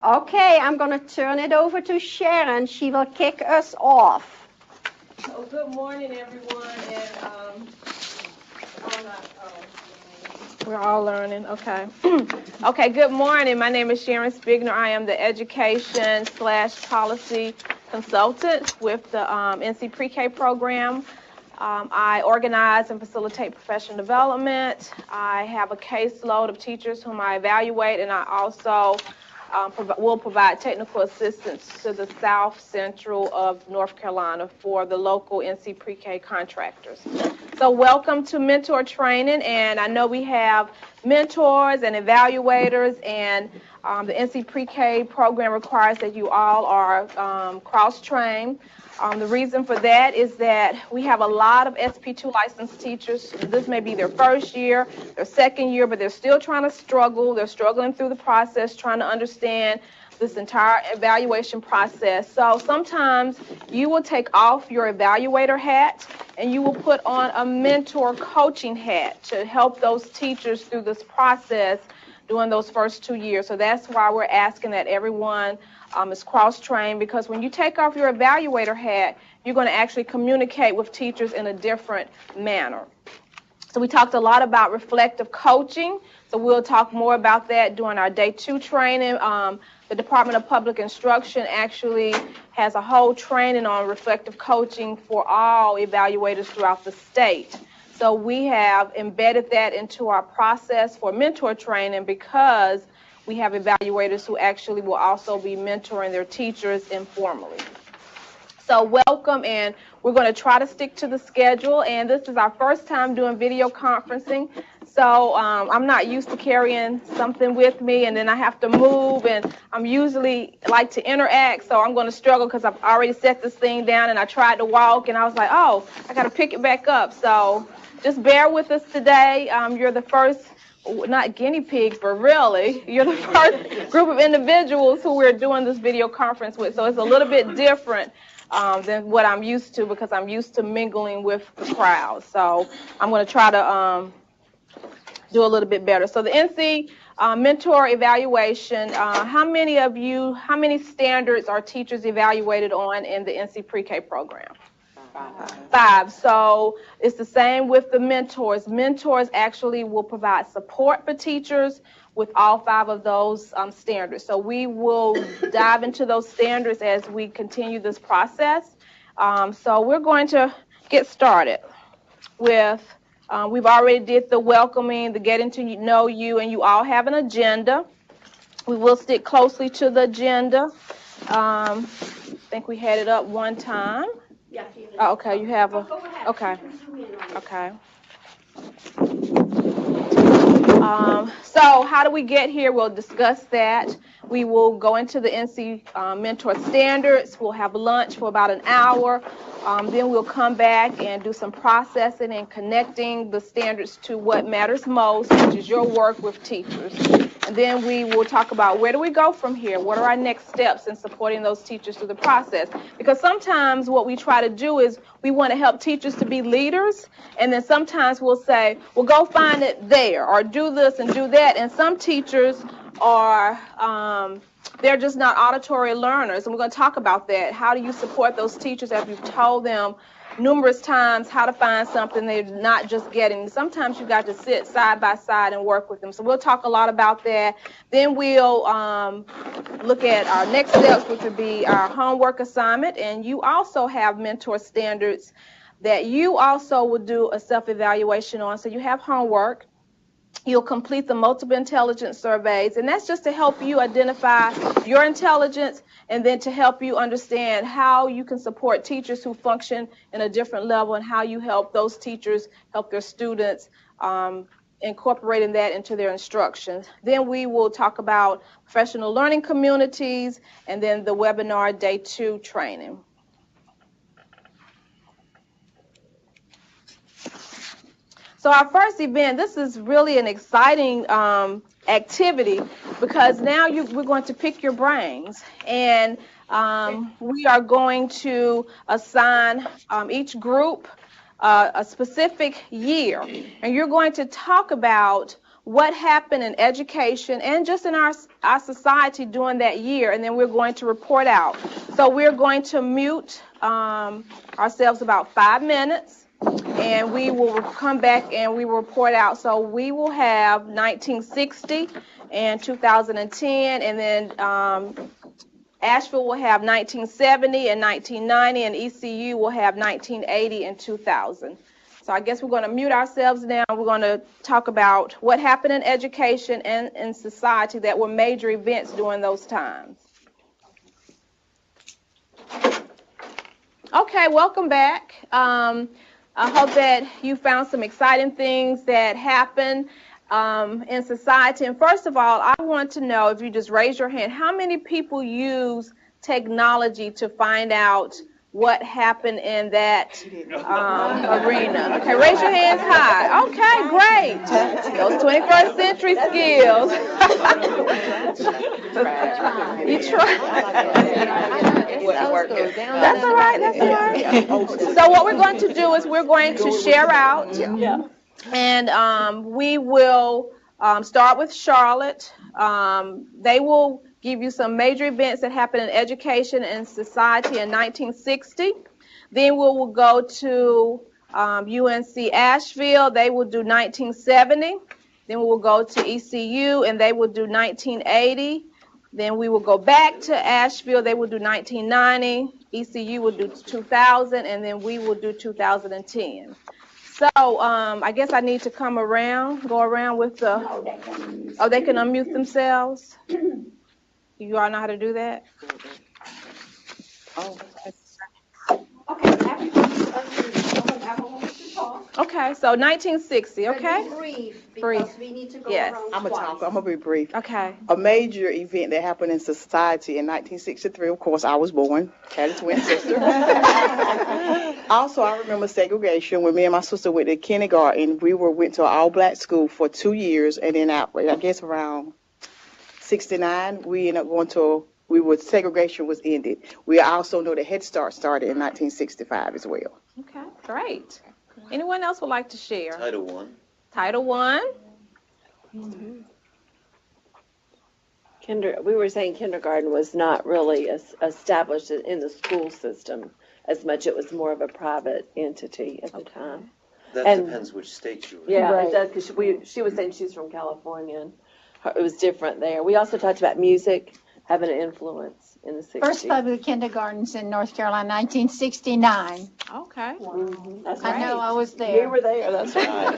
Okay, I'm going to turn it over to Sharon. She will kick us off. So good morning, everyone, and we're all learning. Okay. Okay. Good morning. My name is Sharon Spigner. I am the education/policy consultant with the NC Pre-K program. I organize and facilitate professional development. I have a caseload of teachers whom I evaluate, and I also will provide technical assistance to the South Central of North Carolina for the local NC Pre-K contractors. So welcome to mentor training, and I know we have mentors and evaluators, and the NC Pre-K program requires that you all are cross-trained. The reason for that is that we have a lot of SP2 licensed teachers. This may be their first year, their second year, but they're still trying to struggle. They're struggling through the process, trying to understand this entire evaluation process. So sometimes you will take off your evaluator hat and you will put on a mentor coaching hat to help those teachers through this process during those first 2 years. So that's why we're asking that everyone is cross-trained, because when you take off your evaluator hat, you're going to actually communicate with teachers in a different manner. So we talked a lot about reflective coaching, so we'll talk more about that during our day 2 training. The Department of Public Instruction actually has a whole training on reflective coaching for all evaluators throughout the state. So we have embedded that into our process for mentor training, because we have evaluators who actually will also be mentoring their teachers informally. So welcome, and we're going to try to stick to the schedule, and this is our first time doing video conferencing. So I'm not used to carrying something with me, and then I have to move, and I'm usually like to interact, so I'm going to struggle because I've already set this thing down, and I tried to walk, and I was like, oh, I got to pick it back up. So just bear with us today. You're the first, not guinea pigs, but really, you're the first group of individuals who we're doing this video conference with. So it's a little bit different than what I'm used to, because I'm used to mingling with the crowd. So I'm going to try to do a little bit better. So the NC mentor evaluation, how many standards are teachers evaluated on in the NC Pre-K program? 5. So it's the same with the mentors. Mentors actually will provide support for teachers with all 5 of those standards. So we will dive into those standards as we continue this process. So we're going to get started with, we've already did the welcoming, the getting to know you, and you all have an agenda. We will stick closely to the agenda. I think we had it up one time. Yeah, oh, okay, you have a, go ahead. okay, okay. So how do we get here? We'll discuss that. We will go into the NC mentor standards. We'll have lunch for about an hour. Then we'll come back and do some processing and connecting the standards to what matters most, which is your work with teachers. And then we will talk about, where do we go from here? What are our next steps in supporting those teachers through the process? Because sometimes what we try to do is we want to help teachers to be leaders, and then sometimes we'll say, well, go find it there, or do this and do that. And some teachers are, they're just not auditory learners, and we're going to talk about that. How do you support those teachers after you've told them numerous times how to find something they're not just getting? Sometimes you got to sit side by side and work with them. So we'll talk a lot about that. Then we'll look at our next steps, which would be our homework assignment. And you also have mentor standards that you also will do a self-evaluation on. So you have homework. You'll complete the multiple intelligence surveys, and that's just to help you identify your intelligence, and then to help you understand how you can support teachers who function in a different level, and how you help those teachers help their students, incorporating that into their instructions. Then we will talk about professional learning communities, and then the webinar day 2 training. So our first event, this is really an exciting activity, because now we're going to pick your brains, and we are going to assign each group a specific year, and you're going to talk about what happened in education and just in our society during that year, and then we're going to report out. So we're going to mute ourselves about 5 minutes, and we will come back and we will report out. So we will have 1960 and 2010, and then Asheville will have 1970 and 1990, and ECU will have 1980 and 2000. So I guess we're going to mute ourselves now. We're going to talk about what happened in education and in society that were major events during those times. Okay, welcome back. I hope that you found some exciting things that happened in society. And first of all, I want to know, if you just raise your hand, how many people use technology to find out what happened in that arena? Okay, raise your hands high. Okay, great. Those 21st century skills. You try. That's all right, that's all right. So what we're going to do is we're going to share out. And we will start with Charlotte. They will give you some major events that happened in education and society in 1960. Then we will go to UNC Asheville. They will do 1970. Then we will go to ECU, and they will do 1980. Then we will go back to Asheville. They will do 1990. ECU will do 2000, and then we will do 2010. So I guess I need to go around with the, oh, they can unmute themselves? You all know how to do that? Oh. Okay, so 1960, okay? Brief, Brief. because we need to go Yes. around I'm gonna be brief. Okay. A major event that happened in society in 1963. Of course, I was born. Had a twin sister. Also, I remember segregation when me and my sister went to kindergarten. We went to an all-black school for 2 years, and then I guess around 69, we ended up going to. Segregation was ended. We also know that Head Start started in 1965 as well. Okay, great. Anyone else would like to share? Title I. Title I. We were saying kindergarten was not really established in the school system as much. It was more of a private entity at the time. That depends which state you were in. Yeah, Right. it does, because she was saying she's from California, and it was different there. We also talked about music having an influence in the 60s. First public kindergartens in North Carolina, 1969. Okay. That's I know, I was You there. were there, that's right.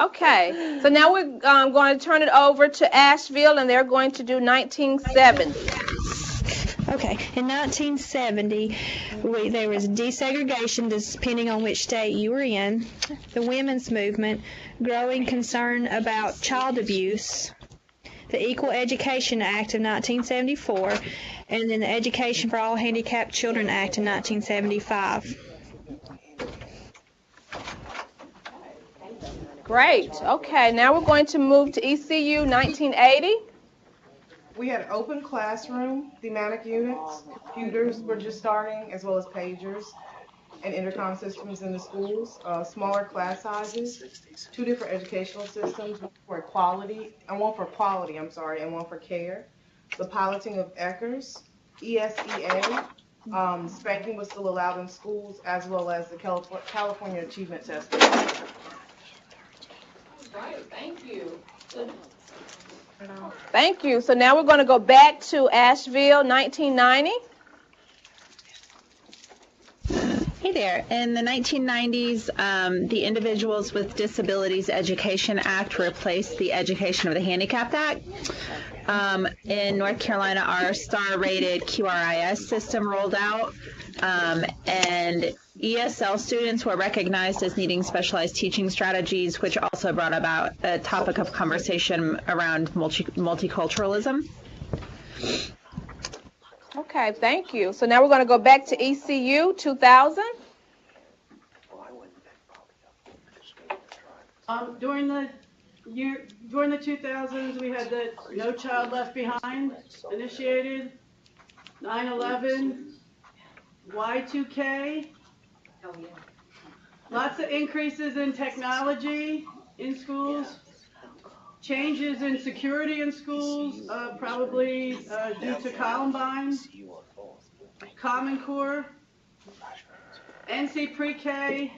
Okay, so now we're going to turn it over to Asheville, and they're going to do 1970. Okay, in 1970, there was desegregation, depending on which state you were in, the women's movement, growing concern about child abuse, the Equal Education Act of 1974, and then the Education for All Handicapped Children Act of 1975. Great. Okay, now we're going to move to ECU 1980. We had an open classroom, thematic units, computers were just starting, as well as pagers and intercom systems in the schools, smaller class sizes, 2 different educational systems, one for quality, and one for care. The piloting of ECHRs, ESEA, spanking was still allowed in schools, as well as the California Achievement Test. Right, thank you. Thank you. So now we're going to go back to Asheville, 1990. Hey there. In the 1990s, the Individuals with Disabilities Education Act replaced the Education of the Handicapped Act. In North Carolina, our star-rated QRIS system rolled out, and ESL students were recognized as needing specialized teaching strategies, which also brought about a topic of conversation around multiculturalism. Okay, thank you. So now we're going to go back to ECU 2000. During the 2000s, we had the No Child Left Behind initiated, 9/11, Y2K. Lots of increases in technology in schools. changes in security in schools, probably due to Columbine, Common Core, NC Pre-K,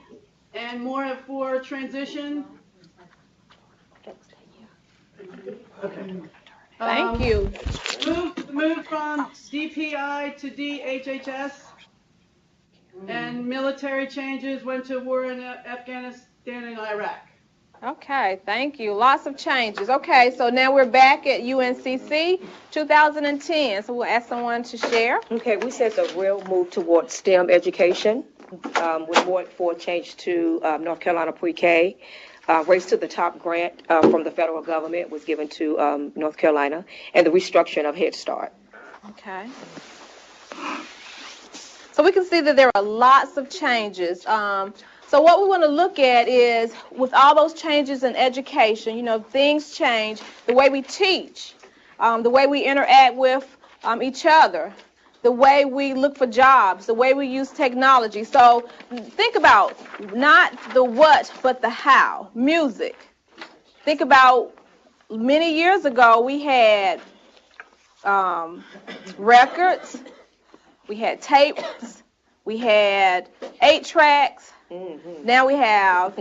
and more for transition. Okay. Thank you. Moved from DPI to DHHS, and military changes went to war in Afghanistan and Iraq. Okay, thank you. Lots of changes. Okay, so now we're back at UNCC 2010. So we'll ask someone to share. Okay, we said a real move towards STEM education with more for change to North Carolina Pre-K. Race to the Top grant from the federal government was given to North Carolina, and the restructuring of Head Start. Okay. So we can see that there are lots of changes. So what we want to look at is, with all those changes in education, you know, things change. The way we teach, the way we interact with each other, the way we look for jobs, the way we use technology. So think about not the what, but the how. Music. Think about many years ago we had records, we had tapes, we had 8-tracks. Now we have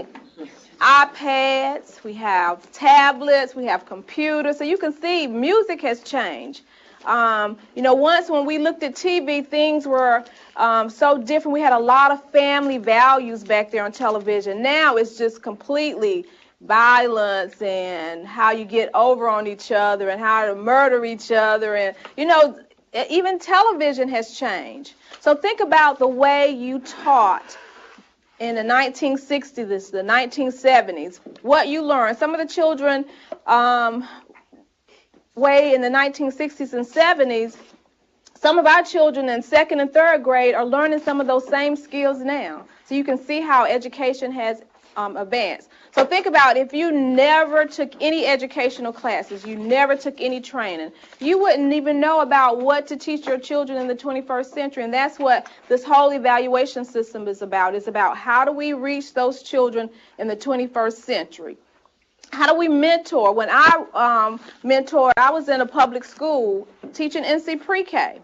iPads, we have tablets, we have computers. So you can see music has changed. You know, once when we looked at TV, things were so different. We had a lot of family values back there on television. Now it's just completely violence and how you get over on each other and how to murder each other. And, you know, even television has changed. So think about the way you taught in the 1960s, the 1970s, what you learned. Some of the children way in the 1960s and 70s, some of our children in 2nd and 3rd grade are learning some of those same skills now. So you can see how education has advanced. So think about if you never took any educational classes, you never took any training, you wouldn't even know about what to teach your children in the 21st century. And that's what this whole evaluation system is about. It's about how do we reach those children in the 21st century. How do we mentor? When I mentored, I was in a public school teaching NC Pre-K.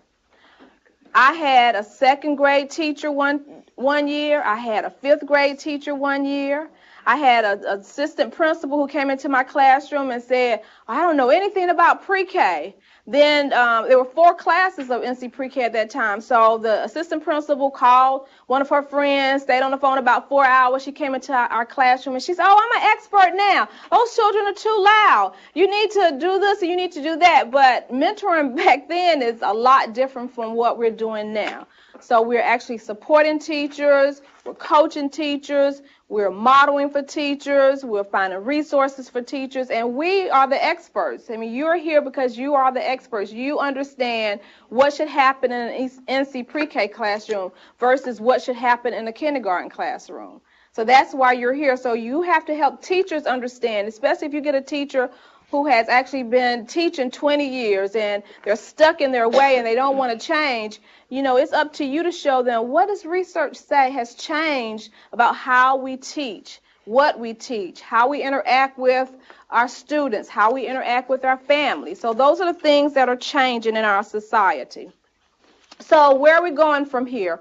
I had a 2nd grade teacher one year. I had a 5th grade teacher one year. I had an assistant principal who came into my classroom and said, I don't know anything about Pre-K. Then there were 4 classes of NC Pre-K at that time. So the assistant principal called one of her friends, stayed on the phone about 4 hours. She came into our classroom and she said, oh, I'm an expert now. Those children are too loud. You need to do this and you need to do that. But mentoring back then is a lot different from what we're doing now. So we're actually supporting teachers, we're coaching teachers, we're modeling for teachers, we're finding resources for teachers, and we are the experts. I mean, you're here because you are the experts. You understand what should happen in an NC Pre-K classroom versus what should happen in a kindergarten classroom. So that's why you're here. So you have to help teachers understand, especially if you get a teacher who has actually been teaching 20 years and they're stuck in their way and they don't want to change. You know, it's up to you to show them what does research say has changed about how we teach, what we teach, how we interact with our students, how we interact with our families. So those are the things that are changing in our society. So where are we going from here?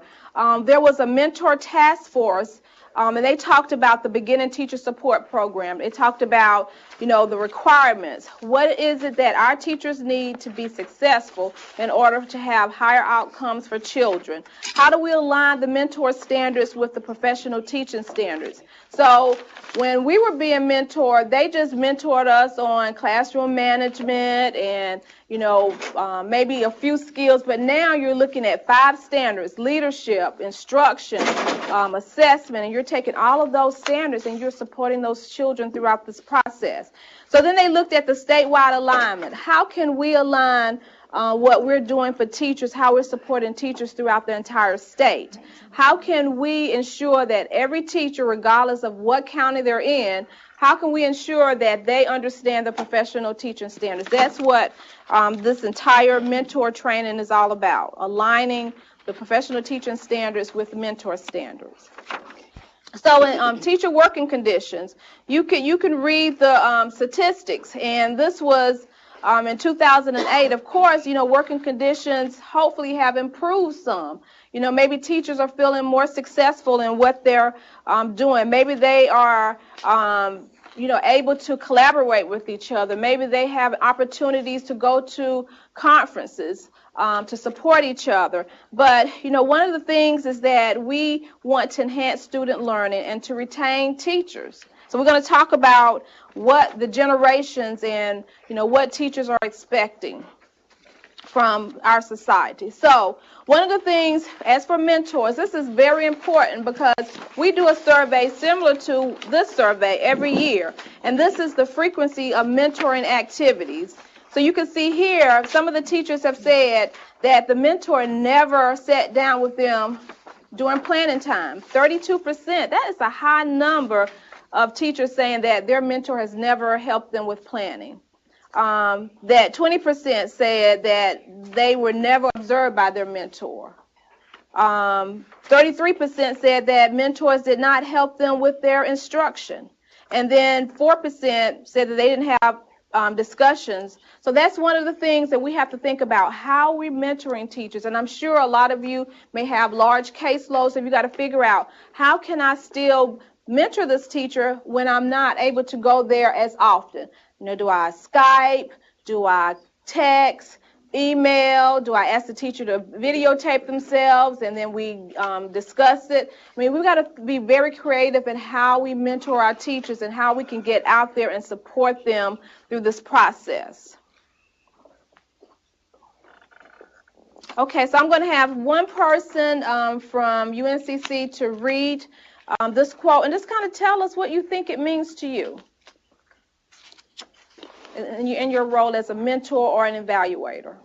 There was a mentor task force, and they talked about the beginning teacher support program. They talked about, you know, the requirements. What is it that our teachers need to be successful in order to have higher outcomes for children? How do we align the mentor standards with the professional teaching standards? So when we were being mentored, they just mentored us on classroom management and, you know, maybe a few skills, but now you're looking at 5 standards: leadership, instruction, assessment, and you're taking all of those standards and you're supporting those children throughout this process. So then they looked at the statewide alignment. How can we align what we're doing for teachers, how we're supporting teachers throughout the entire state? How can we ensure that every teacher, regardless of what county they're in, how can we ensure that they understand the professional teaching standards? That's what this entire mentor training is all about, aligning the professional teaching standards with mentor standards. So in teacher working conditions, you can read the statistics, and this was in 2008. Of course, working conditions hopefully have improved some. Maybe teachers are feeling more successful in what they're doing. Maybe they are able to collaborate with each other. Maybe they have opportunities to go to conferences to support each other. But, one of the things is that we want to enhance student learning and to retain teachers. So we're going to talk about what the generations and, what teachers are expecting from our society. So one of the things, as for mentors, this is very important because we do a survey similar to this survey every year, and this is the frequency of mentoring activities. So you can see here, some of the teachers have said that the mentor never sat down with them during planning time. 32%, that is a high number of teachers saying that their mentor has never helped them with planning. That 20% said that they were never observed by their mentor. 33% said that mentors did not help them with their instruction. And then 4% said that they didn't have discussions. So that's one of the things that we have to think about, how we're mentoring teachers. And I'm sure a lot of you may have large caseloads, so you got to figure out, how can I still mentor this teacher when I'm not able to go there as often? Do I Skype? Do I text? Email? Do I ask the teacher to videotape themselves and then we discuss it? I mean, we've got to be very creative in how we mentor our teachers and how we can get out there and support them through this process. Okay, so I'm going to have one person from UNCC to read this quote and just kind of tell us what you think it means to you in your role as a mentor or an evaluator.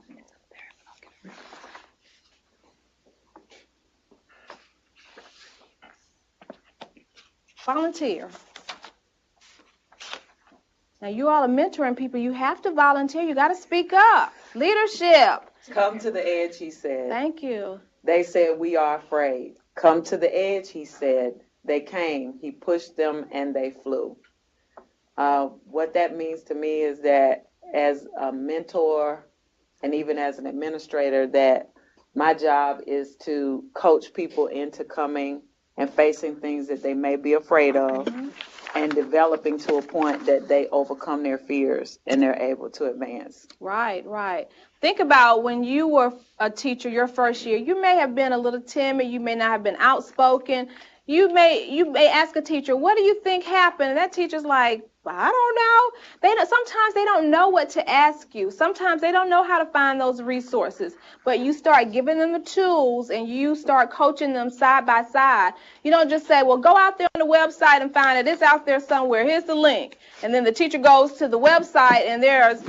Volunteer. Now, you all are mentoring people. You have to volunteer. You got to speak up. Leadership. Come to the edge, he said. Thank you. They said, we are afraid. Come to the edge, he said. They came. He pushed them and they flew. What that means to me is that as a mentor and even as an administrator, that my job is to coach people into coming and facing things that they may be afraid of and developing to a point that they overcome their fears and they're able to advance. Right, right. Think about when you were a teacher your first year, you may have been a little timid, you may not have been outspoken. You may ask a teacher, what do you think happened? And that teacher's like, I don't know. Sometimes they don't know what to ask you. Sometimes they don't know how to find those resources. But you start giving them the tools and you start coaching them side by side. You don't just say, well, go out there on the website and find it. It's out there somewhere. Here's the link. And then the teacher goes to the website and there's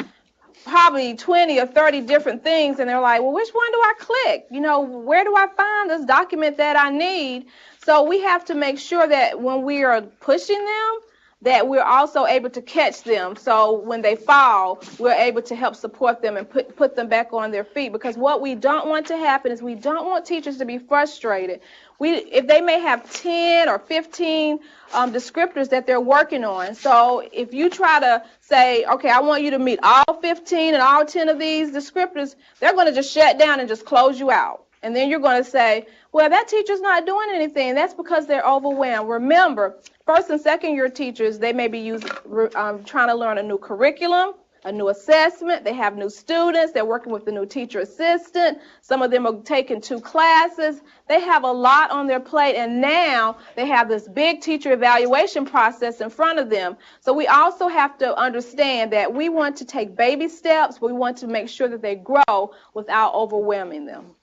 probably 20 or 30 different things. And they're like, well, which one do I click? Where do I find this document that I need? So we have to make sure that when we are pushing them, that we're also able to catch them. So when they fall, we're able to help support them and put them back on their feet. Because what we don't want to happen is we don't want teachers to be frustrated. If they may have 10 or 15 descriptors that they're working on. So if you try to say, okay, I want you to meet all 15 and all 10 of these descriptors, they're going to just shut down and just close you out. And then you're going to say, well, that teacher's not doing anything. That's because they're overwhelmed. Remember, first and second year teachers, they may be trying to learn a new curriculum, a new assessment. They have new students. They're working with the new teacher assistant. Some of them are taking 2 classes. They have a lot on their plate, and now they have this big teacher evaluation process in front of them. So we also have to understand that we want to take baby steps. We want to make sure that they grow without overwhelming them.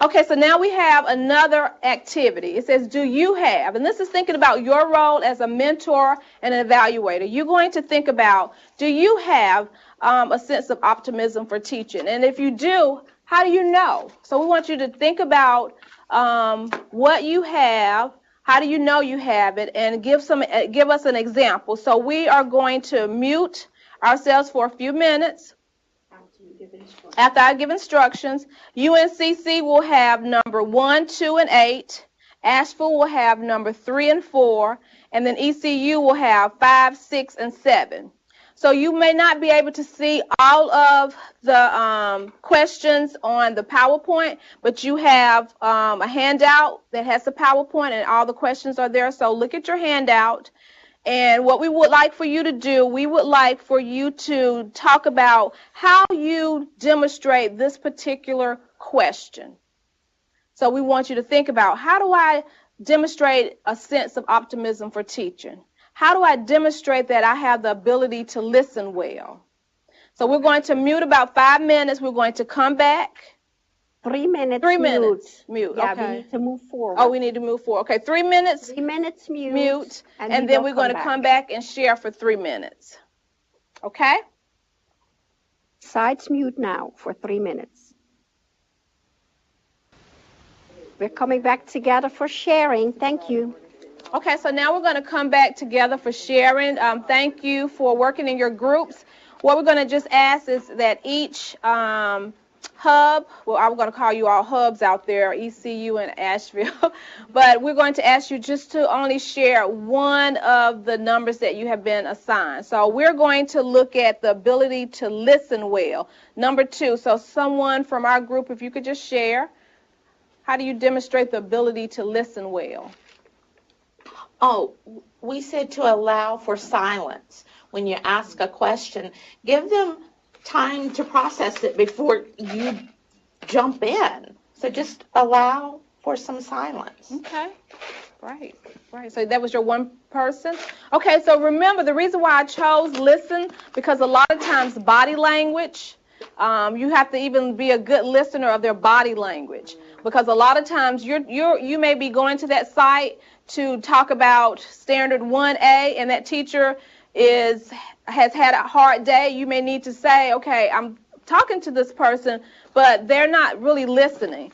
Okay, so now we have another activity. It says, do you have, and this is thinking about your role as a mentor and an evaluator. You're going to think about, do you have a sense of optimism for teaching? And if you do, how do you know? So we want you to think about what you have, how do you know you have it, and give us an example. So we are going to mute ourselves for a few minutes. After I give instructions, UNCC will have number 1, 2, and 8. Asheville will have number 3 and 4. And then ECU will have 5, 6, and 7. So you may not be able to see all of the questions on the PowerPoint, but you have a handout that has the PowerPoint and all the questions are there. So look at your handout. And what we would like for you to do, we would like for you to talk about how you demonstrate this particular question. So we want you to think about, how do I demonstrate a sense of optimism for teaching? How do I demonstrate that I have the ability to listen well? So we're going to mute about 5 minutes. We're going to come back. 3 minutes. 3 minutes. Mute. Yeah, okay. we need to move forward. Oh, we need to move forward. Okay, 3 minutes. 3 minutes mute. Mute. And then we're going to come back and share for 3 minutes. Okay? Sides mute now for 3 minutes. We're coming back together for sharing. Thank you. Okay, so now we're going to come back together for sharing. Thank you for working in your groups. What we're going to just ask is that each hub, well, I'm going to call you all hubs out there, ECU and Asheville, but we're going to ask you just to only share one of the numbers that you have been assigned. So we're going to look at the ability to listen well. Number 2, so someone from our group, if you could just share, how do you demonstrate the ability to listen well? Oh, we said to allow for silence when you ask a question. Give them time to process it before you jump in. So just allow for some silence. Okay, right. So that was your one person? Okay, so remember, the reason why I chose listen, because a lot of times body language, you have to even be a good listener of their body language. Because a lot of times you may be going to that site to talk about standard 1A, and that teacher has had a hard day. You may need to say, okay, I'm talking to this person, but they're not really listening.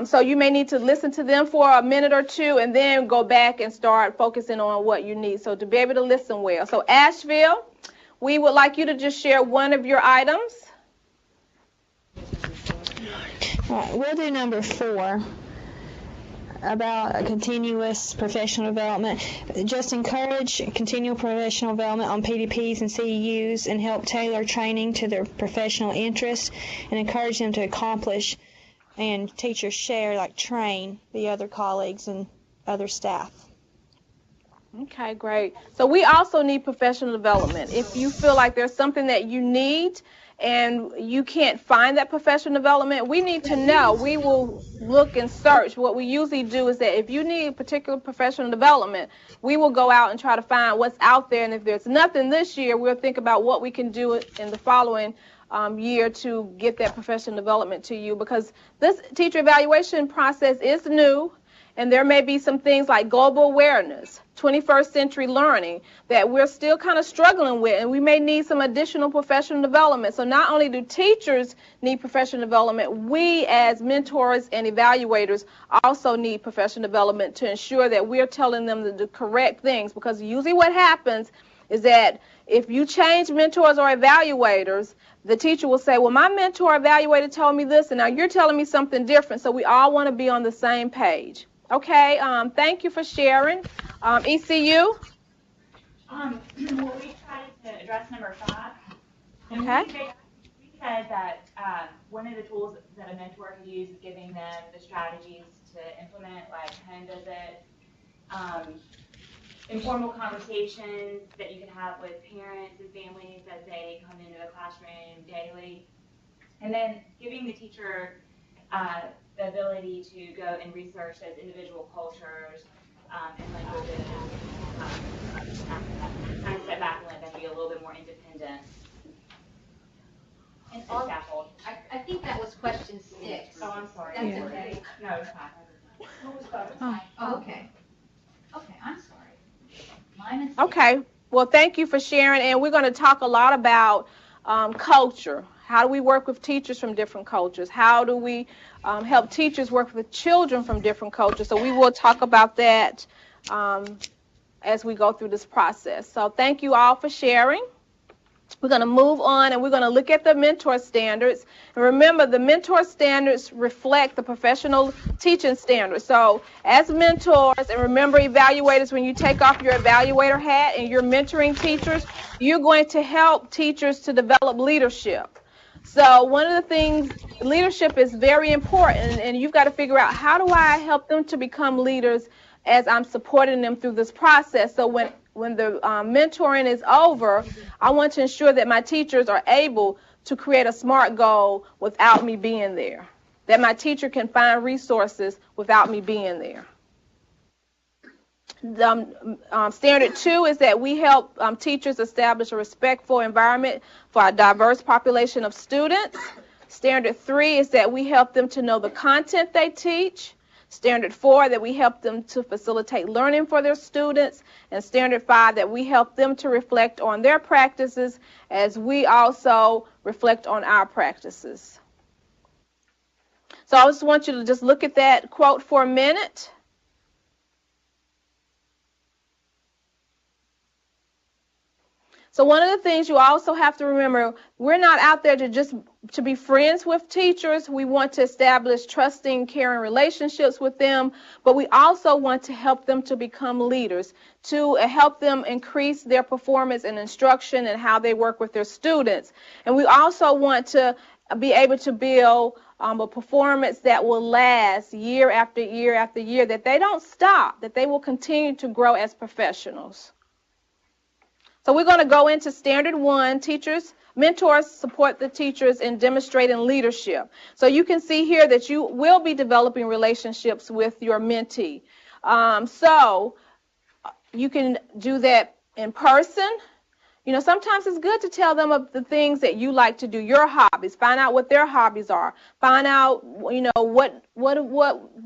So you may need to listen to them for a minute or two and then go back and start focusing on what you need. So to be able to listen well. So Asheville, we would like you to just share one of your items. All right, we'll do number 4. About a continuous professional development. Just encourage continual professional development on PDPs and CEUs and help tailor training to their professional interests and encourage them to accomplish, and teachers share, like train the other colleagues and other staff. Okay, great. So we also need professional development. If you feel like there's something that you need and you can't find that professional development, we need to know. We will look and search. What we usually do is that if you need particular professional development, we will go out and try to find what's out there. And if there's nothing this year, we'll think about what we can do in the following year to get that professional development to you, because this teacher evaluation process is new. And there may be some things like global awareness, 21st century learning that we're still kind of struggling with, and we may need some additional professional development. So not only do teachers need professional development, we as mentors and evaluators also need professional development to ensure that we're telling them the correct things, because usually what happens is that if you change mentors or evaluators, the teacher will say, well, my mentor evaluator told me this, and now you're telling me something different. So we all want to be on the same page. Okay, thank you for sharing. ECU? Well, we tried to address number 5. And Okay. we said that one of the tools that a mentor could use is giving them the strategies to implement, like home visits, informal conversations that you can have with parents and families as they come into the classroom daily. And then giving the teacher the ability to go and research those individual cultures and languages, kind of step back and let them be a little bit more independent. And I think that was question 6. Oh, I'm sorry. That's okay. No, it's fine. What was that? Oh, okay. Okay, I'm sorry. Mine is Okay, well, thank you for sharing, and we're going to talk a lot about culture. How do we work with teachers from different cultures? How do we help teachers work with children from different cultures? So we will talk about that as we go through this process. So thank you all for sharing. We're going to move on and we're going to look at the mentor standards. And remember, the mentor standards reflect the professional teaching standards. So as mentors, and remember evaluators, when you take off your evaluator hat and you're mentoring teachers, you're going to help teachers to develop leadership. So one of the things, leadership is very important, and you've got to figure out, how do I help them to become leaders as I'm supporting them through this process? So when the mentoring is over, I want to ensure that my teachers are able to create a SMART goal without me being there, that my teacher can find resources without me being there. Standard 2 is that we help teachers establish a respectful environment for a diverse population of students. Standard 3 is that we help them to know the content they teach. Standard 4, that we help them to facilitate learning for their students. And Standard 5, that we help them to reflect on their practices as we also reflect on our practices. So I just want you to just look at that quote for a minute. So one of the things you also have to remember, we're not out there to be friends with teachers. We want to establish trusting, caring relationships with them, but we also want to help them to become leaders, to help them increase their performance and instruction and how they work with their students. And we also want to be able to build a performance that will last year after year after year, that they don't stop, that they will continue to grow as professionals. So we're going to go into Standard 1, mentors support the teachers in demonstrating leadership. So you can see here that you will be developing relationships with your mentee. So you can do that in person. You know, sometimes it's good to tell them of the things that you like to do, your hobbies. Find out what their hobbies are. Find out, you know, what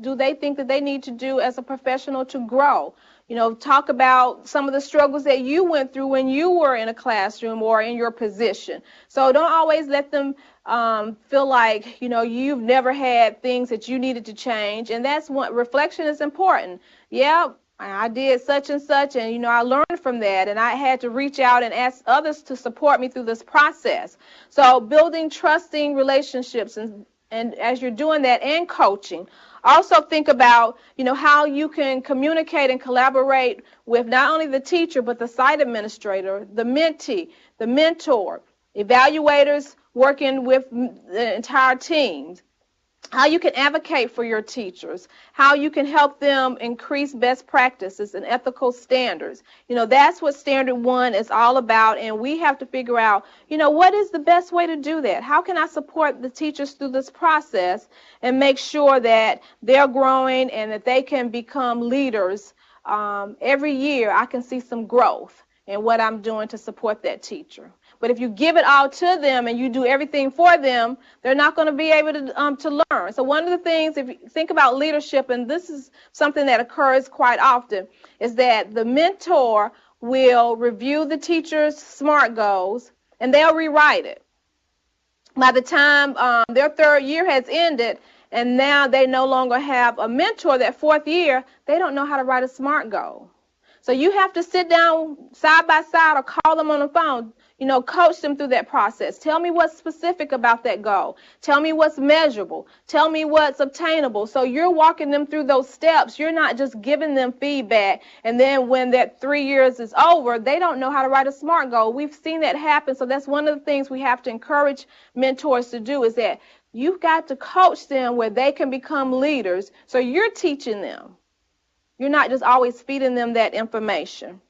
do they think that they need to do as a professional to grow. You know, talk about some of the struggles that you went through when you were in a classroom or in your position. So don't always let them feel like, you know, you've never had things that you needed to change. And that's what reflection is important. Yeah, I did such and such, and, you know, I learned from that, and I had to reach out and ask others to support me through this process. So building trusting relationships, and as you're doing that, and coaching, also think about, you know, how you can communicate and collaborate with not only the teacher, but the site administrator, the mentee, the mentor, evaluators working with the entire team. How you can advocate for your teachers, how you can help them increase best practices and ethical standards. You know, that's what Standard 1 is all about, and we have to figure out, you know, what is the best way to do that? How can I support the teachers through this process and make sure that they're growing and that they can become leaders? Every year I can see some growth in what I'm doing to support that teacher. But if you give it all to them and you do everything for them, they're not going to be able to learn. So one of the things, if you think about leadership, and this is something that occurs quite often, is that the mentor will review the teacher's SMART goals and they'll rewrite it. By the time their third year has ended and now they no longer have a mentor, that fourth year, they don't know how to write a SMART goal. So you have to sit down side by side or call them on the phone. You know, coach them through that process. Tell me what's specific about that goal. Tell me what's measurable. Tell me what's obtainable. So you're walking them through those steps. You're not just giving them feedback, and then when that 3 years is over, they don't know how to write a SMART goal. We've seen that happen. So that's one of the things we have to encourage mentors to do, is that you've got to coach them where they can become leaders. So you're teaching them. You're not just always feeding them that information.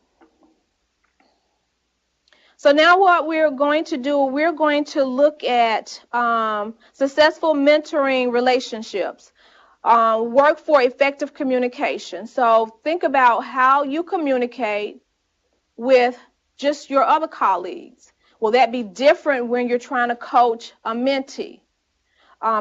So now what we're going to do, we're going to look at successful mentoring relationships, work for effective communication. So think about how you communicate with just your other colleagues. Will that be different when you're trying to coach a mentee?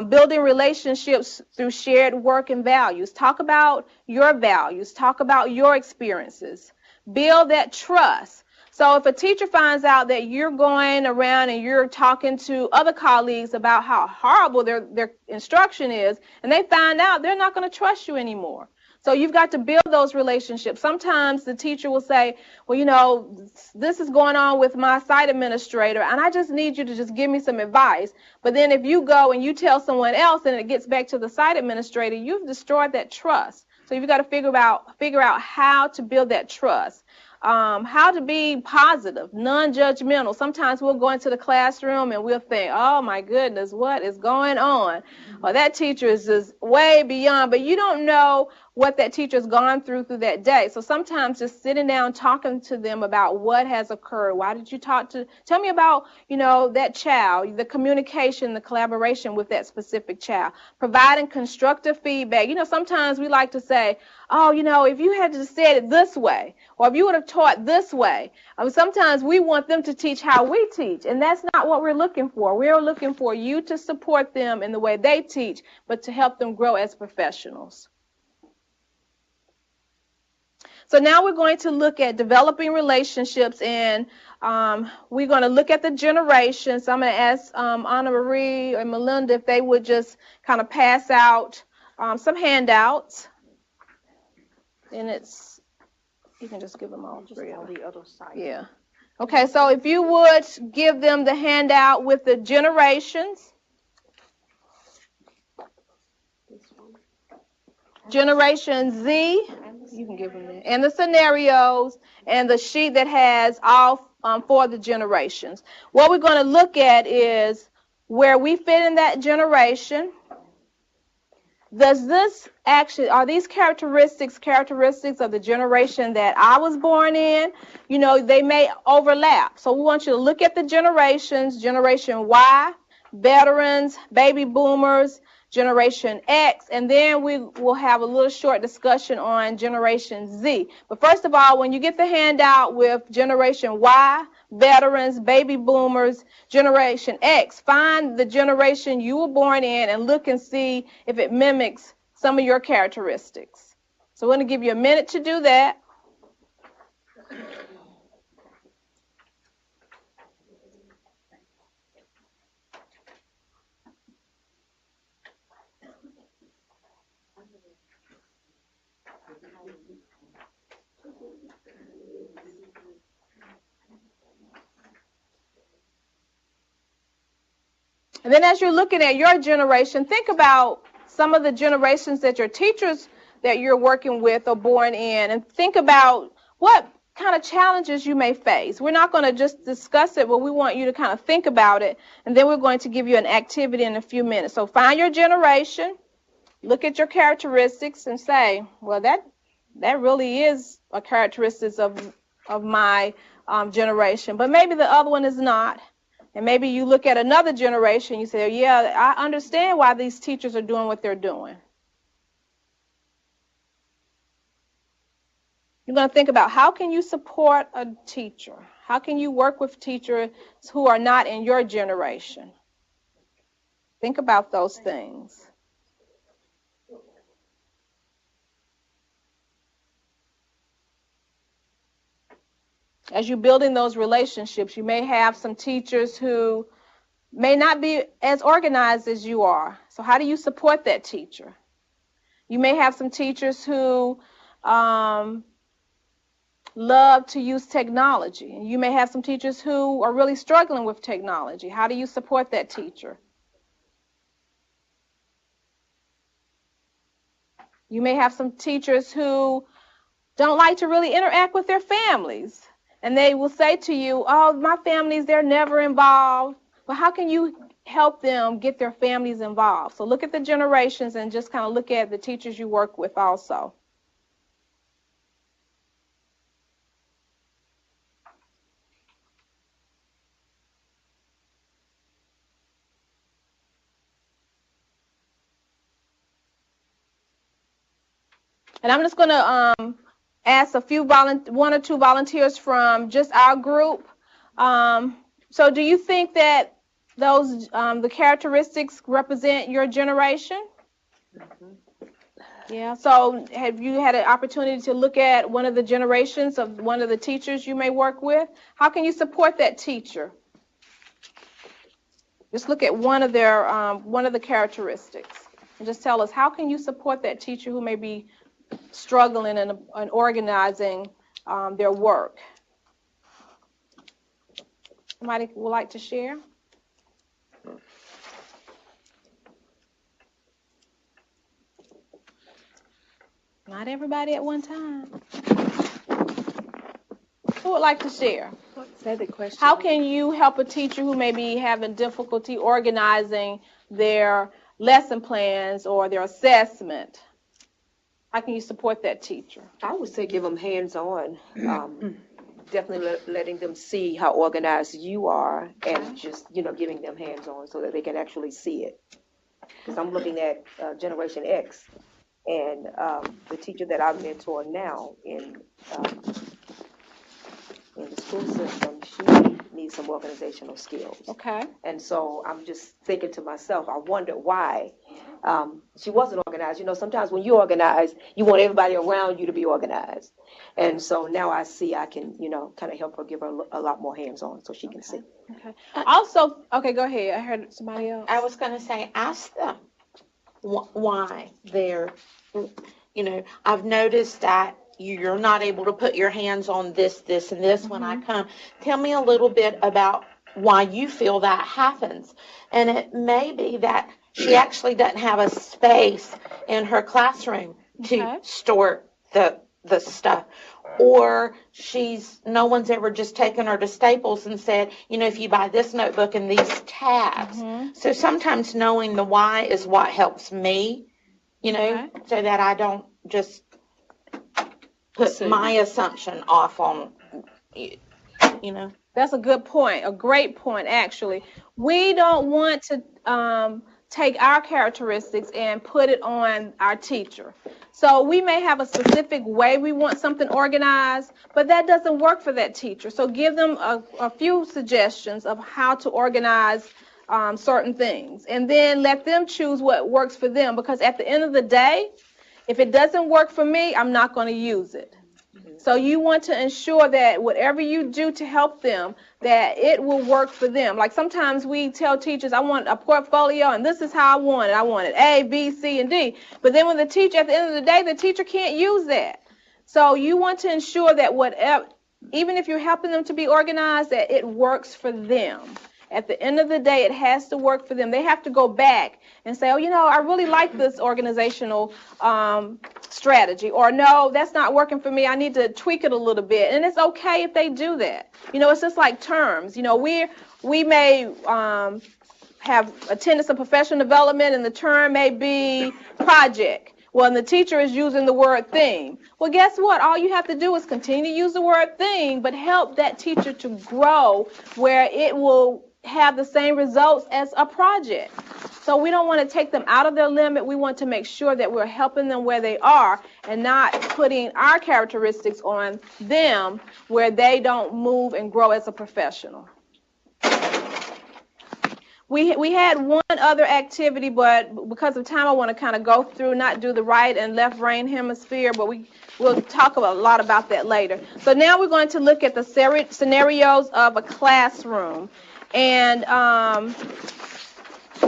Building relationships through shared work and values. Talk about your values. Talk about your experiences. Build that trust. So if a teacher finds out that you're going around and you're talking to other colleagues about how horrible their instruction is, and they find out, they're not going to trust you anymore. So you've got to build those relationships. Sometimes the teacher will say, well, you know, this is going on with my site administrator, and I just need you to just give me some advice. But then if you go and you tell someone else and it gets back to the site administrator, you've destroyed that trust. So you've got to figure out how to build that trust. How to be positive, non-judgmental. Sometimes we'll go into the classroom and we'll think, oh my goodness, what is going on? Well, that teacher is just way beyond, but you don't know what that teacher's gone through that day. So sometimes just sitting down, talking to them about what has occurred. Why did you tell me about, you know, that child, the communication, the collaboration with that specific child, providing constructive feedback. You know, sometimes we like to say, oh, you know, if you had just said it this way, or if you would have taught this way. Sometimes we want them to teach how we teach, and that's not what we're looking for. We're looking for you to support them in the way they teach, but to help them grow as professionals. So now we're going to look at developing relationships, and we're going to look at the generations. So I'm going to ask Anna Marie or Melinda if they would just kind of pass out some handouts. And you can just give them all three. On the other side. Yeah. Okay, so if you would give them the handout with the generations. Generation Z, you can give them that, and the scenarios, and the sheet that has all for the generations. What we're going to look at is where we fit in that generation. Does this actually, are these characteristics of the generation that I was born in? You know, they may overlap. So we want you to look at the generations, Generation Y, veterans, baby boomers, Generation X, and then we will have a little short discussion on Generation Z. But first of all, when you get the handout with Generation Y, veterans, baby boomers, Generation X, find the generation you were born in and look and see if it mimics some of your characteristics. So we're going to give you a minute to do that. And then as you're looking at your generation, think about some of the generations that your teachers that you're working with are born in, and think about what kind of challenges you may face. We're not going to just discuss it, but we want you to kind of think about it, and then we're going to give you an activity in a few minutes. So find your generation, look at your characteristics, and say, well, that really is a characteristic of my generation, but maybe the other one is not. And maybe you look at another generation, you say, yeah, I understand why these teachers are doing what they're doing. You're going to think about how can you support a teacher? How can you work with teachers who are not in your generation? Think about those things. As you're building those relationships, you may have some teachers who may not be as organized as you are. So how do you support that teacher? You may have some teachers who love to use technology. And you may have some teachers who are really struggling with technology. How do you support that teacher? You may have some teachers who don't like to really interact with their families. And they will say to you, oh, my families, they're never involved. Well, how can you help them get their families involved? So look at the generations and just kind of look at the teachers you work with also. And I'm just going to ask one or two volunteers from just our group. So do you think that those the characteristics represent your generation? Yeah. So have you had an opportunity to look at one of the generations of one of the teachers you may work with? How can you support that teacher? Just look at one of the characteristics and just tell us, how can you support that teacher who may be struggling and organizing their work. Somebody would like to share? Not everybody at one time. Who would like to share? Say the question. How can you help a teacher who may be having difficulty organizing their lesson plans or their assessment? How can you support that teacher? I would say give them hands-on. Definitely letting them see how organized you are, and just, giving them hands-on so that they can actually see it. Because I'm looking at Generation X, and the teacher that I mentor now in the school system, she needs some organizational skills. Okay. And so I'm just thinking to myself, I wonder why she wasn't organized. Sometimes when you're organized, you want everybody around you to be organized. And so now I see I can, kind of help her, give her a lot more hands-on so she can see. Okay. Also, okay, go ahead. I heard somebody else. I was going to say, ask them why they're, I've noticed that you're not able to put your hands on this, and this when I come. Tell me a little bit about why you feel that happens. And it may be that she actually doesn't have a space in her classroom to store the stuff. Or no one's ever just taken her to Staples and said, if you buy this notebook and these tabs. So sometimes knowing the why is what helps me, so that I don't just put my assumption off on, That's a good point, a great point, actually. We don't want to take our characteristics and put it on our teacher. So we may have a specific way we want something organized, but that doesn't work for that teacher. So give them a few suggestions of how to organize certain things, and then let them choose what works for them, because at the end of the day, if it doesn't work for me, I'm not going to use it. So you want to ensure that whatever you do to help them, that it will work for them. Like sometimes we tell teachers, I want a portfolio and this is how I want it. I want it A, B, C, and D. But then when the teacher, at the end of the day, the teacher can't use that. So you want to ensure that whatever, even if you're helping them to be organized, that it works for them. At the end of the day, it has to work for them. They have to go back and say, I really like this organizational strategy. Or, no, that's not working for me. I need to tweak it a little bit. And it's okay if they do that. It's just like terms. We may have attended some professional development, and the term may be project. Well, and the teacher is using the word theme. Well, guess what? All you have to do is continue to use the word theme, but help that teacher to grow where it will have the same results as a project. So we don't want to take them out of their limit. We want to make sure that we're helping them where they are and not putting our characteristics on them where they don't move and grow as a professional. We had one other activity, but because of time, I want to kind of go through, not do the right and left brain hemisphere, but we'll talk a lot about that later. So now we're going to look at the scenarios of a classroom. And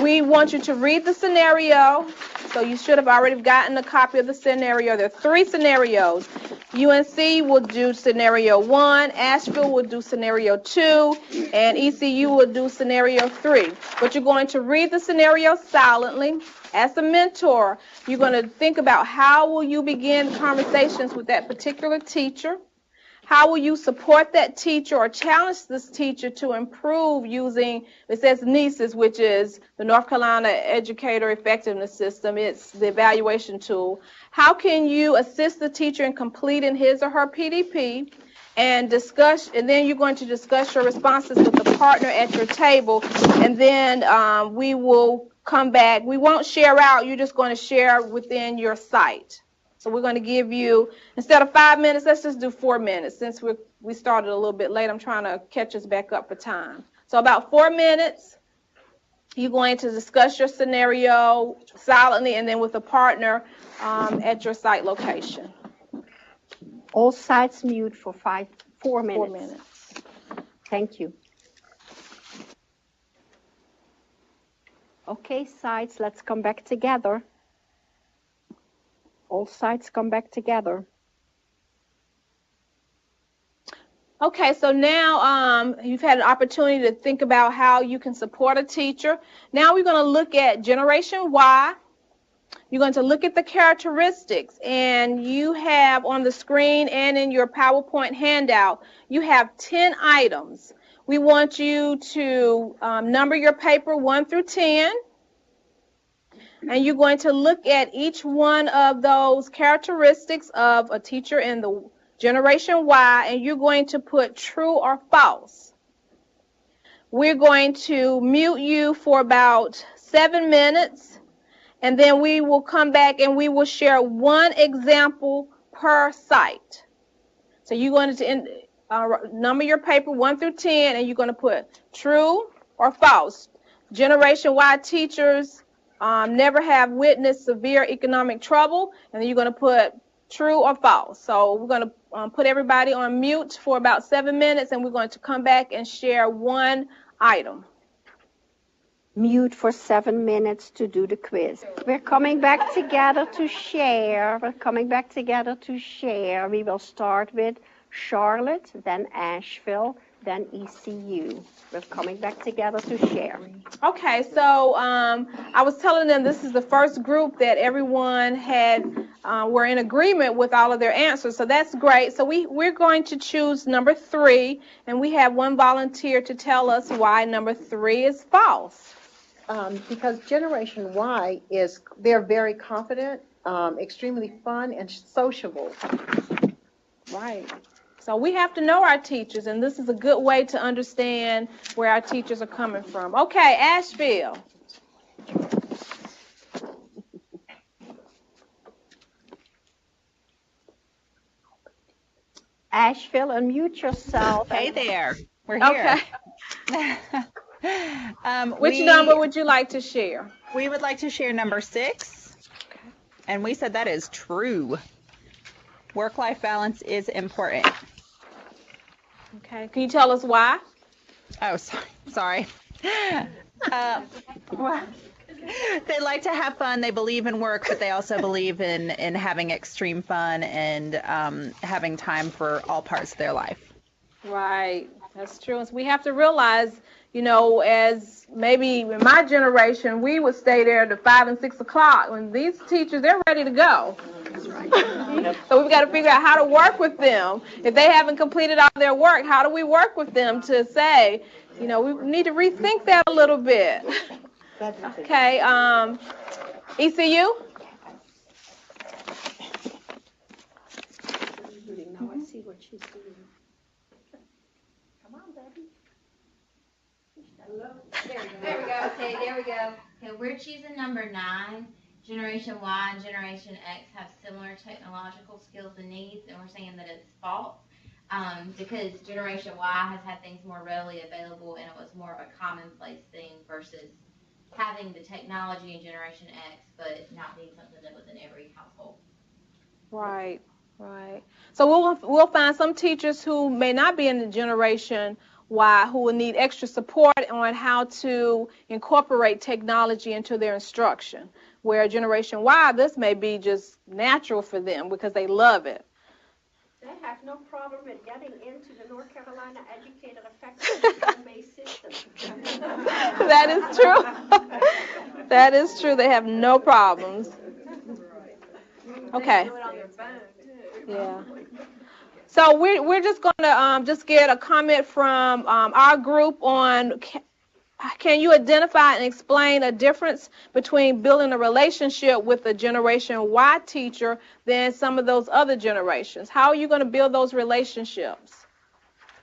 we want you to read the scenario. So you should have already gotten a copy of the scenario. There are 3 scenarios. UNC will do scenario 1, Asheville will do scenario 2, and ECU will do scenario 3. But you're going to read the scenario silently. As a mentor, you're going to think about how will you begin conversations with that particular teacher. How will you support that teacher or challenge this teacher to improve using, it says NESIS, which is the North Carolina Educator Effectiveness System. It's the evaluation tool. How can you assist the teacher in completing his or her PDP and discuss, and then you're going to discuss your responses with the partner at your table, and then we will come back. We won't share out. You're just going to share within your site. So we're going to give you, instead of 5 minutes, let's just do 4 minutes. Since we started a little bit late, I'm trying to catch us back up for time. So about 4 minutes, you're going to discuss your scenario silently and then with a partner at your site location. All sites mute for 4 minutes. 4 minutes. Thank you. Okay, sites, let's come back together. All sides come back together. Okay, so now you've had an opportunity to think about how you can support a teacher. Now we're going to look at Generation Y. You're going to look at the characteristics, and you have on the screen and in your PowerPoint handout, you have 10 items. We want you to number your paper 1 through 10, and you're going to look at each one of those characteristics of a teacher in the Generation Y, and you're going to put true or false. We're going to mute you for about 7 minutes, and then we will come back and we will share one example per site. So you're going to number your paper 1 through 10, and you're going to put true or false. Generation Y teachers never have witnessed severe economic trouble, and then you're going to put true or false. So we're going to put everybody on mute for about 7 minutes, and we're going to come back and share one item. Mute for 7 minutes to do the quiz. We're coming back together to share. We will start with Charlotte, then Asheville, then ECU. We're coming back together to share. Okay, so I was telling them this is the first group that everyone were in agreement with all of their answers, so that's great. So we're going to choose number 3, and we have one volunteer to tell us why number 3 is false. Because Generation Y they're very confident, extremely fun, and sociable. Right. So we have to know our teachers, and this is a good way to understand where our teachers are coming from. Okay, Asheville. Asheville, unmute yourself. Hey there. We're here. Okay. Which number would you like to share? We would like to share number 6. Okay. And we said that is true. Work-life balance is important. Okay. Can you tell us why? Oh, sorry. They like to have fun. They believe in work, but they also believe in having extreme fun and having time for all parts of their life. Right. That's true. So we have to realize, as maybe in my generation, we would stay there to 5 and 6 o'clock. When these teachers, they're ready to go. That's right. So we've got to figure out how to work with them. If they haven't completed all their work, how do we work with them to say, we need to rethink that a little bit. Okay. ECU? Now I see what she's doing. Come on, baby. There we go. Okay, there we go. Okay, we're choosing number 9. Generation Y and Generation X have similar technological skills and needs, and we're saying that it's false because Generation Y has had things more readily available, and it was more of a commonplace thing versus having the technology in Generation X, but not being something that was in every household. Right, right. So we'll find some teachers who may not be in the Generation Y who will need extra support on how to incorporate technology into their instruction. Where Generation Y, this may be just natural for them because they love it. They have no problem with getting into the North Carolina Educator Effective Based System. That is true. That is true. They have no problems. Okay. Yeah. So we're just going to just get a comment from our group on can you identify and explain a difference between building a relationship with a Generation Y teacher than some of those other generations? How are you going to build those relationships?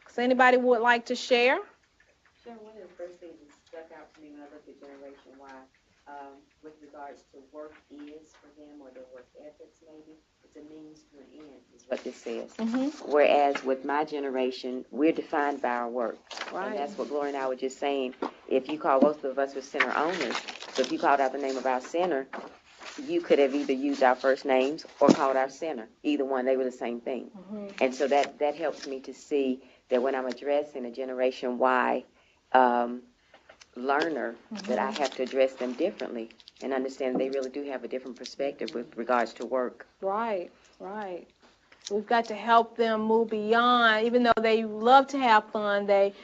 Does anybody would like to share? Sure. One of the first things that stuck out to me when I looked at Generation Y with regards to work is for them, or their work ethics maybe, it's a means to an end is what this says. Mm-hmm. Whereas with my generation, we're defined by our work. Right. And that's what Gloria and I were just saying. If you call, most of us were center owners, so if you called out the name of our center, you could have either used our first names or called our center. Either one, they were the same thing. Mm-hmm. And so that helps me to see that when I'm addressing a Generation Y learner that I have to address them differently and understand they really do have a different perspective with regards to work. Right, right. We've got to help them move beyond, even though they love to have fun, they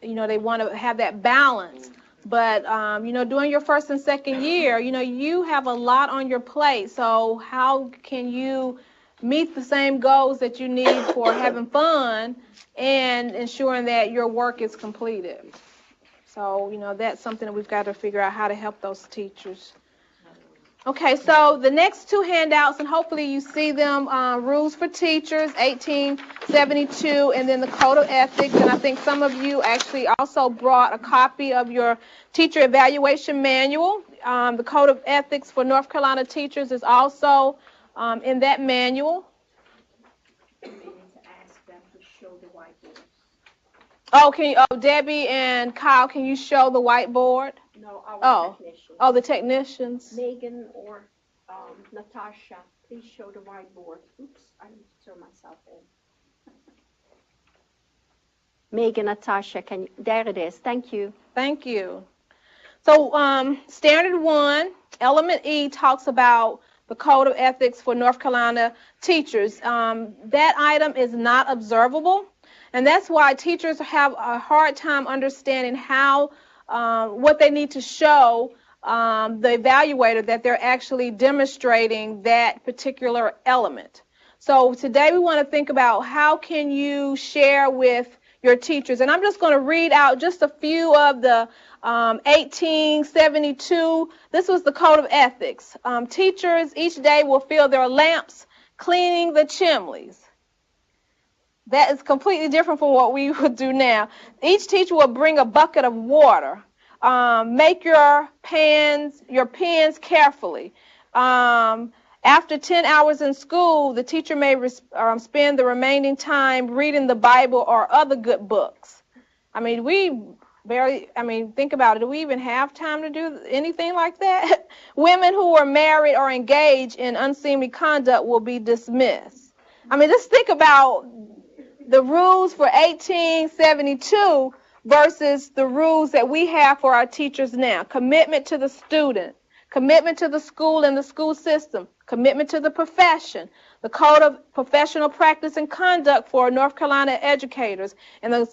want to have that balance. But, during your first and second year, you have a lot on your plate. So how can you meet the same goals that you need for having fun and ensuring that your work is completed? So, that's something that we've got to figure out how to help those teachers. Okay, so the next two handouts, and hopefully you see them, Rules for Teachers, 1872, and then the Code of Ethics. And I think some of you actually also brought a copy of your Teacher Evaluation Manual. The Code of Ethics for North Carolina teachers is also in that manual. Oh, Debbie and Kyle, can you show the whiteboard? No, our technicians. Oh, the technicians. Megan or Natasha, please show the whiteboard. Oops, I need to throw myself in. Megan, Natasha, there it is. Thank you. Thank you. So Standard 1, Element E talks about the Code of Ethics for North Carolina teachers. That item is not observable, and that's why teachers have a hard time understanding how what they need to show the evaluator that they're actually demonstrating that particular element. So today we want to think about how can you share with your teachers. And I'm just going to read out just a few of the 1872. This was the Code of Ethics. Teachers each day will fill their lamps cleaning the chimneys. That is completely different from what we would do now. Each teacher will bring a bucket of water. Make your pens carefully. After 10 hours in school, the teacher may spend the remaining time reading the Bible or other good books. Think about it. Do we even have time to do anything like that? Women who are married or engaged in unseemly conduct will be dismissed. Just think about the rules for 1872 versus the rules that we have for our teachers now. Commitment to the student, commitment to the school and the school system, commitment to the profession, the Code of Professional Practice and Conduct for North Carolina educators, and the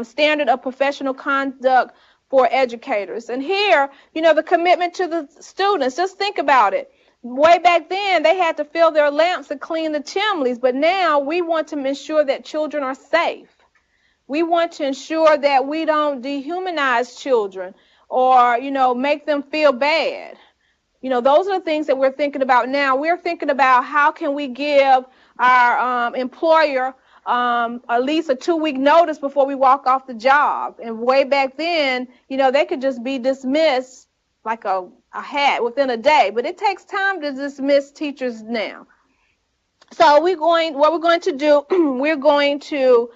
Standard of Professional Conduct for educators. And here, the commitment to the students, just think about it. Way back then, they had to fill their lamps and clean the chimneys, but now we want to ensure that children are safe. We want to ensure that we don't dehumanize children or, make them feel bad. Those are the things that we're thinking about now. We're thinking about how can we give our employer at least a 2-week notice before we walk off the job. And way back then, they could just be dismissed like a hat within a day. But it takes time to dismiss teachers now. So what we're going to do, we're going to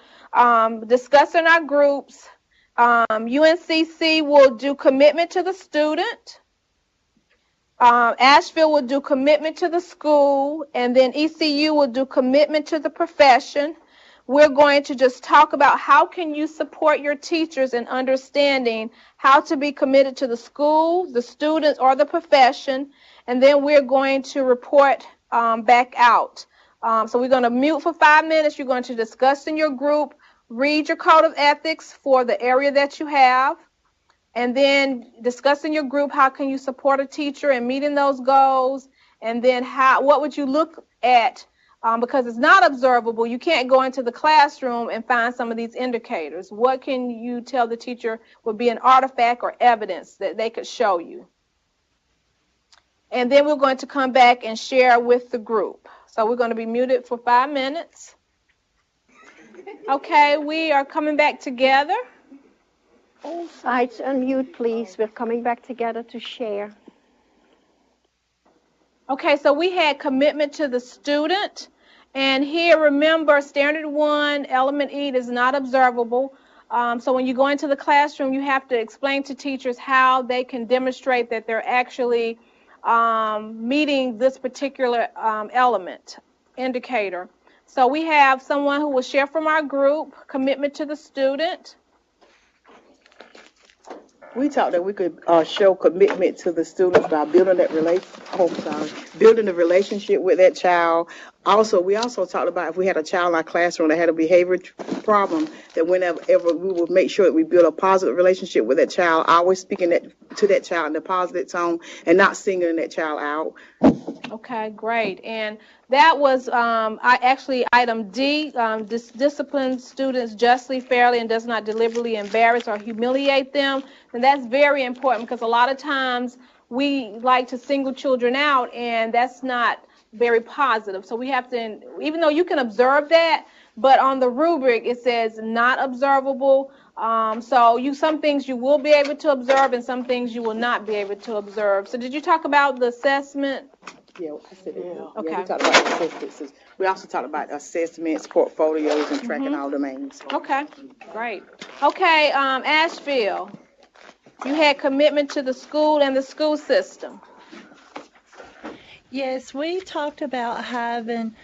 discuss in our groups. UNCC will do commitment to the student. Asheville will do commitment to the school, and then ECU will do commitment to the profession. We're going to just talk about how can you support your teachers in understanding how to be committed to the school, the students, or the profession, and then we're going to report back out. So we're going to mute for 5 minutes. You're going to discuss in your group, read your Code of Ethics for the area that you have, and then discuss in your group how can you support a teacher in meeting those goals, and then what would you look at, because it's not observable. You can't go into the classroom and find some of these indicators. What can you tell the teacher would be an artifact or evidence that they could show you? And then we're going to come back and share with the group. So we're going to be muted for 5 minutes. Okay, we are coming back together. All sides unmute, please. We're coming back together to share. Okay, so we had commitment to the student. And here, remember, Standard 1, Element E is not observable. So when you go into the classroom, you have to explain to teachers how they can demonstrate that they're actually meeting this particular element, indicator. So we have someone who will share from our group, commitment to the student. We talked that we could show commitment to the students by building that building the relationship with that child. Also, we also talked about if we had a child in our classroom that had a behavior problem, that whenever we would make sure that we build a positive relationship with that child, always speaking to that child in a positive tone and not singling that child out. Okay, great. And that was item D, disciplines students justly, fairly, and does not deliberately embarrass or humiliate them. And that's very important because a lot of times we like to single children out, and that's not very positive. So we have to, even though you can observe that, but on the rubric it says not observable. So some things you will be able to observe and some things you will not be able to observe. So did you talk about the assessment? Yeah, I said it. Okay. Yeah, we talked about assessments. We also talked about assessments, portfolios, and tracking all domains. Okay, great. Okay, Asheville, you had commitment to the school and the school system. Yes, we talked about having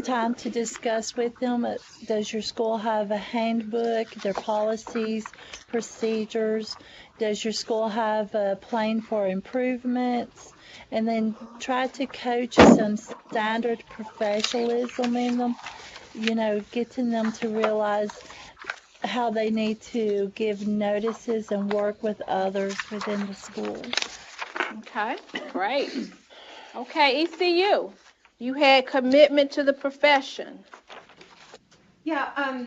time to discuss with them. Does your school have a handbook, their policies, procedures? Does your school have a plan for improvements? And then try to coach some standard professionalism in them, getting them to realize how they need to give notices and work with others within the school. Okay, great. Okay, ECU, you had commitment to the profession. Yeah,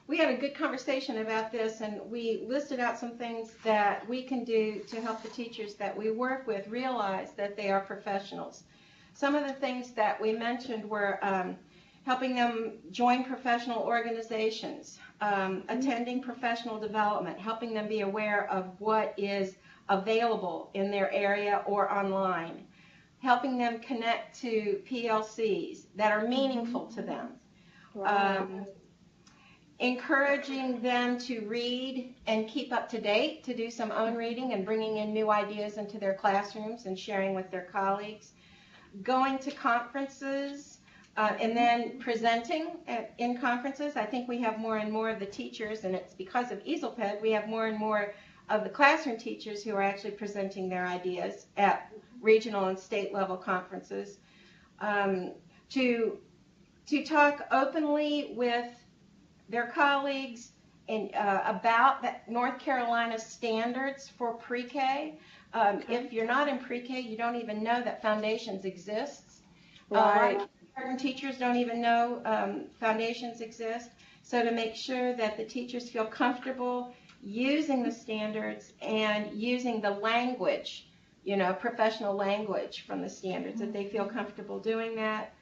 we had a good conversation about this, and we listed out some things that we can do to help the teachers that we work with realize that they are professionals. Some of the things that we mentioned were helping them join professional organizations, attending professional development, helping them be aware of what is available in their area or online, helping them connect to PLCs that are meaningful to them. Encouraging them to read and keep up to date, to do some own reading and bringing in new ideas into their classrooms and sharing with their colleagues. Going to conferences and then presenting in conferences. I think we have more and more of the teachers, and it's because of EESLPD, we have more and more of the classroom teachers who are actually presenting their ideas at regional and state level conferences. To talk openly with their colleagues about the North Carolina standards for pre-K. If you're not in pre-K, you don't even know that foundations exists. Right. Certain teachers don't even know foundations exist. So to make sure that the teachers feel comfortable using the standards and using the language, professional language from the standards, that they feel comfortable doing that.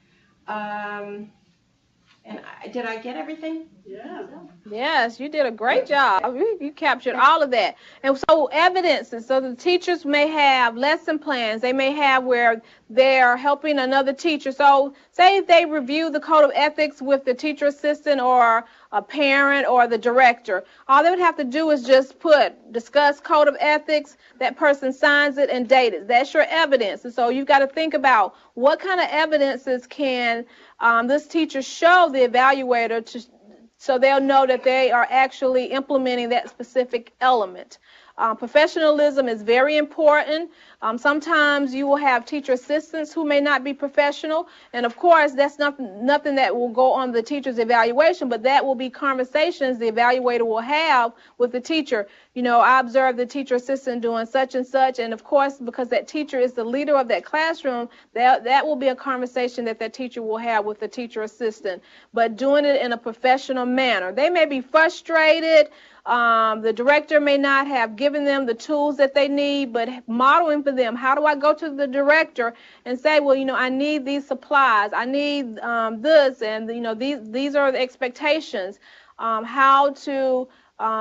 And did I get everything? Yeah. Yes, you did a great job. You captured all of that. And so evidences, so the teachers may have lesson plans. They may have where they're helping another teacher. So say if they review the code of ethics with the teacher assistant or a parent or the director, all they would have to do is just discuss code of ethics, that person signs it and date it. That's your evidence. And so you've got to think about what kind of evidences can this teacher show the evaluator so they'll know that they are actually implementing that specific element. Professionalism is very important. Sometimes you will have teacher assistants who may not be professional, and of course that's nothing that will go on the teacher's evaluation, but that will be conversations the evaluator will have with the teacher. I observed the teacher assistant doing such and such, and of course because that teacher is the leader of that classroom, that will be a conversation that teacher will have with the teacher assistant, but doing it in a professional manner. They may be frustrated. The director may not have given them the tools that they need, but modeling for them, how do I go to the director and say, well, I need these supplies, I need this, and these are the expectations. How to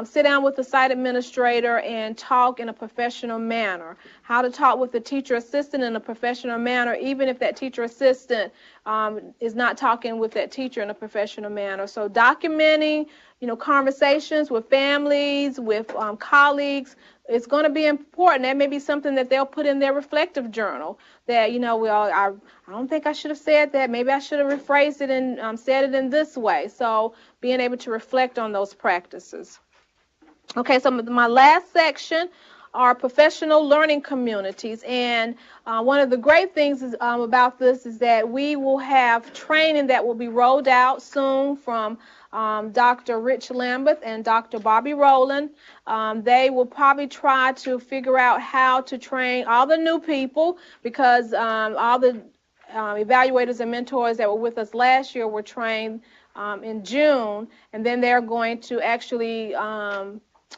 sit down with the site administrator and talk in a professional manner. How to talk with the teacher assistant in a professional manner, even if that teacher assistant is not talking with that teacher in a professional manner. So documenting, conversations with families, with colleagues, it's going to be important. That may be something that they'll put in their reflective journal. That, I don't think I should have said that. Maybe I should have rephrased it and said it in this way. So being able to reflect on those practices. Okay, so my last section are professional learning communities. And one of the great things about this is that we will have training that will be rolled out soon from Dr. Rich Lambeth and Dr. Bobby Rowland. They will probably try to figure out how to train all the new people, because all the evaluators and mentors that were with us last year were trained in June, and then they're going to actually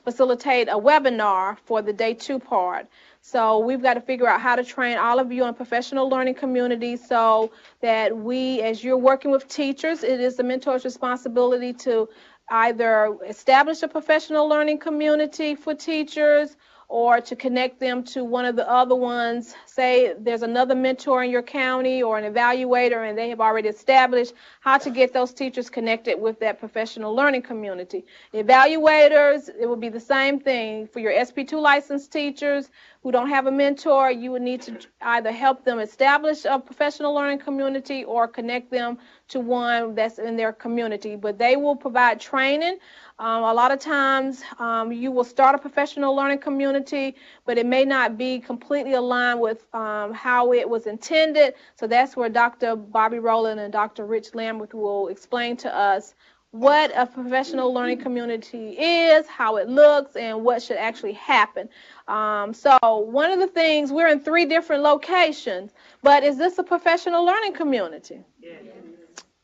facilitate a webinar for the day 2 part. So we've got to figure out how to train all of you in professional learning communities, so that we, as you're working with teachers, it is the mentor's responsibility to either establish a professional learning community for teachers, or to connect them to one of the other ones. Say there's another mentor in your county or an evaluator, and they have already established how to get those teachers connected with that professional learning community. Evaluators, it will be the same thing. For your SP2 licensed teachers who don't have a mentor, you would need to either help them establish a professional learning community or connect them to one that's in their community. But they will provide training. A lot of times you will start a professional learning community, but it may not be completely aligned with how it was intended. So that's where Dr. Bobby Rowland and Dr. Rich Lambert will explain to us what a professional learning community is, how it looks, and what should actually happen. So one of the things, we're in 3 different locations, but is this a professional learning community? Yes.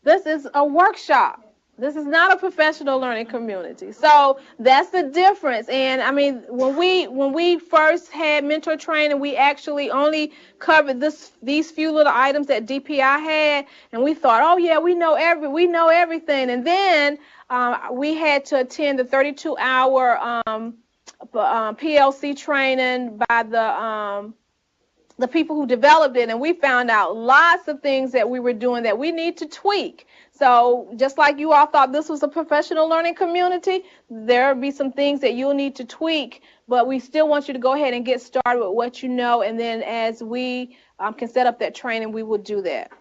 This is a workshop. This is not a professional learning community. So that's the difference. And I mean, when we first had mentor training, we actually only covered these few little items that DPI had, and we thought, oh yeah, we know everything. And then we had to attend the 32-hour PLC training by the people who developed it, and we found out lots of things that we were doing that we need to tweak. So just like you all thought this was a professional learning community, there'll be some things that you'll need to tweak, but we still want you to go ahead and get started with what you know, and then as we can set up that training, we will do that.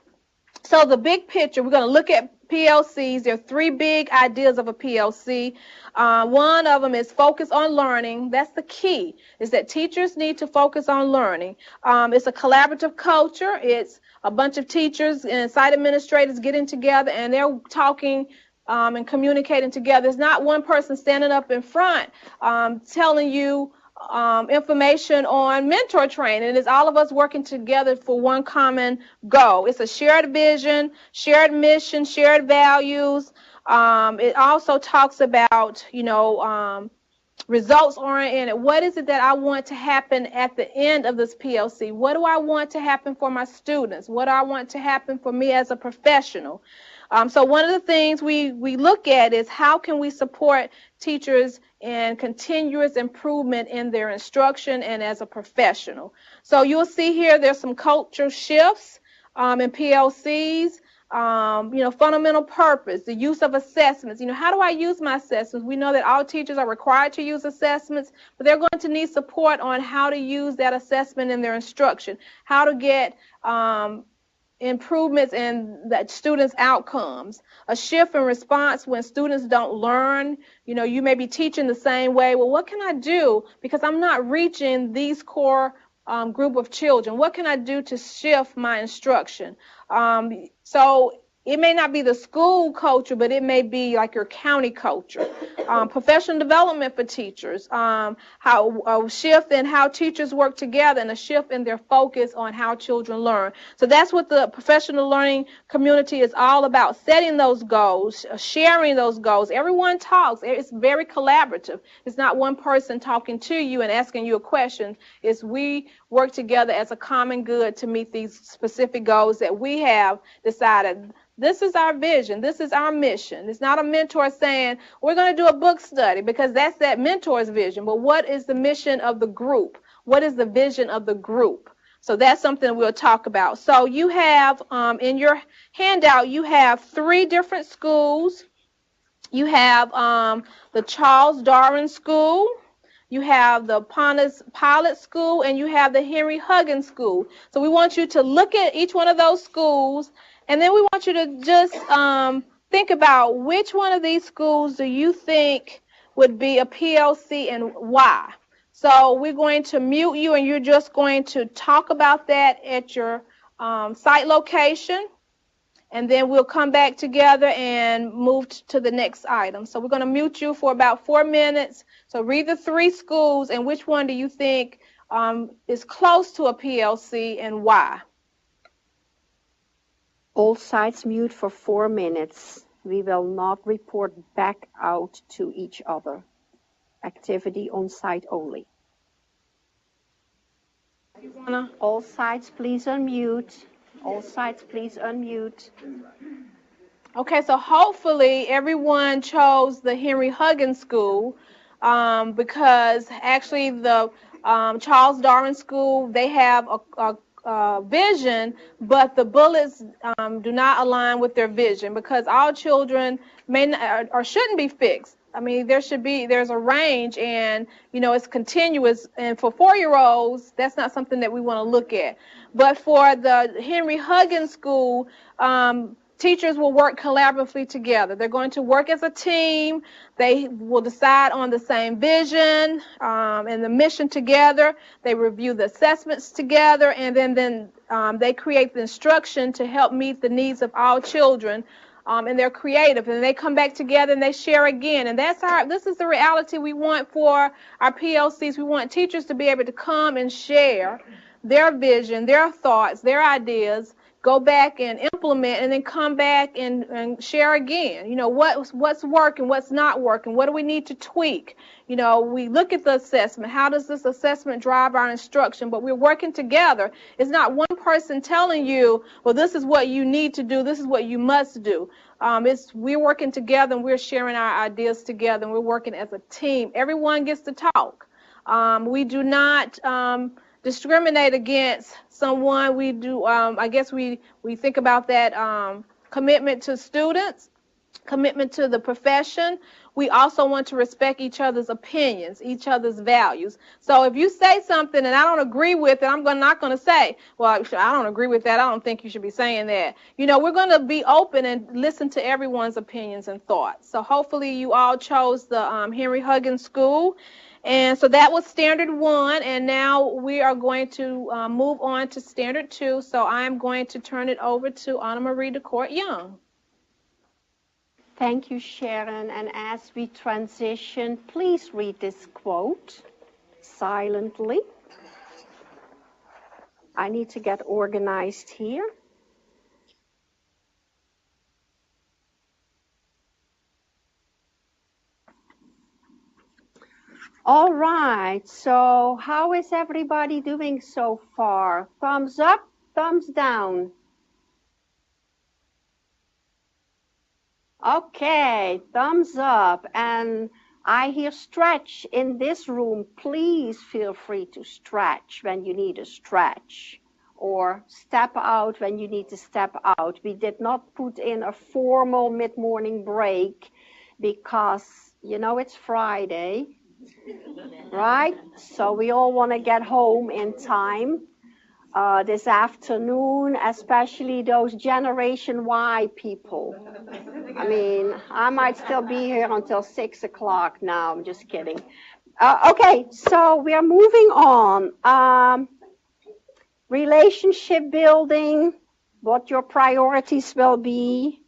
So the big picture, we're going to look at PLCs. There are 3 big ideas of a PLC. One of them is focus on learning. That's the key, is that teachers need to focus on learning. It's a collaborative culture. It's a bunch of teachers and site administrators getting together, and they're talking and communicating together. It's not one person standing up in front telling you information on mentor training. It's all of us working together for one common goal. It's a shared vision, shared mission, shared values. It also talks about, results oriented. What is it that I want to happen at the end of this PLC? What do I want to happen for my students? What do I want to happen for me as a professional? So one of the things we look at is how can we support teachers in continuous improvement in their instruction and as a professional. So you'll see here there's some cultural shifts in PLCs. Fundamental purpose, the use of assessments. How do I use my assessments? We know that all teachers are required to use assessments, but they're going to need support on how to use that assessment in their instruction, how to get improvements in that students' outcomes. A shift in response when students don't learn. You may be teaching the same way. Well, what can I do because I'm not reaching these core group of children? What can I do to shift my instruction? So it may not be the school culture, but it may be like your county culture. Professional development for teachers, how a shift in how teachers work together and a shift in their focus on how children learn. So that's what the professional learning community is all about, setting those goals, sharing those goals. Everyone talks. It's very collaborative. It's not one person talking to you and asking you a question. It's we work together as a common good to meet these specific goals that we have decided. This is our vision. This is our mission. It's not a mentor saying, we're going to do a book study, because that's that mentor's vision. But what is the mission of the group? What is the vision of the group? So that's something we'll talk about. So you have, in your handout, you have 3 different schools. You have the Charles Darwin School. You have the Pontus Pilot School, and you have the Henry Huggins School. So we want you to look at each one of those schools, and then we want you to just think about which one of these schools do you think would be a PLC and why. So we're going to mute you, and you're just going to talk about that at your site location, and then we'll come back together and move to the next item. So we're going to mute you for about 4 minutes. So read the 3 schools, and which one do you think is close to a PLC and why? All sites mute for 4 minutes. We will not report back out to each other. Activity on site only. All sites, please unmute. All sites, please unmute. Okay, so hopefully everyone chose the Henry Huggins School because actually the Charles Darwin School, they have a vision, but the bullets do not align with their vision because all children may not, or shouldn't be fixed. I mean, there's a range, and it's continuous. And for 4-year-olds, that's not something that we want to look at. But for the Henry Huggins School, teachers will work collaboratively together. They're going to work as a team. They will decide on the same vision and the mission together. They review the assessments together, and then they create the instruction to help meet the needs of all children. And they're creative, and they come back together and they share again. And this is the reality we want for our PLCs. We want teachers to be able to come and share their vision, their thoughts, their ideas, go back and implement, and then come back and share again. What's working, what's not working, what do we need to tweak? We look at the assessment. How does this assessment drive our instruction? But we're working together. It's not one person telling you, well, this is what you need to do, this is what you must do. We're working together, and we're sharing our ideas together, and we're working as a team. Everyone gets to talk. We do not discriminate against someone. We do, I guess we think about that commitment to students, commitment to the profession. We also want to respect each other's opinions, each other's values. So if you say something and I don't agree with it, I'm not going to say, well, I don't agree with that. I don't think you should be saying that. We're going to be open and listen to everyone's opinions and thoughts. So hopefully you all chose the Henry Huggins School. And so that was Standard 1, and now we are going to move on to Standard 2. So I'm going to turn it over to Anna Marie DeCourt Young. Thank you, Sharon. And as we transition, please read this quote silently. I need to get organized here. All right, so how is everybody doing so far? Thumbs up, thumbs down. Okay, thumbs up. And I hear stretch in this room. Please feel free to stretch when you need a stretch, or step out when you need to step out. We did not put in a formal mid-morning break because, it's Friday. Right? So we all want to get home in time this afternoon, especially those Generation Y people. I mean, I might still be here until 6 o'clock now. I'm just kidding. Okay, so we are moving on. Relationship building, what your priorities will be,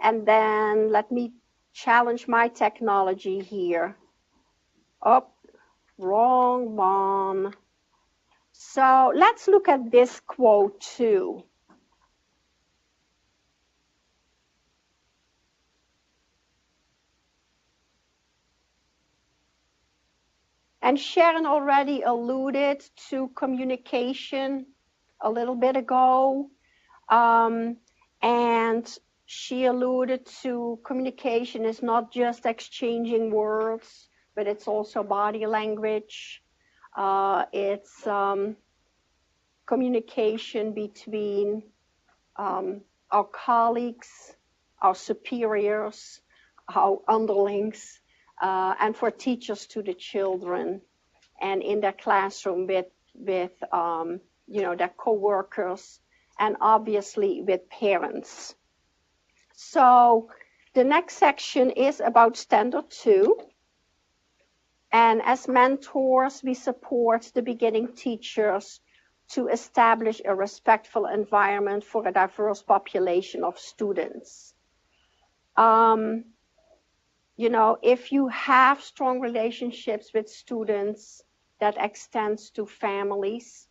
and then let me challenge my technology here. Oh, wrong one. So let's look at this quote too. And Sharon already alluded to communication a little bit ago. And she alluded to communication is not just exchanging words, but it's also body language. It's communication between our colleagues, our superiors, our underlings, and for teachers to the children, and in their classroom with their co-workers, and obviously with parents. So the next section is about Standard 2. And as mentors, we support the beginning teachers to establish a respectful environment for a diverse population of students. You know, if you have strong relationships with students, that extends to families,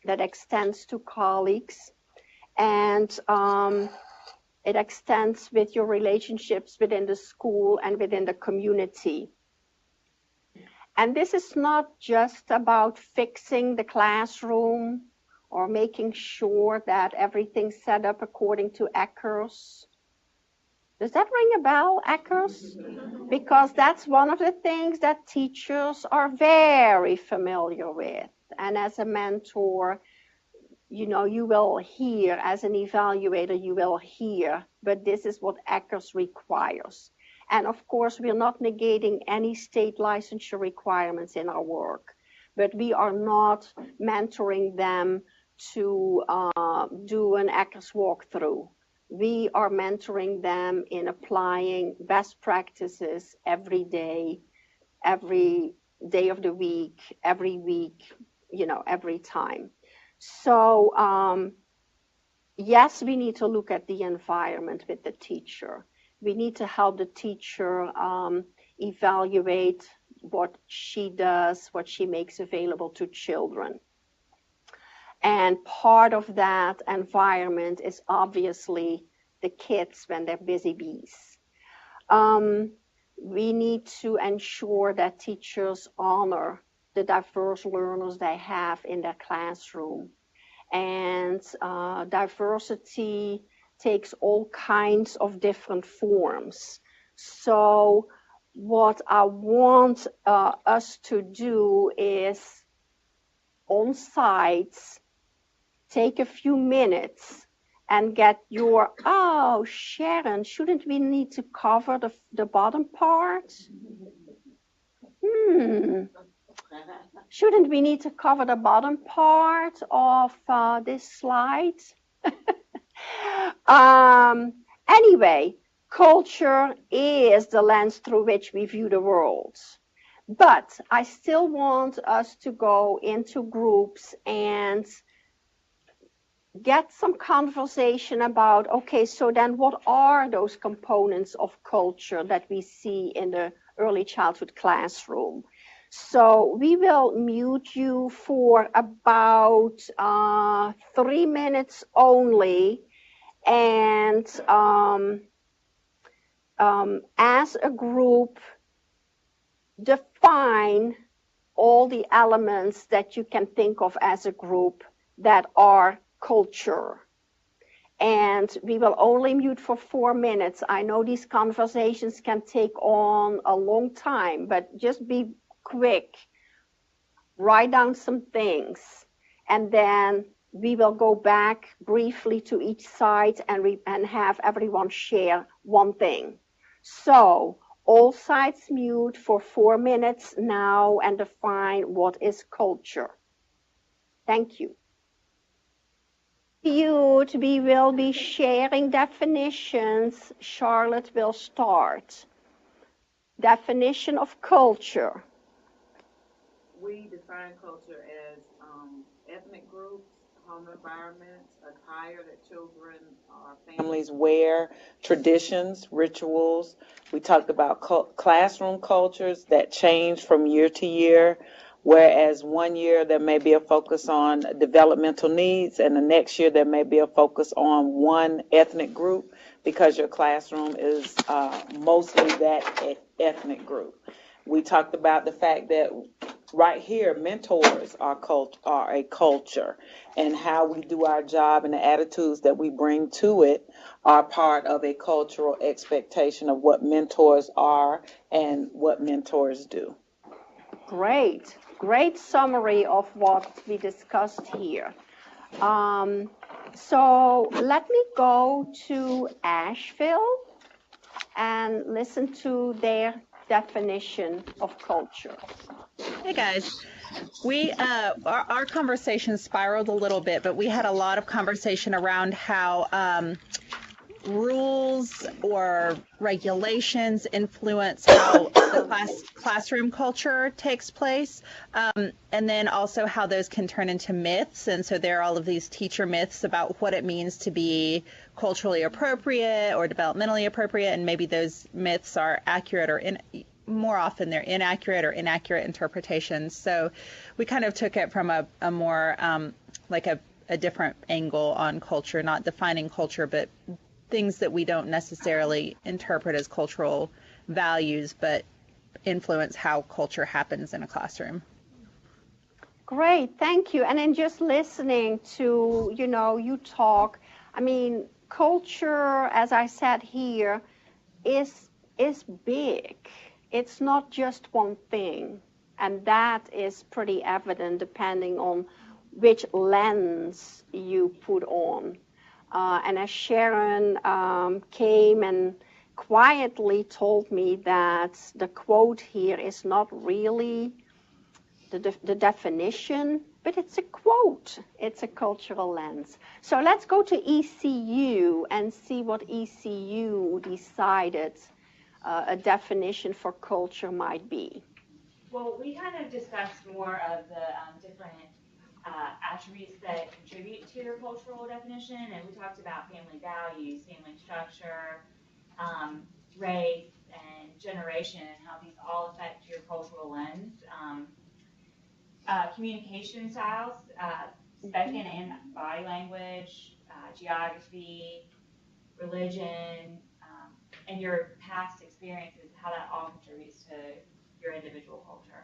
that extends to colleagues, and it extends with your relationships within the school and within the community. And this is not just about fixing the classroom or making sure that everything's set up according to EEESLPD. Does that ring a bell, EEESLPD? Because that's one of the things that teachers are very familiar with. And as a mentor, you know, you will hear, as an evaluator, you will hear, but this is what EEESLPD requires. And of course, we're not negating any state licensure requirements in our work, but we are not mentoring them to do an EEESLPD walkthrough. We are mentoring them in applying best practices every day of the week, every week, you know, every time. So yes, we need to look at the environment with the teacher. We need to help the teacher evaluate what she does, what she makes available to children. And part of that environment is obviously the kids when they're busy bees. We need to ensure that teachers honor the diverse learners they have in their classroom. And diversity takes all kinds of different forms. So what I want us to do is on sites, take a few minutes and get your, oh, Sharon, shouldn't we need to cover the bottom part? Shouldn't we need to cover the bottom part of this slide? Anyway, culture is the lens through which we view the world. But I still want us to go into groups and get some conversation about, okay, so then what are those components of culture that we see in the early childhood classroom? So we will mute you for about 3 minutes only, and as a group, define all the elements that you can think of as a group that are culture. And we will only mute for 4 minutes. I know these conversations can take on a long time, but just be quick. Write down some things, and then we will go back briefly to each side and have everyone share one thing. So all sides mute for 4 minutes now and define what is culture. Thank you. We will be sharing definitions. Charlotte will start. Definition of culture. We define culture as ethnic groups, home environments, attire that children or families wear, traditions, rituals. We talked about classroom cultures that change from year to year, whereas one year there may be a focus on developmental needs, and the next year there may be a focus on one ethnic group, because your classroom is mostly that ethnic group. We talked about the fact that right here, mentors are a culture, and how we do our job and the attitudes that we bring to it are part of a cultural expectation of what mentors are and what mentors do. Great. Great summary of what we discussed here. So let me go to Asheville and listen to their definition of culture. Hey guys, our conversation spiraled a little bit, but we had a lot of conversation around how rules or regulations influence how the classroom culture takes place, and then also how those can turn into myths. And so there are all of these teacher myths about what it means to be culturally appropriate or developmentally appropriate, and maybe those myths are accurate or more often they're inaccurate or inaccurate interpretations. So we kind of took it from a more like a different angle on culture, not defining culture, but things that we don't necessarily interpret as cultural values, but influence how culture happens in a classroom. Great, thank you. And then just listening to, you talk, I mean, culture, as I said here, is big. It's not just one thing. And that is pretty evident depending on which lens you put on. And as Sharon came and quietly told me that the quote here is not really the definition, but it's a quote. It's a cultural lens. So let's go to ECU and see what ECU decided a definition for culture might be. Well, we kind of discussed more of the different attributes that contribute to your cultural definition, and we talked about family values, family structure, race, and generation, and how these all affect your cultural lens. Communication styles, spoken and body language, geography, religion, and your past experiences, how that all contributes to your individual culture.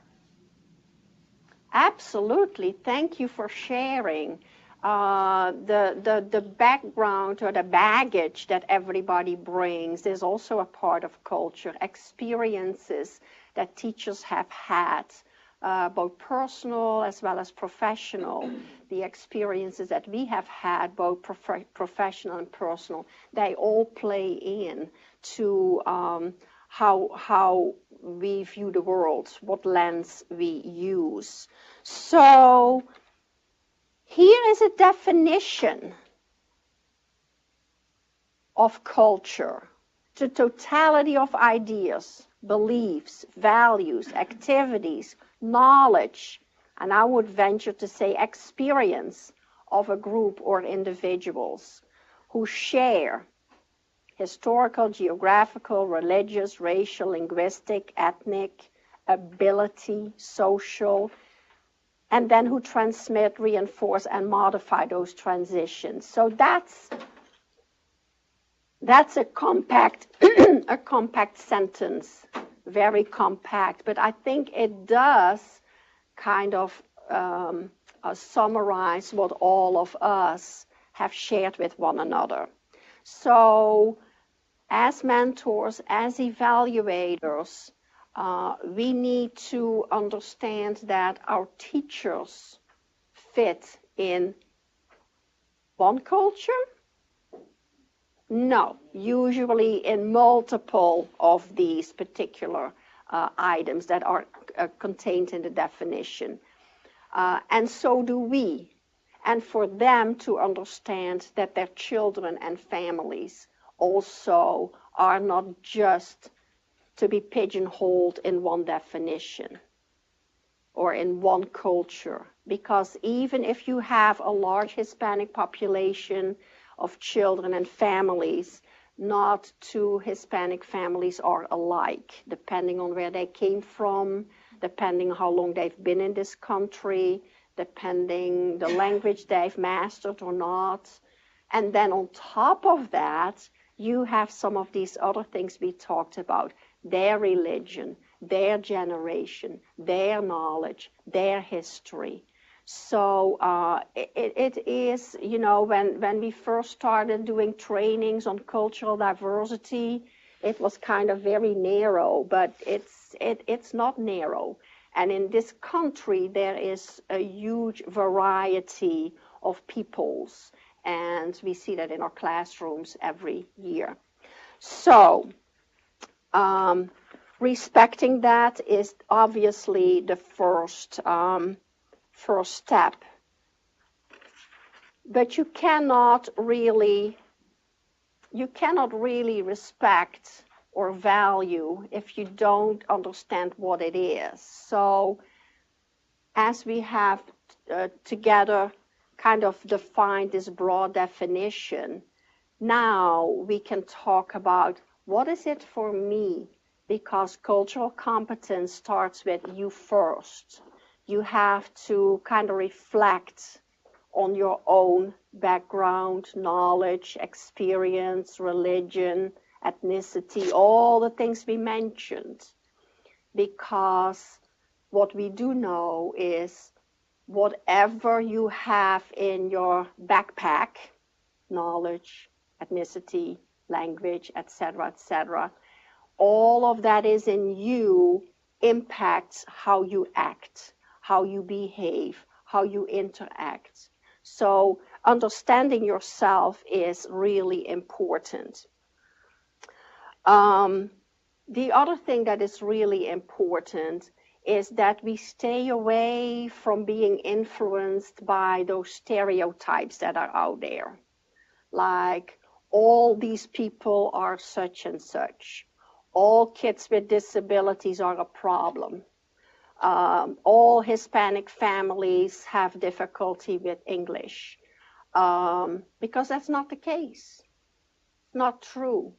Absolutely. Thank you for sharing. The background or the baggage that everybody brings is also a part of culture. Experiences that teachers have had, both personal as well as professional. The experiences that we have had, both professional and personal, they all play in to how we view the world, what lens we use. So here is a definition of culture: the totality of ideas, beliefs, values, activities, knowledge, and I would venture to say experience of a group or individuals who share historical, geographical, religious, racial, linguistic, ethnic, ability, social, and then who transmit, reinforce, and modify those transitions. So that's a compact, a compact sentence, very compact, but I think it does kind of summarize what all of us have shared with one another. So as mentors, as evaluators, we need to understand that our teachers fit in one culture? No, usually in multiple of these particular items that are contained in the definition. And so do we. And for them to understand that their children and families also are not just to be pigeonholed in one definition or in one culture. Because even if you have a large Hispanic population of children and families, not two Hispanic families are alike, depending on where they came from, depending on how long they've been in this country, depending the language they've mastered or not. And then on top of that, you have some of these other things we talked about: their religion, their generation, their knowledge, their history. So it is, you know, when we first started doing trainings on cultural diversity, it was kind of very narrow, but it's not narrow. And in this country, there is a huge variety of peoples, and we see that in our classrooms every year. So respecting that is obviously the first step. But you cannot really you cannot really respect or value if you don't understand what it is. So as we have together kind of defined this broad definition, now we can talk about what is it for me, because cultural competence starts with you first. You have to kind of reflect on your own background, knowledge, experience, religion, ethnicity, all the things we mentioned. Because what we do know is whatever you have in your backpack, knowledge, ethnicity, language, etc., all of that is in you impacts how you act, how you behave, how you interact. So understanding yourself is really important. The other thing that is really important is that we stay away from being influenced by those stereotypes that are out there. Like, all these people are such and such. All kids with disabilities are a problem. All Hispanic families have difficulty with English. Because that's not the case. It's not true.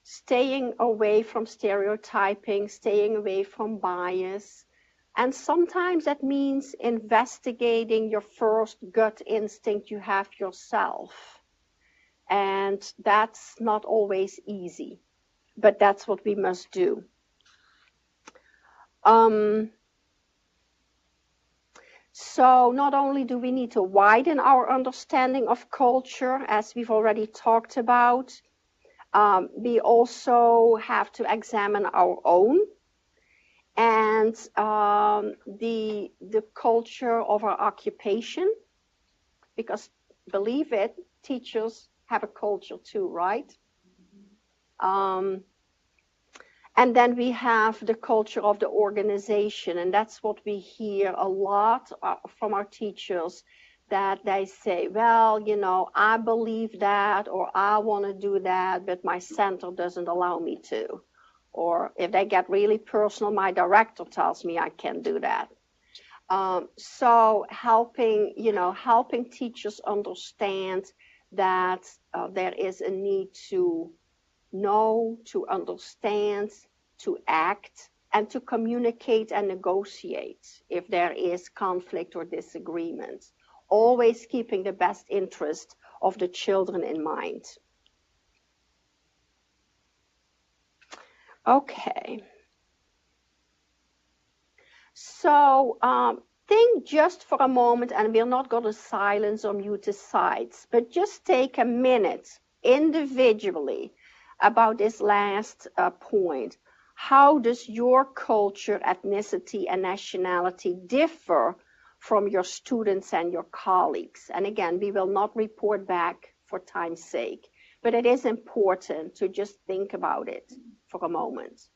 Staying away from stereotyping, staying away from bias, and sometimes that means investigating your first gut instinct you have yourself. And that's not always easy, but that's what we must do. So not only do we need to widen our understanding of culture, as we've already talked about, we also have to examine our own and the culture of our occupation, because believe it, teachers have a culture too, right? And then we have the culture of the organization, and that's what we hear a lot from our teachers, that they say, well, you know, I believe that, or I want to do that, but my center doesn't allow me to. Or if they get really personal, my director tells me I can't do that. So helping teachers understand that there is a need to know, to understand, to act, and to communicate and negotiate if there is conflict or disagreement, always keeping the best interest of the children in mind. Okay. So think just for a moment, and we're not going to silence or mute the sides, but just take a minute individually about this last point. How does your culture, ethnicity, and nationality differ from your students and your colleagues? And again, we will not report back for time's sake, but it is important to just think about it for a moment.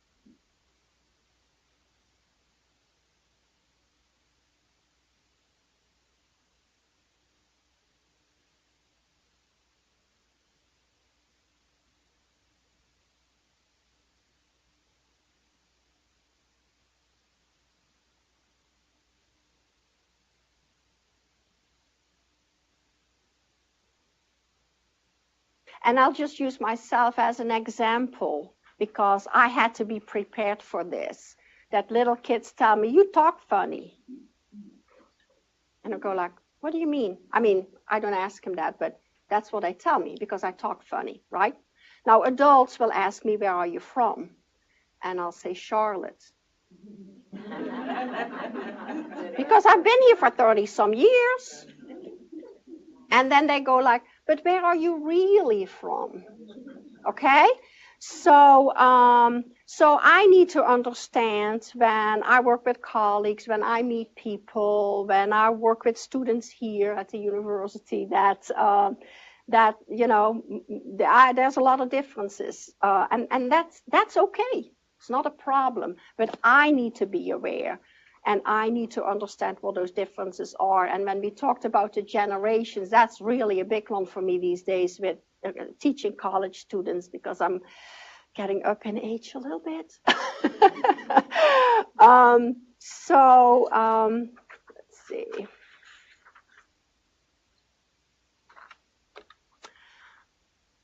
And I'll just use myself as an example because I had to be prepared for this. That little kids tell me, you talk funny. And I go like, what do you mean? I mean, I don't ask them that, but that's what they tell me because I talk funny, right? Now adults will ask me, where are you from? And I'll say, Charlotte. Because I've been here for 30 some years. And then they go like, but where are you really from? Okay? So I need to understand when I work with colleagues, when I meet people, when I work with students here at the university, that you know, there's a lot of differences, and that's okay. It's not a problem, but I need to be aware. and I need to understand what those differences are. And when we talked about the generations, that's really a big one for me these days with teaching college students, because I'm getting up in age a little bit. Let's see.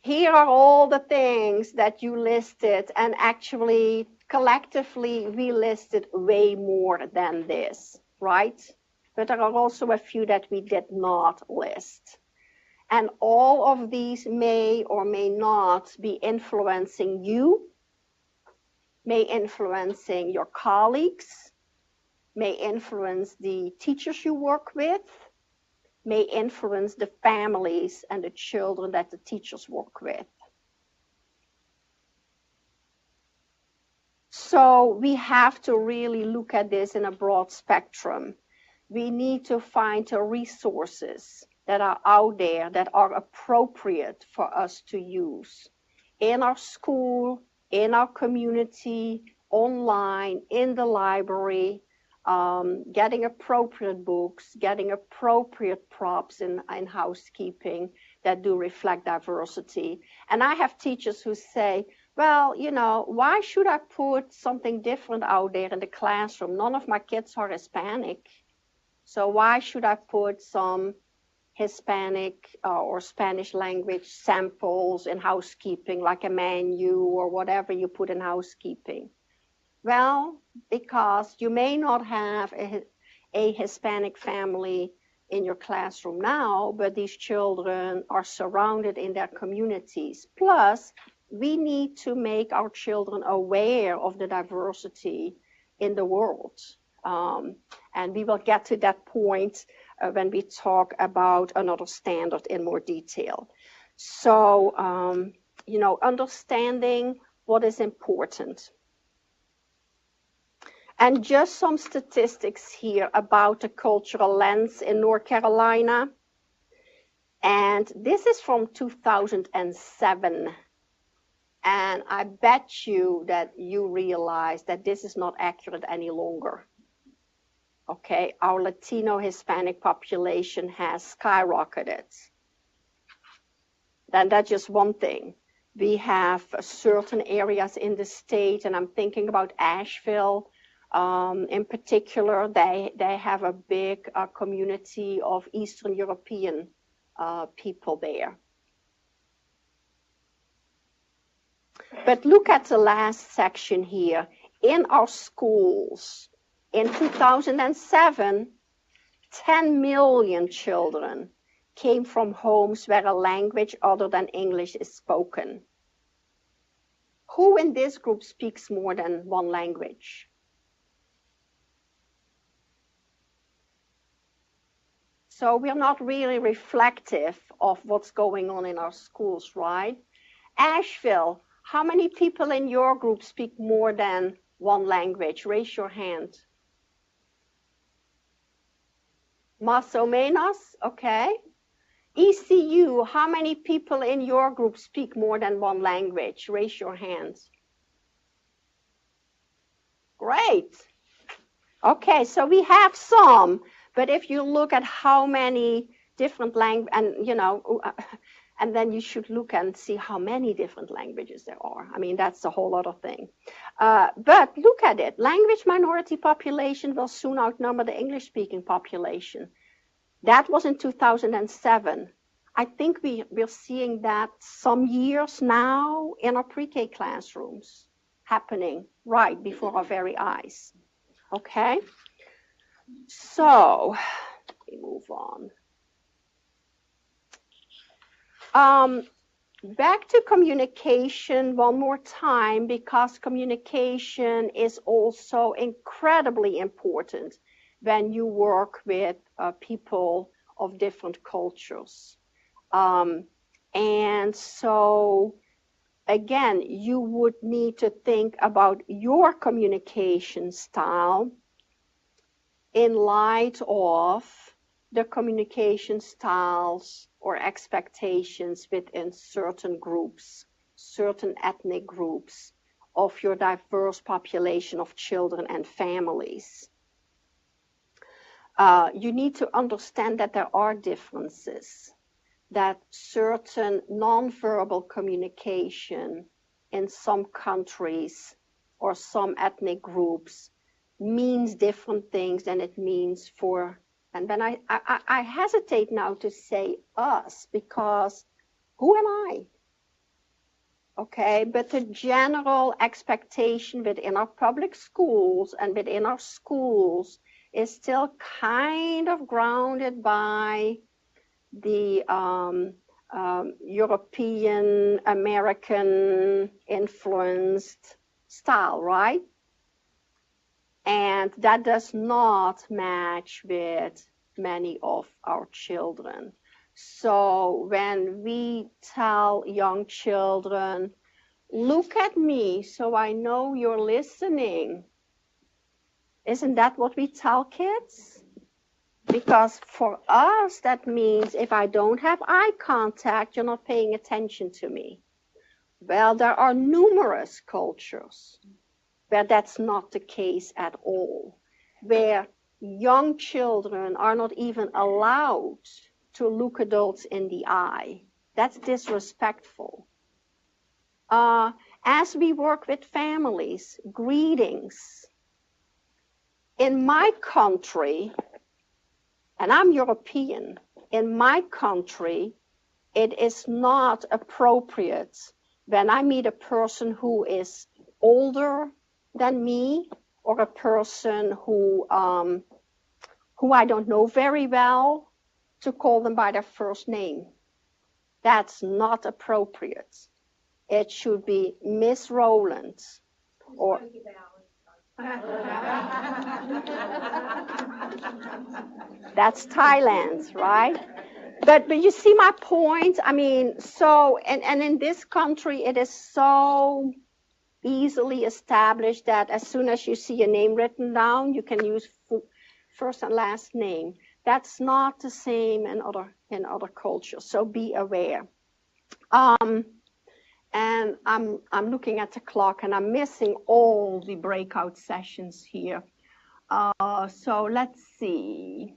Here are all the things that you listed, and actually collectively we listed way more than this, right? But there are also a few that we did not list. And all of these may or may not be influencing you, may influencing your colleagues, may influence the teachers you work with, may influence the families and the children that the teachers work with. So we have to really look at this in a broad spectrum. We need to find the resources that are out there that are appropriate for us to use in our school, in our community, online, in the library, getting appropriate books, getting appropriate props in housekeeping that do reflect diversity. And I have teachers who say, well, you know, why should I put something different out there in the classroom? None of my kids are Hispanic. So why should I put some Hispanic or Spanish language samples in housekeeping, like a menu or whatever you put in housekeeping? Well, because you may not have a Hispanic family in your classroom now, but these children are surrounded in their communities. Plus, we need to make our children aware of the diversity in the world. And we will get to that point when we talk about another standard in more detail. So, you know, understanding what is important. And just some statistics here about the cultural lens in North Carolina. And this is from 2007. And I bet you that you realize that this is not accurate any longer. Okay, our Latino Hispanic population has skyrocketed. Then that's just one thing. We have certain areas in the state, and I'm thinking about Asheville in particular. They have a big community of Eastern European people there. But look at the last section here. In our schools, in 2007, 10 million children came from homes where a language other than English is spoken. Who in this group speaks more than one language? So we're not really reflective of what's going on in our schools, right? Asheville, how many people in your group speak more than one language? Raise your hand. Más o menos, okay. ECU, how many people in your group speak more than one language? Raise your hands. Great. Okay, so we have some, but if you look at how many different languages, and you know, and then you should look and see how many different languages there are. I mean, that's a whole other thing. But look at it. Language minority population will soon outnumber the English-speaking population. That was in 2007. I think we're seeing that some years now in our pre-K classrooms happening right before our very eyes. Okay? So, let me move on. Back to communication one more time, because communication is also incredibly important when you work with people of different cultures. And so, again, you would need to think about your communication style in light of the communication styles or expectations within certain groups, certain ethnic groups of your diverse population of children and families. you need to understand that there are differences, that certain nonverbal communication in some countries or some ethnic groups means different things than it means for, and then I hesitate now to say us, because who am I? Okay, but the general expectation within our public schools and within our schools is still kind of grounded by the European, American influenced style, right? And that does not match with many of our children. So when we tell young children, look at me so I know you're listening, isn't that what we tell kids? Because for us, that means if I don't have eye contact, you're not paying attention to me. Well, there are numerous cultures where that's not the case at all, where young children are not even allowed to look adults in the eye. That's disrespectful. As we work with families, greetings. In my country, and I'm European, in my country, it is not appropriate when I meet a person who is older than me, or a person who I don't know very well, to call them by their first name. That's not appropriate. It should be Miss Rowland, or that's Thailand, right? But you see my point? I mean, so, and in this country, it is so easily established that as soon as you see a name written down, you can use first and last name. That's not the same in other cultures, so be aware. And I'm looking at the clock, and I'm missing all the breakout sessions here. So let's see.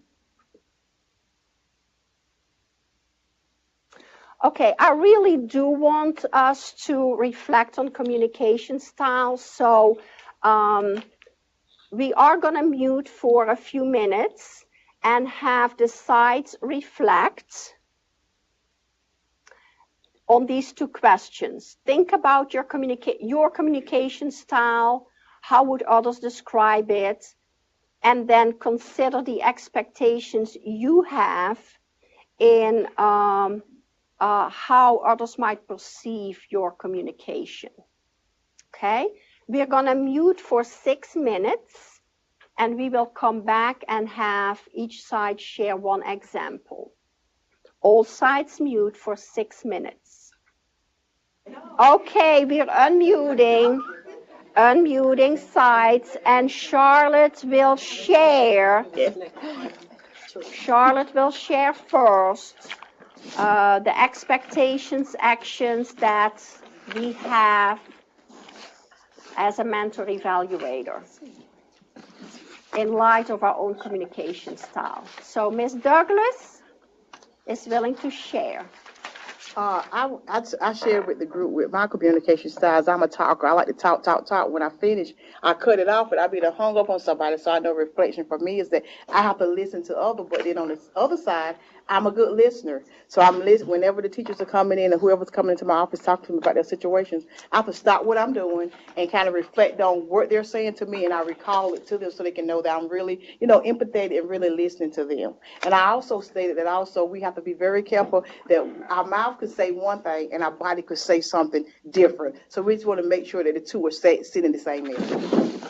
Okay, I really do want us to reflect on communication styles. So we are going to mute for a few minutes and have the sides reflect on these two questions. Think about your communication style. How would others describe it? And then consider the expectations you have in how others might perceive your communication. Okay? We're going to mute for 6 minutes, and we will come back and have each side share one example. All sides mute for 6 minutes. Okay, we're unmuting sides, and Charlotte will share. Charlotte will share first the expectations, actions that we have as a mentor evaluator in light of our own communication style. So Ms. Douglas is willing to share. I shared with the group with my communication styles. I'm a talker. I like to talk. When I finish, I cut it off, but I be hung up on somebody. So I know reflection for me is that I have to listen to others. But then on the other side, I'm a good listener. So I'm listening whenever the teachers are coming in or whoever's coming into my office talking to me about their situations. I have to stop what I'm doing and kind of reflect on what they're saying to me, and I recall it to them so they can know that I'm really, empathetic and really listening to them. And I also stated that also we have to be very careful that our mouth could say one thing and our body could say something different. So we just want to make sure that the two are sitting in the same area.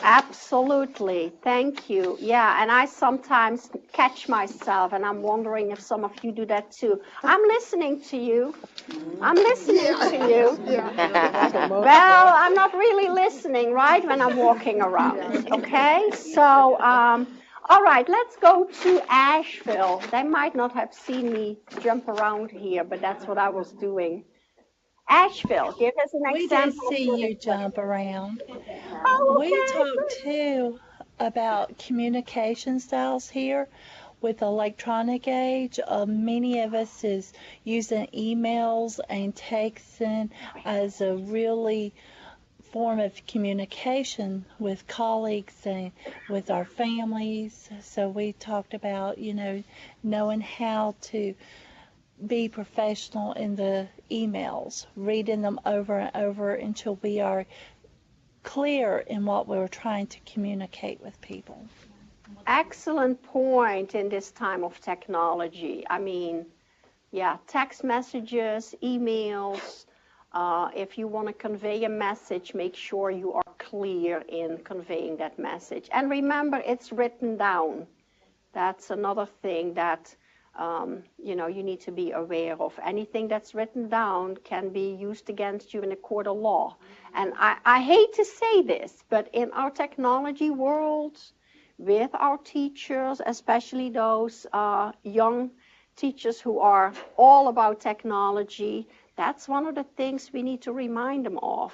Absolutely. Thank you. Yeah, and I sometimes catch myself, and I'm wondering if some of you do that too. I'm listening to you. I'm listening to you. Well, I'm not really listening, right, when I'm walking around. Okay? So, all right, let's go to Asheville. They might not have seen me jump around here, but that's what I was doing. Asheville, give us an example. We did see you jump around. Oh, okay. We talked too about communication styles here. with the electronic age, many of us is using emails and texting as a really form of communication with colleagues and with our families. So we talked about, knowing how to be professional in the emails, reading them over and over until we are clear in what we're trying to communicate with people. Excellent point in this time of technology. I mean, yeah, text messages, emails. If you want to convey a message, make sure you are clear in conveying that message. And remember, it's written down. That's another thing that you need to be aware of. Anything that's written down can be used against you in a court of law. And I hate to say this, but in our technology world, with our teachers, especially those young teachers who are all about technology, that's one of the things we need to remind them of.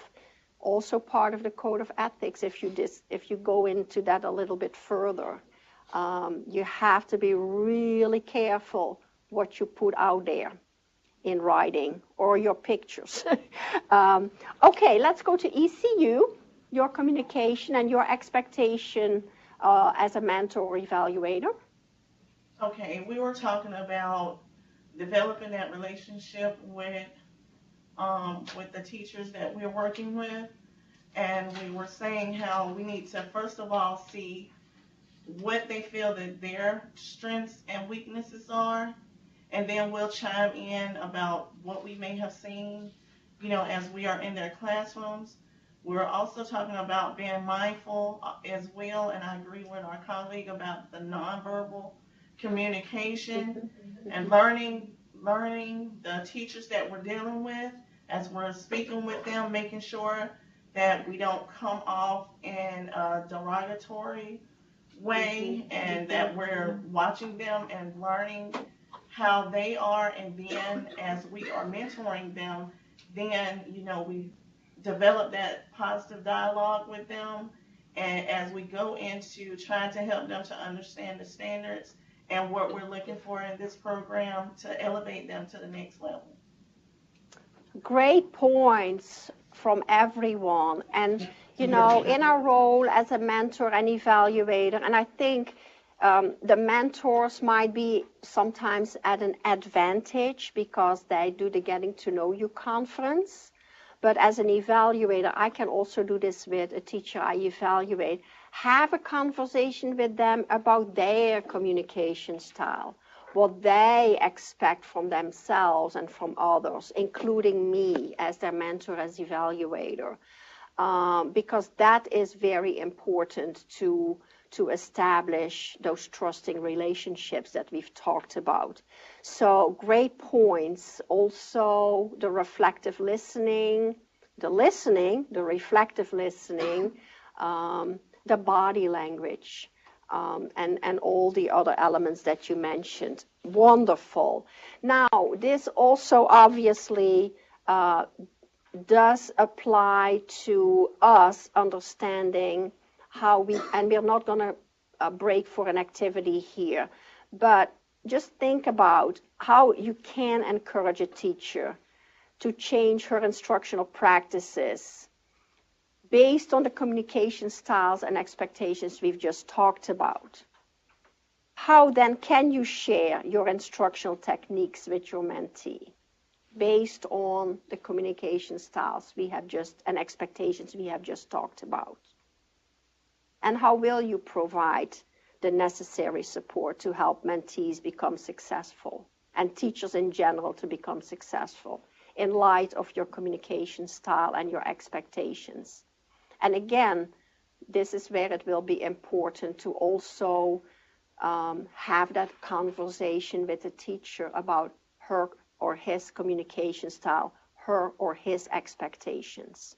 Also part of the code of ethics, if you go into that a little bit further. You have to be really careful what you put out there in writing or your pictures. Okay, let's go to ECU, your communication and your expectation as a mentor or evaluator. Okay, we were talking about developing that relationship with the teachers that we're working with, and we were saying how we need to first of all see what they feel that their strengths and weaknesses are, and then we'll chime in about what we may have seen, as we are in their classrooms. We're also talking about being mindful as well, and I agree with our colleague about the nonverbal communication and learning the teachers that we're dealing with as we're speaking with them, making sure that we don't come off in a derogatory way, and that we're watching them and learning how they are, and then as we are mentoring them, then we develop that positive dialogue with them, and as we go into trying to help them to understand the standards and what we're looking for in this program to elevate them to the next level. Great points from everyone. And in our role as a mentor and evaluator, and I think the mentors might be sometimes at an advantage because they do the getting to know you conference. But as an evaluator, I can also do this with a teacher I evaluate. Have a conversation with them about their communication style, what they expect from themselves and from others, including me as their mentor, as evaluator. Because that is very important to establish those trusting relationships that we've talked about. So great points. Also the reflective listening, the reflective listening, the body language, and all the other elements that you mentioned. Wonderful. Now, this also obviously does apply to us understanding how and we're not going to break for an activity here, but just think about how you can encourage a teacher to change her instructional practices based on the communication styles and expectations we've just talked about. How then can you share your instructional techniques with your mentee based on the communication styles and expectations we have just talked about? And how will you provide the necessary support to help mentees become successful and teachers in general to become successful in light of your communication style and your expectations? And again, this is where it will be important to also have that conversation with the teacher about her or his communication style, her or his expectations.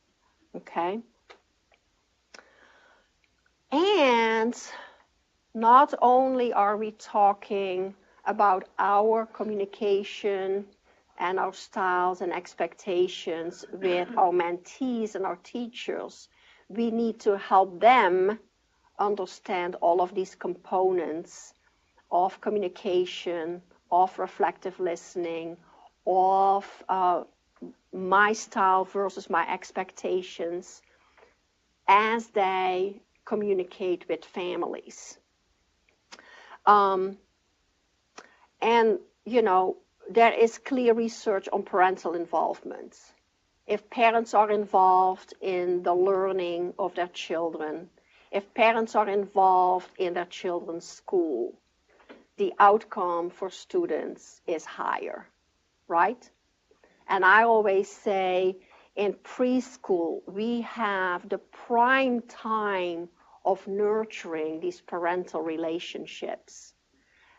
Okay? And not only are we talking about our communication and our styles and expectations with our mentees and our teachers, we need to help them understand all of these components of communication, of reflective listening, of my style versus my expectations as they communicate with families. And, you know, there is clear research on parental involvement. If parents are involved in the learning of their children, if parents are involved in their children's school, the outcome for students is higher, right? And I always say in preschool, we have the prime time of nurturing these parental relationships,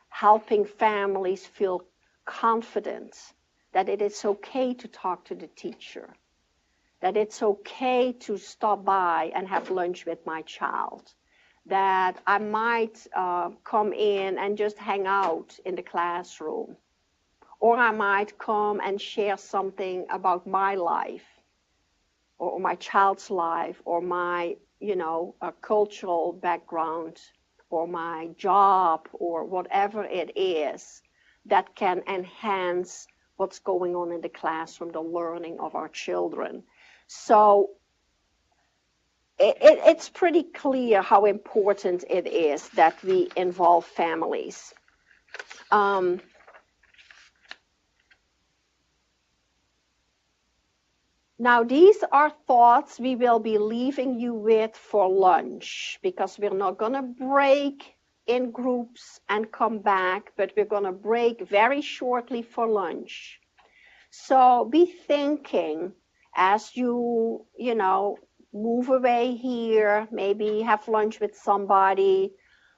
helping families feel confident that it is okay to talk to the teacher, that it's okay to stop by and have lunch with my child, that I might come in and just hang out in the classroom, or I might come and share something about my life, or my child's life, or my, you know, cultural background, or my job, or whatever it is that can enhance what's going on in the classroom, the learning of our children. So it's pretty clear how important it is that we involve families. Now, these are thoughts we will be leaving you with for lunch, because we're not going to break in groups and come back, but we're going to break very shortly for lunch. So be thinking as you know, move away here, maybe have lunch with somebody.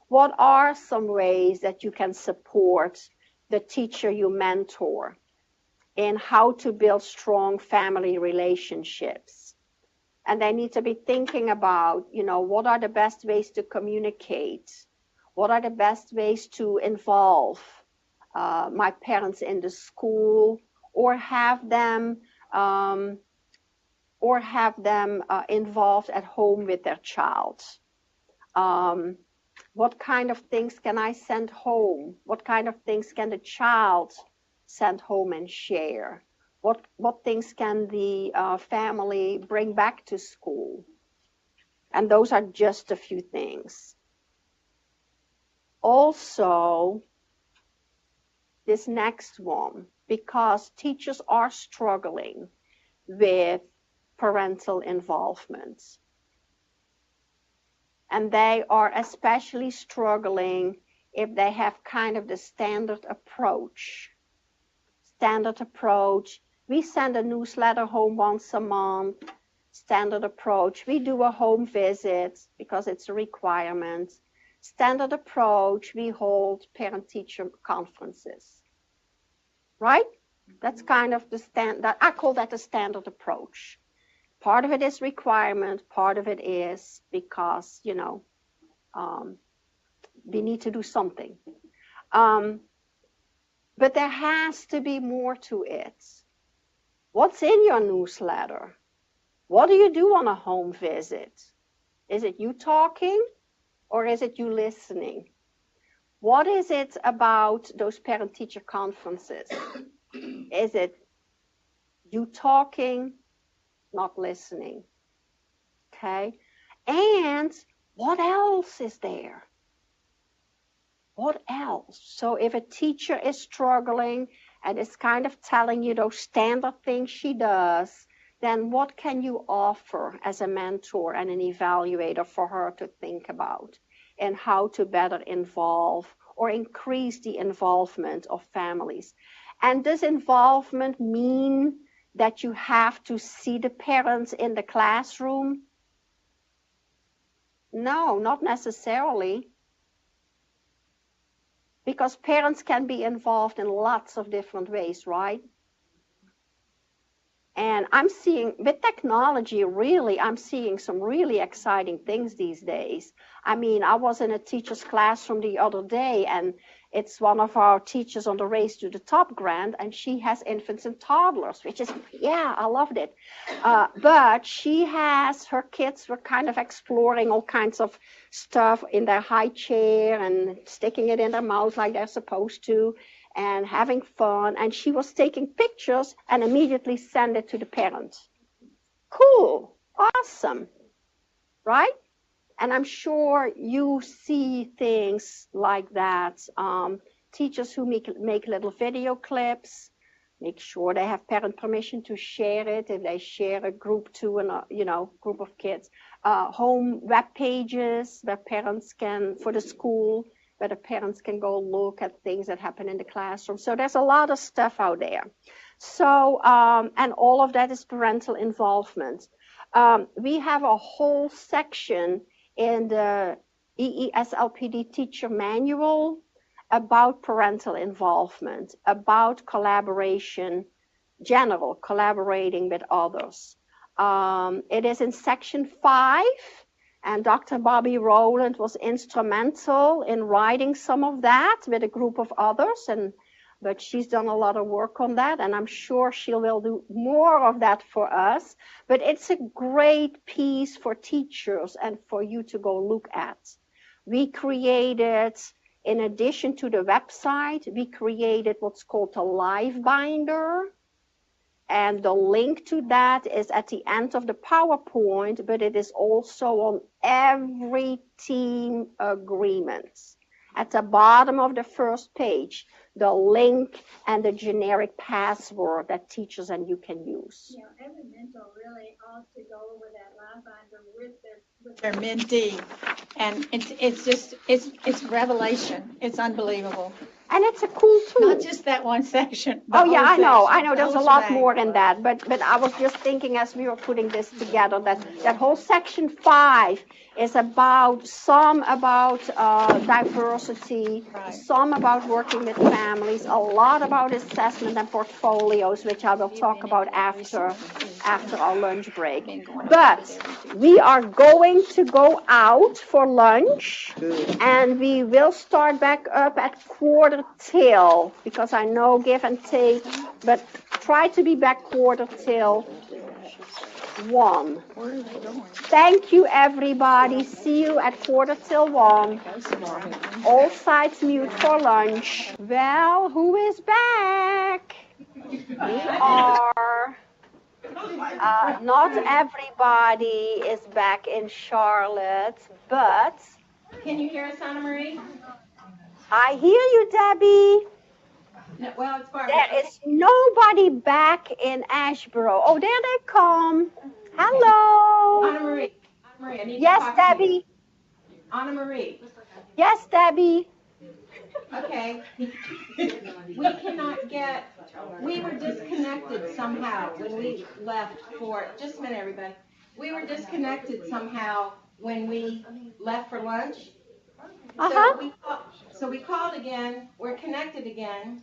What are some ways that you can support the teacher you mentor in how to build strong family relationships? And they need to be thinking about, you know, what are the best ways to communicate? What are the best ways to involve my parents in the school, or have them involved at home with their child? What kind of things can I send home? What kind of things can the child send home and share? What things can the family bring back to school? And those are just a few things. Also, this next one, because teachers are struggling with parental involvement. And they are especially struggling if they have kind of the standard approach. Standard approach, we send a newsletter home once a month. Standard approach, we do a home visit because it's a requirement. Standard approach, we hold parent-teacher conferences, right? That's kind of the standard. I call that the standard approach. Part of it is requirement, part of it is because, you know, we need to do something. But there has to be more to it. What's in your newsletter? What do you do on a home visit? Is it you talking, or is it you listening? What is it about those parent-teacher conferences? Is it you talking, not listening? Okay? And what else is there? What else? So if a teacher is struggling and is kind of telling you those standard things she does, then what can you offer as a mentor and an evaluator for her to think about, and how to better involve or increase the involvement of families? And does involvement mean that you have to see the parents in the classroom? No, not necessarily. Because parents can be involved in lots of different ways, right? And I'm seeing, with technology, really, I'm seeing some really exciting things these days. I mean, I was in a teacher's classroom the other day, and It's one of our teachers on the Race to the Top grant, and she has infants and toddlers, which is, yeah, I loved it. But her kids were kind of exploring all kinds of stuff in their high chair and sticking it in their mouth like they're supposed to and having fun. And she was taking pictures and immediately send it to the parents. Cool, awesome, right? And I'm sure you see things like that. Teachers who make little video clips, make sure they have parent permission to share it if they share a group to group of kids. Home web pages where parents can, for the school, where the parents can go look at things that happen in the classroom. So there's a lot of stuff out there. So, and all of that is parental involvement. We have a whole section in the EESLPD teacher manual about parental involvement, about collaboration, general collaborating with others. It is in section 5, and Dr. Bobby Rowland was instrumental in writing some of that with a group of others, but she's done a lot of work on that, and I'm sure she will do more of that for us. But it's a great piece for teachers and for you to go look at. We created, in addition to the website, we created what's called a live binder. And the link to that is at the end of the PowerPoint, but it is also on every team agreement. At the bottom of the first page, the link and the generic password that teachers and you can use. Yeah, every mentor really ought to go over that live binder with their mentee, and it's revelation. It's unbelievable. And it's a cool tool. Not just that one section. Oh yeah, I know. There's a lot more than that, but I was just thinking as we were putting this together that whole section 5 is about diversity, some about working with families, a lot about assessment and portfolios, which I will talk about after our lunch break. But we are going to go out for lunch, and we will start back up at 1:45, because I know give and take, but try to be back 1:45. Thank you, everybody. See you at 1:45. All sides mute for lunch. Well, who is back? We are. Not everybody is back in Charlotte, but... Can you hear us, Anna Marie? I hear you, Debbie. No, well, it's Barbara. There is nobody back in Ashboro. Oh, there they come. Hello. Anna Marie, I need yes, to talk Debbie. to you. Anna Marie. Yes, Debbie. Okay. We were disconnected somehow when we left for, just a minute, everybody. We were disconnected somehow when we left for lunch. So we called again, we're connected again,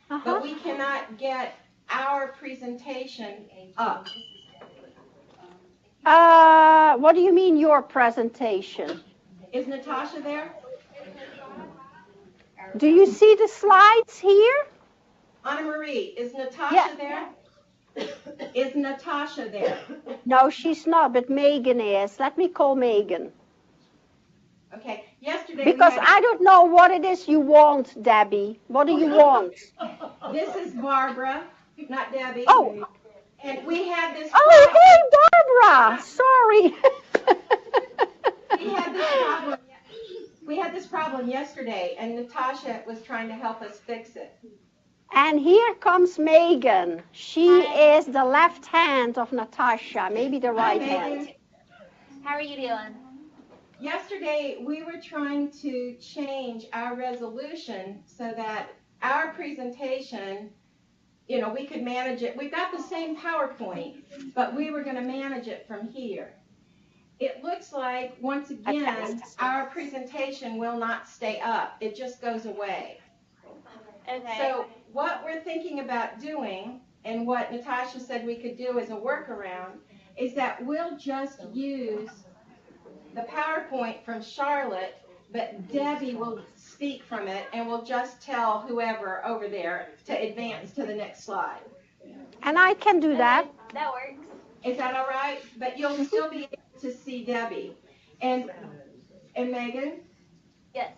but we cannot get our presentation up. What do you mean your presentation? Is Natasha there? Do you see the slides here? Anna Marie, is Natasha there? Is Natasha there? No, she's not, but Megan is. Let me call Megan. Okay, yesterday because I don't know what it is you want, Debbie. What do you want? This is Barbara, not Debbie. Oh. And we had this problem. Oh, hey, Barbara. Sorry. We had this problem yesterday, and Natasha was trying to help us fix it. And here comes Megan. She is the left hand of Natasha, maybe the right hand. How are you doing? Yesterday, we were trying to change our resolution so that our presentation, we could manage it. We've got the same PowerPoint, but we were going to manage it from here. It looks like, once again, our presentation will not stay up. It just goes away. Okay. So what we're thinking about doing, and what Natasha said we could do as a workaround, is that we'll just use the PowerPoint from Charlotte but Debbie will speak from it and will just tell whoever over there to advance to the next slide. And I can do that. That works. Is that all right? But you'll still be able to see Debbie. And Megan? Yes.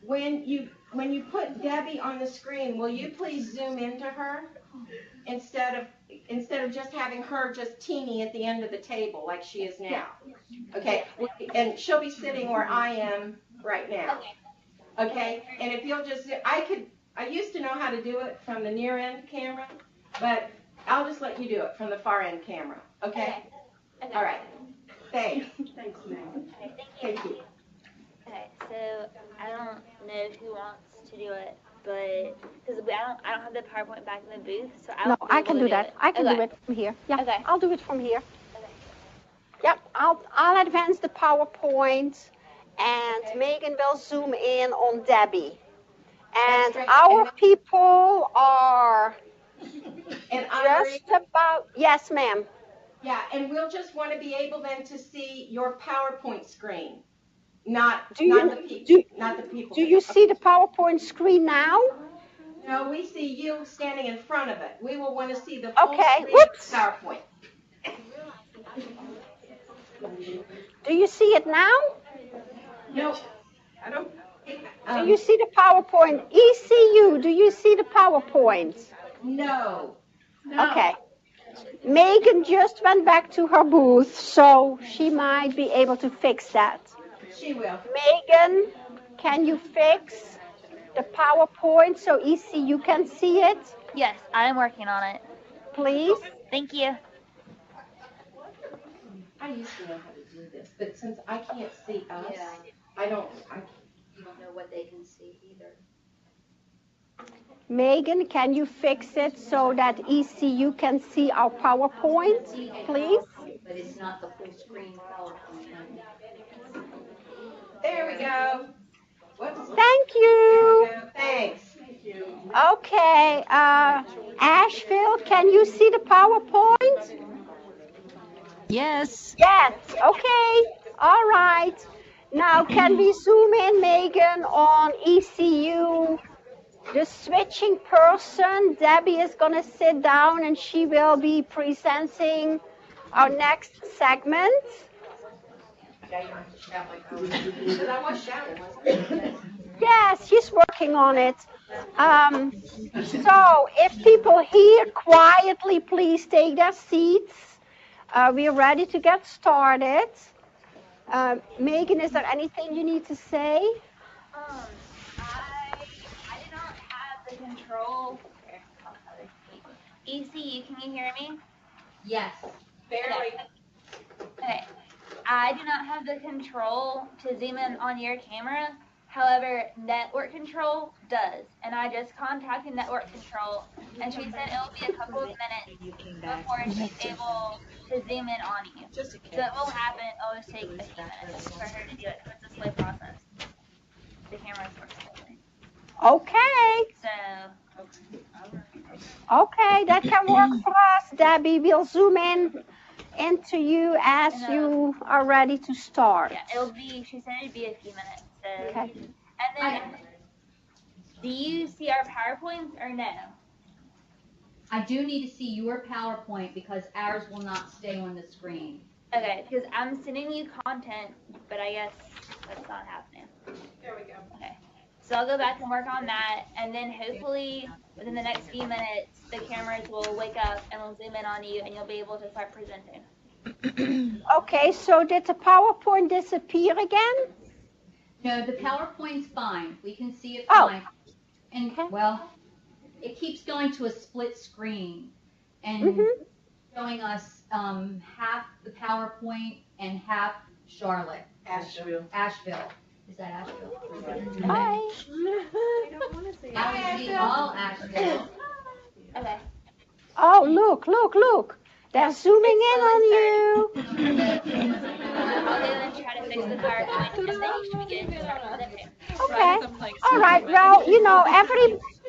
When you put Debbie on the screen, will you please zoom into her instead of just having her just teeny at the end of the table like she is now? Okay, and she'll be sitting where I am right now. Okay, and if you'll just, I used to know how to do it from the near end camera, but I'll just let you do it from the far end camera. Okay? All right. Thanks. Thanks, ma'am. Thank you. Okay, so I don't know who wants to do it, but because I don't have the PowerPoint back in the booth, so I No, won't be I able can to do that. I can do it from here. Yeah, Okay. I'll do it from here. Yep, I'll advance the PowerPoint, and Megan will zoom in on Debbie. And our people are And just about, yes, ma'am. Yeah, and we'll just want to be able then to see your PowerPoint screen, not the people. Do you see the PowerPoint screen now? No, we see you standing in front of it. We will want to see the full Okay, screen whoops. PowerPoint. Do you see it now? No, I don't. Do you see the PowerPoint? ECU, do you see the PowerPoint? No. Okay. Megan just went back to her booth, so she might be able to fix that. She will. Megan, can you fix the PowerPoint so ECU can see it? Yes, I am working on it. Please? Thank you. I used to know how to do this, but since I can't see us, You don't know what they can see either. Megan, can you fix it so that ECU can see our PowerPoint, please? But it's not the full screen PowerPoint. There we go. Whoops. Thank you. There we go. Thanks. Okay, Asheville, can you see the PowerPoint? Yes. Yes, okay, all right. Now, can we zoom in, Megan, on ECU? The switching person, Debbie, is going to sit down and she will be presenting our next segment. Yes, she's working on it. So, if people here quietly, please take their seats. We're ready to get started. Megan, is there anything you need to say? I do not have the control. ECU, can you hear me? Yes. Barely. Okay. I do not have the control to zoom in on your camera. However, network control does. And I just contacted network control, and she said it will be a couple of minutes before she's able to zoom in on you. So it will happen. It'll just take a few minutes for her to do it. It's a slow process. The camera's working. Okay. Okay, that can work for us. Debbie, we'll zoom in into you as you are ready to start. Yeah, it'll be, she said it'd be a few minutes. So. Okay. And then, do you see our PowerPoints or no? I do need to see your PowerPoint because ours will not stay on the screen. Okay, because I'm sending you content, but I guess that's not happening. There we go. Okay. So I'll go back and work on that, and then hopefully within the next few minutes, the cameras will wake up and will zoom in on you, and you'll be able to start presenting. Okay, so did the PowerPoint disappear again? No, the PowerPoint's fine. We can see it Oh. fine. And, well, it keeps going to a split screen and showing us half the PowerPoint and half Charlotte. Asheville. Is that Asheville? Hi. I don't want to say Asheville. All Asheville. Okay. Oh, look. They're zooming in on you. I'll go and try to fix the PowerPoint, and then you should be getting started. Okay. All right. Well,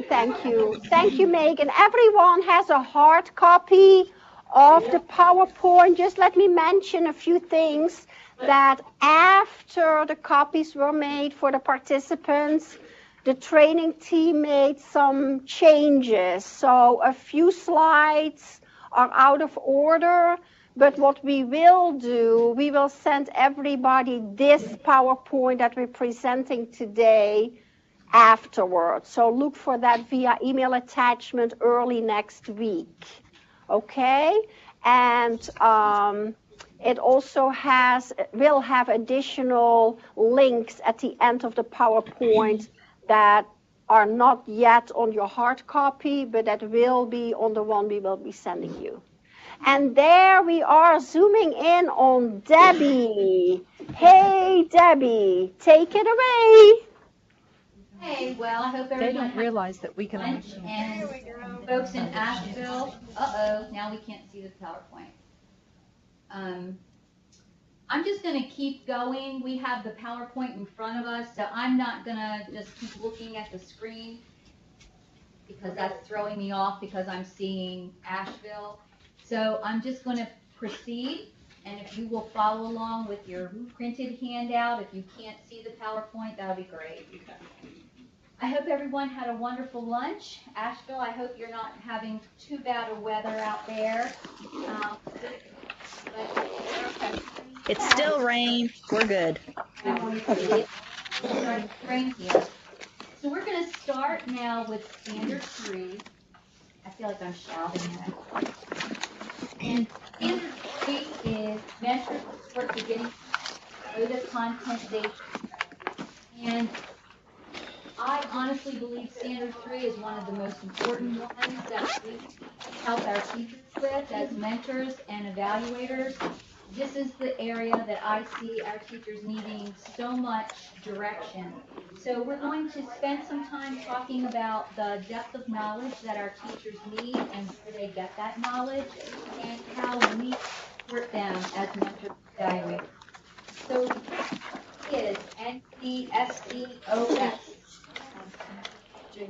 thank you, Megan. Everyone has a hard copy of the PowerPoint. Just let me mention a few things. that after the copies were made for the participants, the training team made some changes. So a few slides are out of order, but what we will do, we will send everybody this PowerPoint that we're presenting today afterwards. So look for that via email attachment early next week. Okay? And it also will have additional links at the end of the PowerPoint that are not yet on your hard copy, but that will be on the one we will be sending you. And there we are zooming in on Debbie. Hey, Debbie, take it away. Hey, well, I hope everyone. They don't realize that we can. And folks in Asheville, now we can't see the PowerPoint. I'm just going to keep going. We have the PowerPoint in front of us, so I'm not going to just keep looking at the screen because that's throwing me off because I'm seeing Asheville. So I'm just going to proceed, and if you will follow along with your printed handout, if you can't see the PowerPoint, that would be great. I hope everyone had a wonderful lunch. Asheville, I hope you're not having too bad of weather out there. It's still rain. We're good. Rain here. So we're going to start now with Standard 3. I feel like I'm shouting at it. And Standard 3 is Measure Support Beginning Data Content Data. And I honestly believe Standard 3 is one of the most important ones that we help our teachers with as mentors and evaluators. This is the area that I see our teachers needing so much direction. So we're going to spend some time talking about the depth of knowledge that our teachers need and where they get that knowledge and how we support them as mentors and evaluators. So is NCSCOS.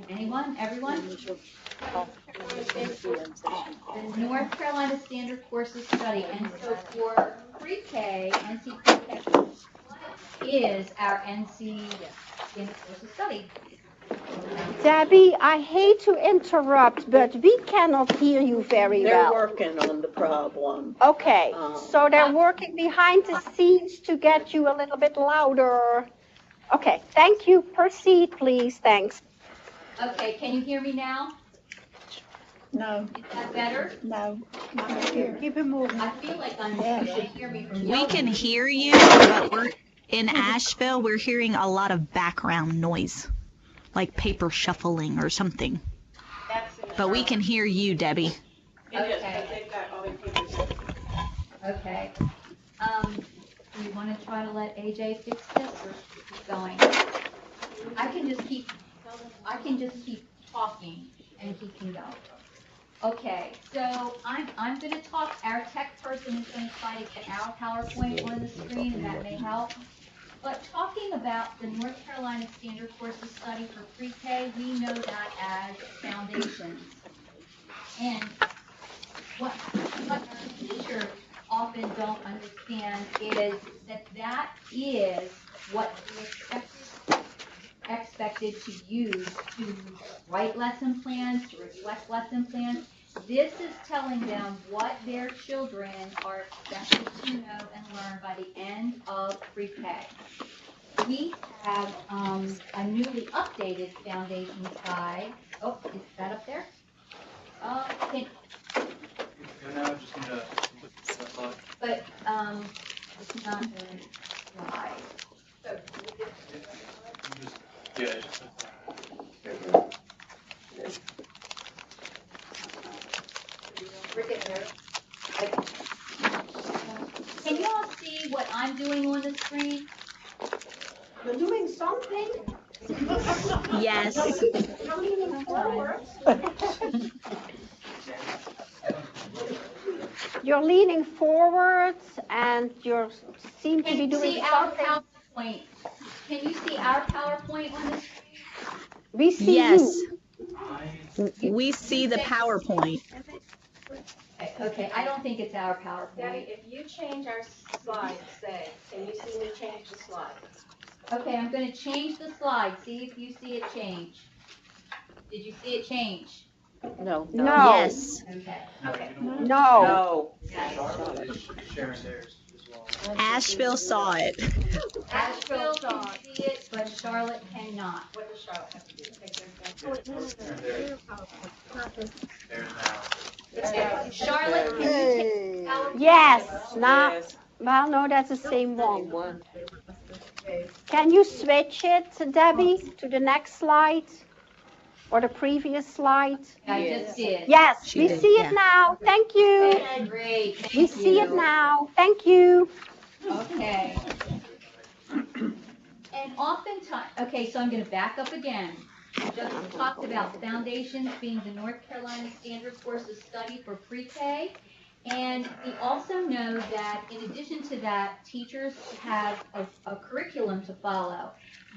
Anyone? Everyone? The North Carolina Standard Courses Study. And so for pre-K, NC Pre-K is our NC Standard Courses Study. Debbie, I hate to interrupt, but we cannot hear you very They're well. working on the problem. Okay, so they're working behind the scenes to get you a little bit louder. Okay, thank you. Proceed, please. Thanks. Okay, can you hear me now? No. Is that better? No. Keep it moving. I feel like you should hear me from We can hear you, but we're in Asheville. We're hearing a lot of background noise, like paper shuffling or something. But we can hear you, Debbie. Okay. Okay. Do you want to try to let AJ fix this or keep going? I can just keep talking and he can go. Okay, so I'm going to talk. Our tech person is going to try to get our PowerPoint on the screen, and that may help. But talking about the North Carolina Standard Courses Study for pre-K, we know that as foundations. And what our teachers often don't understand is that is what we expected to use to write lesson plans, to reflect lesson plans. This is telling them what their children are expected to know and learn by the end of pre-K. We have a newly updated Foundations Guide. Oh, is that up there? Okay. But it's not going to slide. So, we're getting there. Can you all see what I'm doing on the screen? You're doing something? Yes. You're leaning forwards and you seem to be doing something. PowerPoint. Can you see our PowerPoint on the screen? We see yes. you. We see the PowerPoint. Okay, I don't think it's our PowerPoint. Debbie, if you change our slide, say, can you see me change the slide? Okay, I'm gonna change the slide, see if you see it change. Did you see it change? No. Yes. Okay. Okay. No. Asheville saw it. Asheville can see it, but Charlotte cannot. What does Charlotte have to do? Charlotte, can you take PowerPoint? Yes. Not. Well, no, that's the same one. Can you switch it, Debbie, to the next slide? Or the previous slide? I just did. Yes, She we did, see it yeah. now. Thank you. Okay, great, thank We see it you. now. Thank you. Okay. And oftentimes, okay, so I'm gonna back up again. We just talked about foundations being the North Carolina Standard Course of Study for pre-K. And we also know that in addition to that, teachers have a curriculum to follow.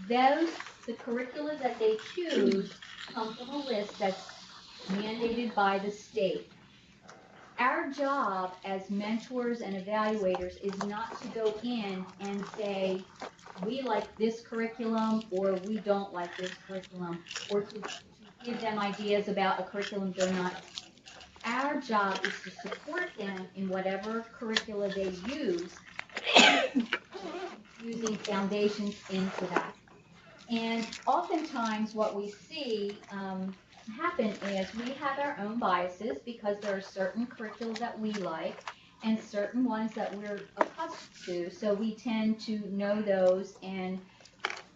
The curricula that they choose come from a list that's mandated by the state. Our job as mentors and evaluators is not to go in and say, we like this curriculum or we don't like this curriculum, or to give them ideas about a curriculum they're not. Our job is to support them in whatever curricula they use, using foundations into that. And oftentimes what we see happen is we have our own biases because there are certain curricula that we like and certain ones that we're accustomed to. So we tend to know those and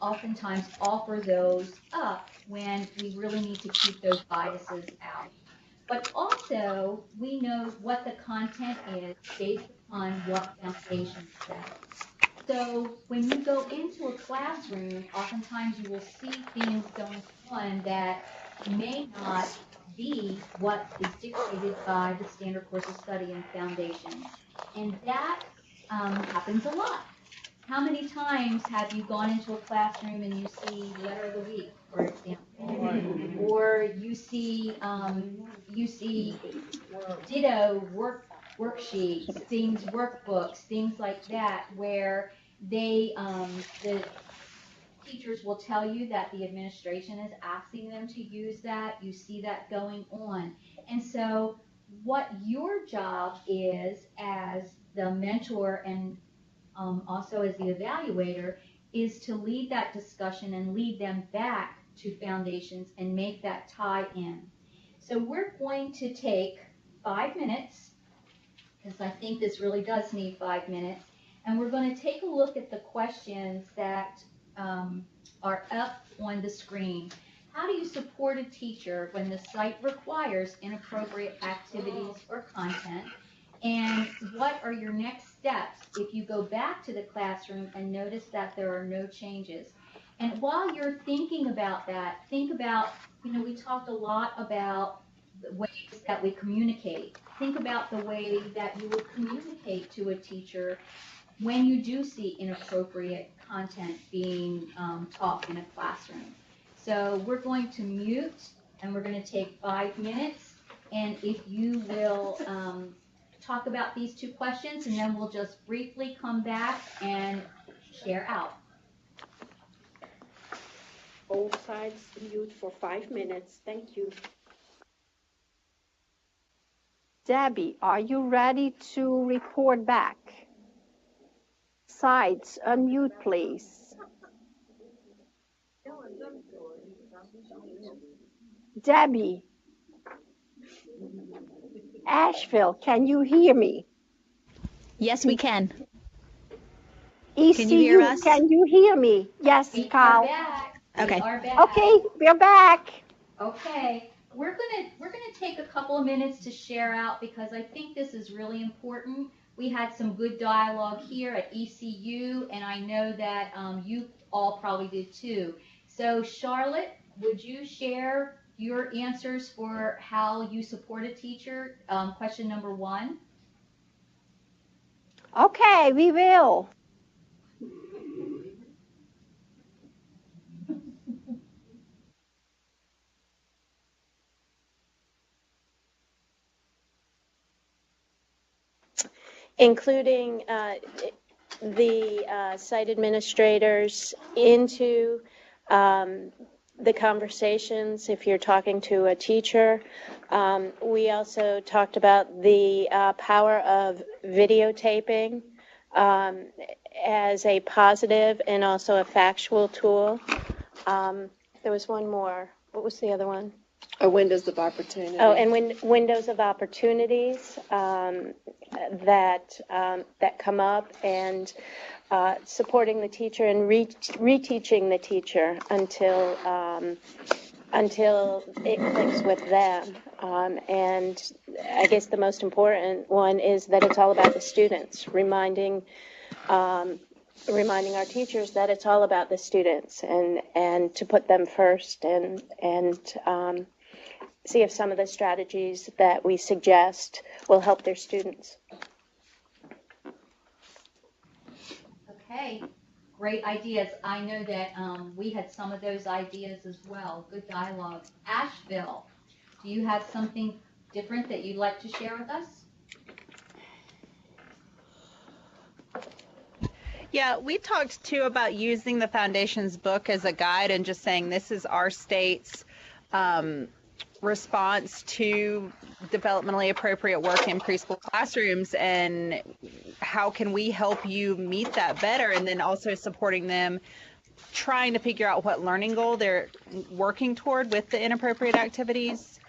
oftentimes offer those up when we really need to keep those biases out. But also, we know what the content is based upon what foundation says. So when you go into a classroom, oftentimes you will see things going on that may not be what is dictated by the standard course of study and foundations. And that happens a lot. How many times have you gone into a classroom and you see letter of the week, for example, or you see ditto worksheets, things, workbooks, things like that, where the teachers will tell you that the administration is asking them to use that. You see that going on, and so what your job is as the mentor and also as the evaluator, is to lead that discussion and lead them back to foundations and make that tie in. So we're going to take 5 minutes, because I think this really does need 5 minutes, and we're going to take a look at the questions that are up on the screen. How do you support a teacher when the site requires inappropriate activities or content? And what are your next steps if you go back to the classroom and notice that there are no changes? And while you're thinking about that, think about, we talked a lot about the ways that we communicate. Think about the way that you would communicate to a teacher when you do see inappropriate content being taught in a classroom. So we're going to mute and we're going to take 5 minutes. And if you will talk about these 2 questions, and then we'll just briefly come back and share out. Both sides mute for 5 minutes. Thank you. Debbie, are you ready to report back? Sides, unmute, please. Debbie. Asheville, can you hear me? Yes, we can. ECU, Can you hear us? Can you hear me? Yes, We Kyle. are back. Okay. We are back. Okay, we're back. Okay. We're gonna take a couple of minutes to share out because I think this is really important. We had some good dialogue here at ECU, and I know that you all probably did too. So Charlotte, would you share your answers for how you support a teacher? Question number 1. Okay, we will. including the site administrators into the conversations if you're talking to a teacher. We also talked about the power of videotaping as a positive and also a factual tool. There was one more. What was the other one? Windows of opportunity. Oh, and windows of opportunities that come up, and supporting the teacher and reteaching the teacher until it clicks with them. And I guess the most important one is that it's all about the students, reminding our teachers that it's all about the students, and to put them first, and see if some of the strategies that we suggest will help their students. Okay, great ideas. I know that we had some of those ideas as well. Good dialogue. Asheville, do you have something different that you'd like to share with us? Yeah, we talked too about using the Foundation's book as a guide and just saying this is our state's response to developmentally appropriate work in preschool classrooms, and how can we help you meet that better, and then also supporting them trying to figure out what learning goal they're working toward with the inappropriate activities,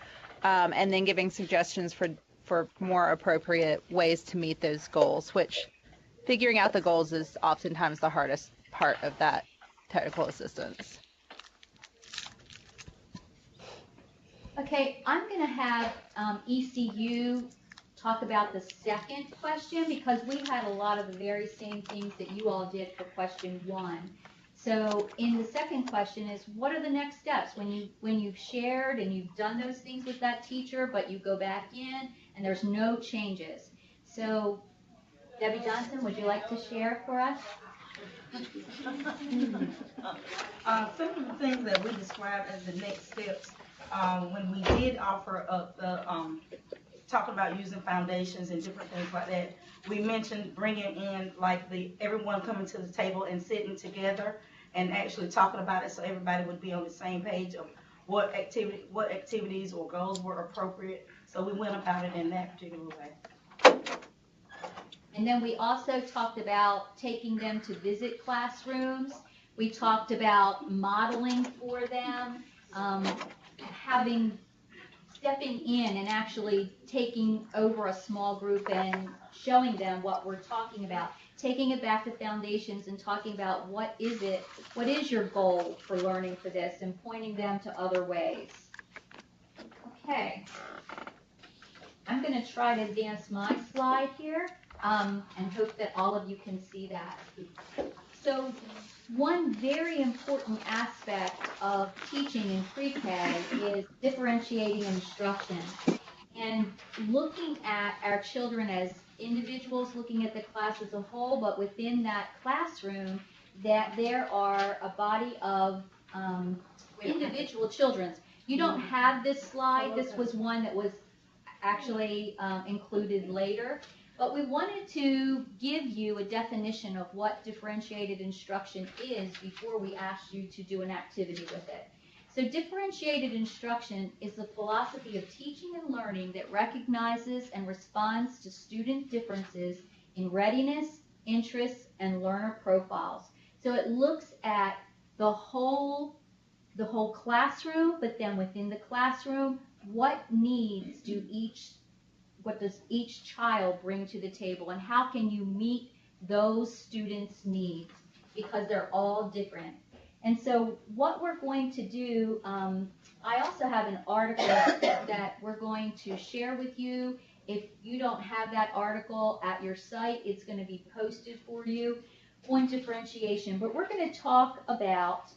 and then giving suggestions for more appropriate ways to meet those goals, which figuring out the goals is oftentimes the hardest part of that technical assistance. Okay, I'm going to have ECU talk about the second question, because we had a lot of the very same things that you all did for question 1. So in the second question is, what are the next steps when you've shared and you've done those things with that teacher, but you go back in and there's no changes? So Debbie Johnson, would you like to share for us? Some of the things that we described as the next steps, when we did offer up the talking about using foundations and different things like that, we mentioned bringing in like everyone coming to the table and sitting together and actually talking about it, so everybody would be on the same page of what activities or goals were appropriate. So we went about it in that particular way. And then we also talked about taking them to visit classrooms. We talked about modeling for them, stepping in and actually taking over a small group and showing them what we're talking about, taking it back to foundations and talking about what is your goal for learning for this, and pointing them to other ways. Okay, I'm going to try to advance my slide here and hope that all of you can see that. So one very important aspect of teaching in pre-K is differentiating instruction, and looking at our children as individuals, looking at the class as a whole, but within that classroom, that there are a body of individual children. You don't have this slide. This was one that was actually included later. But we wanted to give you a definition of what differentiated instruction is before we asked you to do an activity with it. So differentiated instruction is the philosophy of teaching and learning that recognizes and responds to student differences in readiness, interests, and learner profiles. So it looks at the whole classroom, but then within the classroom, what does each child bring to the table, and how can you meet those students' needs, because they're all different. And so what we're going to do, I also have an article that we're going to share with you. If you don't have that article at your site, it's going to be posted for you on differentiation. But we're going to talk about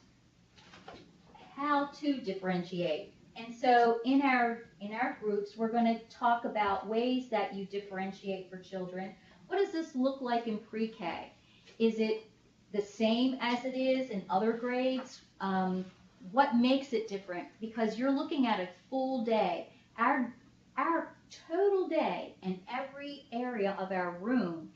how to differentiate. And so in our groups, we're going to talk about ways that you differentiate for children. What does this look like in pre-K? Is it the same as it is in other grades? What makes it different? Because you're looking at a full day. our total day and every area of our room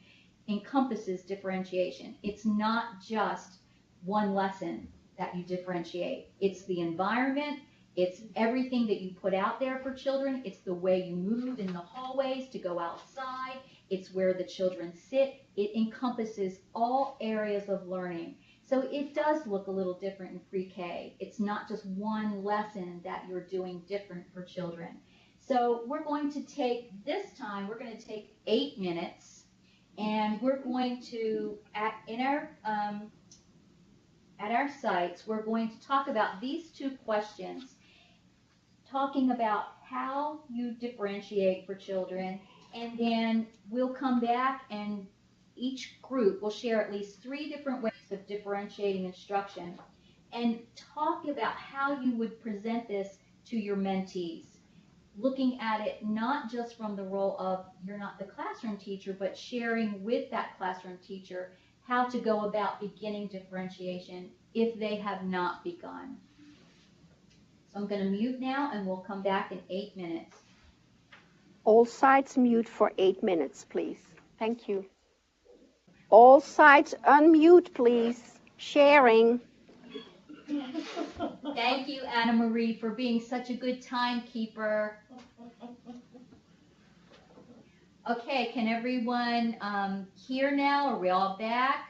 encompasses differentiation. It's not just one lesson that you differentiate. It's the environment, it's everything that you put out there for children, it's the way you move in the hallways to go outside, it's where the children sit. It encompasses all areas of learning. So it does look a little different in pre-K. It's not just one lesson that you're doing different for children. So we're going to take, this time, we're going to take 8 minutes, and we're going to, at our sites, we're going to talk about these 2 questions, talking about how you differentiate for children, and then we'll come back and each group will share at least 3 different ways of differentiating instruction and talk about how you would present this to your mentees, looking at it not just from the role of you're not the classroom teacher, but sharing with that classroom teacher how to go about beginning differentiation if they have not begun. So I'm going to mute now, and we'll come back in 8 minutes. All sides mute for 8 minutes, please. Thank you. All sides unmute, please. Sharing. Thank you, Anna Marie, for being such a good timekeeper. Okay, can everyone hear now? Are we all back?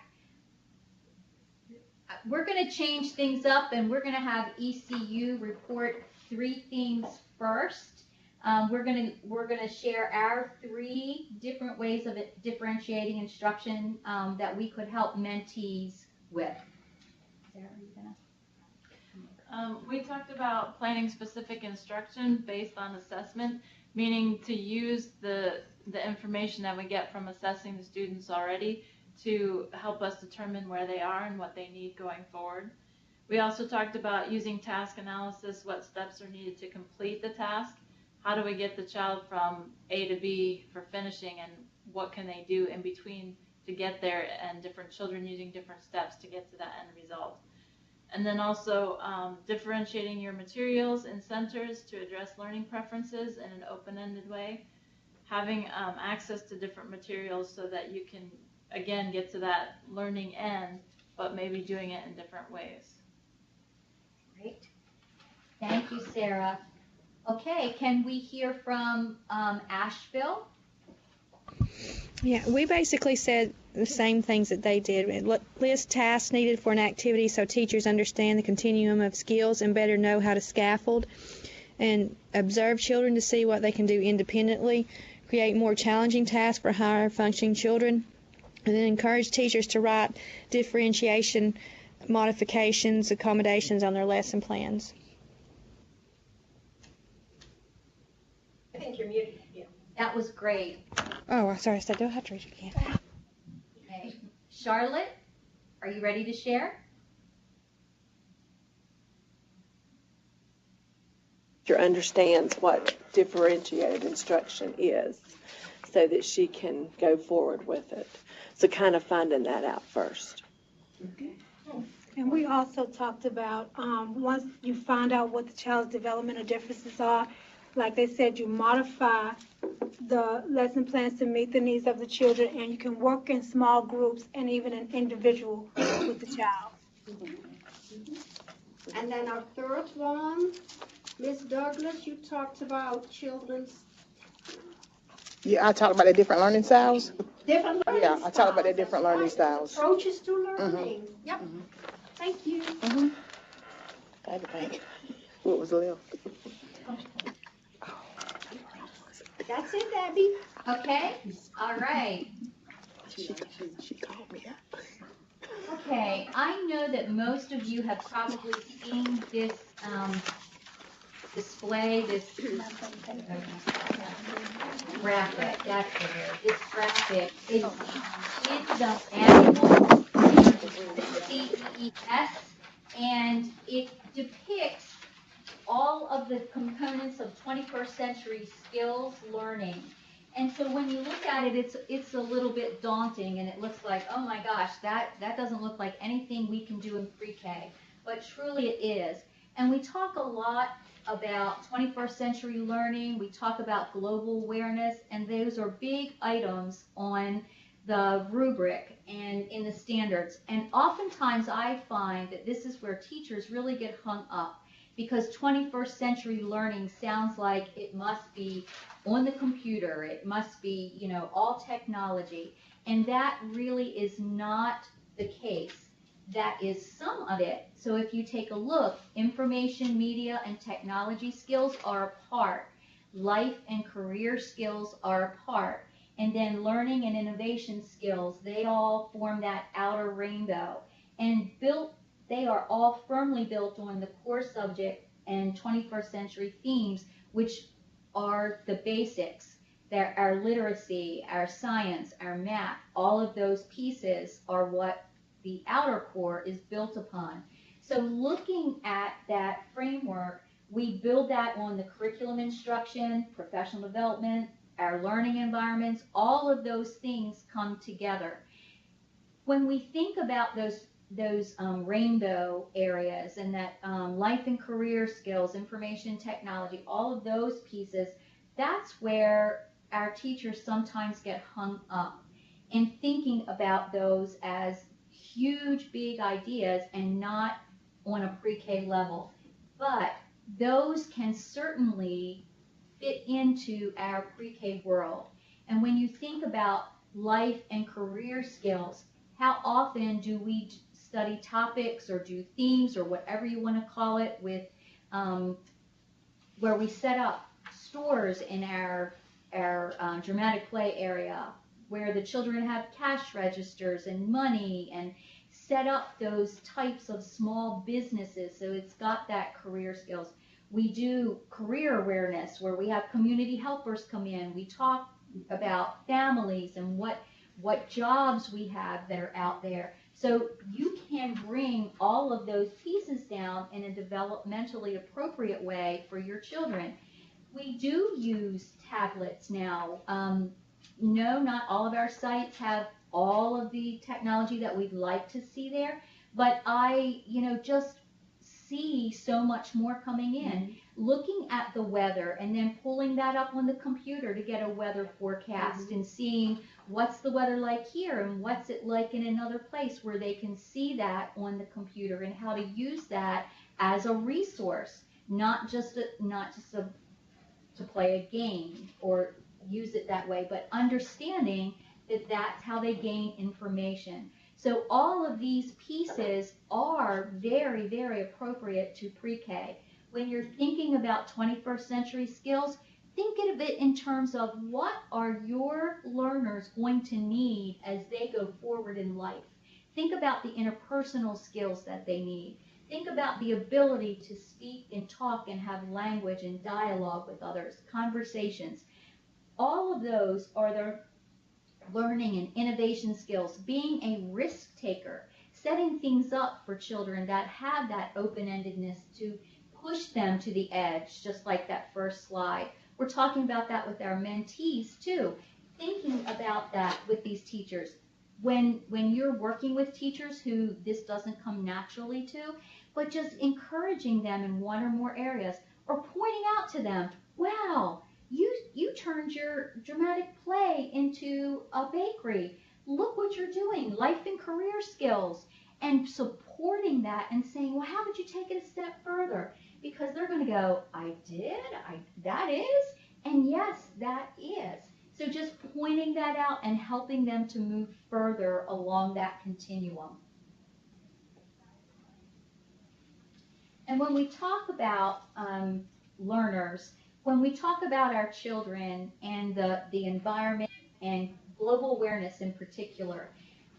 We're going to change things up, and we're going to have ECU report 3 things first. We're going to share our 3 different ways of differentiating instruction that we could help mentees with. Sarah, are you gonna? We talked about planning specific instruction based on assessment, meaning to use the information that we get from assessing the students already to help us determine where they are and what they need going forward. We also talked about using task analysis, what steps are needed to complete the task. How do we get the child from A to B for finishing, and what can they do in between to get there, and different children using different steps to get to that end result. And then also differentiating your materials in centers to address learning preferences in an open-ended way. Having access to different materials so that you can, again, get to that learning end, but maybe doing it in different ways. Great. Thank you, Sarah. Okay, can we hear from Asheville? Yeah, we basically said the same things that they did. List tasks needed for an activity so teachers understand the continuum of skills and better know how to scaffold, and observe children to see what they can do independently, create more challenging tasks for higher functioning children, and then encourage teachers to write differentiation modifications, accommodations on their lesson plans. I think you're muted. Yeah. That was great. Oh, sorry, I do have to read it again. Okay. Charlotte, are you ready to share? Teacher understands what differentiated instruction is so that she can go forward with it. So kind of finding that out first. Okay. And we also talked about once you find out what the child's developmental differences are, like they said, you modify the lesson plans to meet the needs of the children, and you can work in small groups and even an individual with the child. And then our 3rd one, Ms. Douglas, you talked about children's Yeah, I talked about the different learning styles. different learning Yeah, I styles. talked about the different learning styles. Approaches to learning. Yep. Thank you. I had to think. What was left? That's it, Debbie. Okay. All right. She called me up. Okay. I know that most of you have probably seen this display, this graphic. That's what it is. This graphic is the manual, CEES, and it depicts all of the components of 21st century skills learning. And so when you look at it, it's a little bit daunting, and it looks like, oh my gosh, that doesn't look like anything we can do in pre-K. But truly it is. And we talk a lot about 21st century learning, we talk about global awareness, and those are big items on the rubric and in the standards. And oftentimes I find that this is where teachers really get hung up, because 21st century learning sounds like it must be on the computer, it must be, you know, all technology. And that really is not the case. That is some of it. So if you take a look, information, media, and technology skills are a part. Life and career skills are a part. And then learning and innovation skills, they all form that outer rainbow. And they are all firmly built on the core subject and 21st century themes, which are the basics. They're our literacy, our science, our math, all of those pieces are what the outer core is built upon. So looking at that framework, we build that on the curriculum instruction, professional development, our learning environments, all of those things come together. When we think about those rainbow areas and that life and career skills, information technology, all of those pieces, that's where our teachers sometimes get hung up in thinking about those as huge, big ideas and not on a pre-K level. But those can certainly fit into our pre-K world. And when you think about life and career skills, how often do we study topics or do themes or whatever you want to call it with where we set up stores in our dramatic play area where the children have cash registers and money and set up those types of small businesses, so it's got that career skills. We do career awareness where we have community helpers come in. We talk about families and what jobs we have that are out there. So you can bring all of those pieces down in a developmentally appropriate way for your children. We do use tablets now. No, not all of our sites have all of the technology that we'd like to see there, but I, just see so much more coming in. Looking at the weather and then pulling that up on the computer to get a weather forecast and seeing what's the weather like here and what's it like in another place where they can see that on the computer and how to use that as a resource, not just to play a game or use it that way, but understanding that that's how they gain information. So all of these pieces are very, very appropriate to pre-K. When you're thinking about 21st century skills, think of it in terms of what are your learners going to need as they go forward in life. Think about the interpersonal skills that they need. Think about the ability to speak and talk and have language and dialogue with others, conversations. All of those are their learning and innovation skills, being a risk taker, setting things up for children that have that open-endedness to push them to the edge, just like that first slide. We're talking about that with our mentees too, thinking about that with these teachers. When you're working with teachers who this doesn't come naturally to, but just encouraging them in one or more areas, or pointing out to them, wow, you turned your dramatic play into a bakery. Look what you're doing, life and career skills, and supporting that and saying, well, how would you take it a step further? Because they're going to go, I did, that is, and yes, that is. So just pointing that out and helping them to move further along that continuum. And when we talk about learners, when we talk about our children and the environment and global awareness in particular,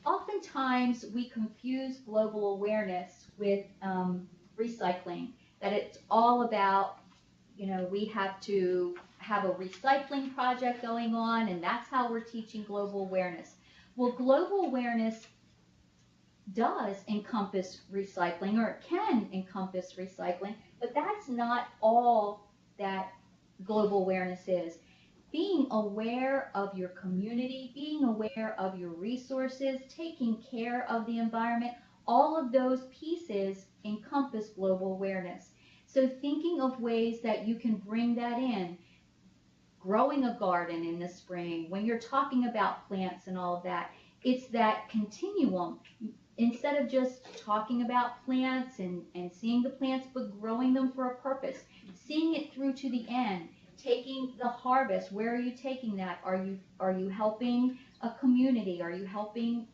oftentimes we confuse global awareness with recycling, that it's all about, we have to have a recycling project going on and that's how we're teaching global awareness. Well, global awareness does encompass recycling, or it can encompass recycling, but that's not all that global awareness is. Being aware of your community, being aware of your resources, taking care of the environment, all of those pieces encompass global awareness. So So thinking of ways that you can bring that in, growing a garden in the spring, when you're talking about plants and all of that, it's that continuum. Instead of just talking about plants and seeing the plants, but growing them for a purpose, seeing it through to the end, taking the harvest. Where are you taking that? Are you helping a community? Are you helping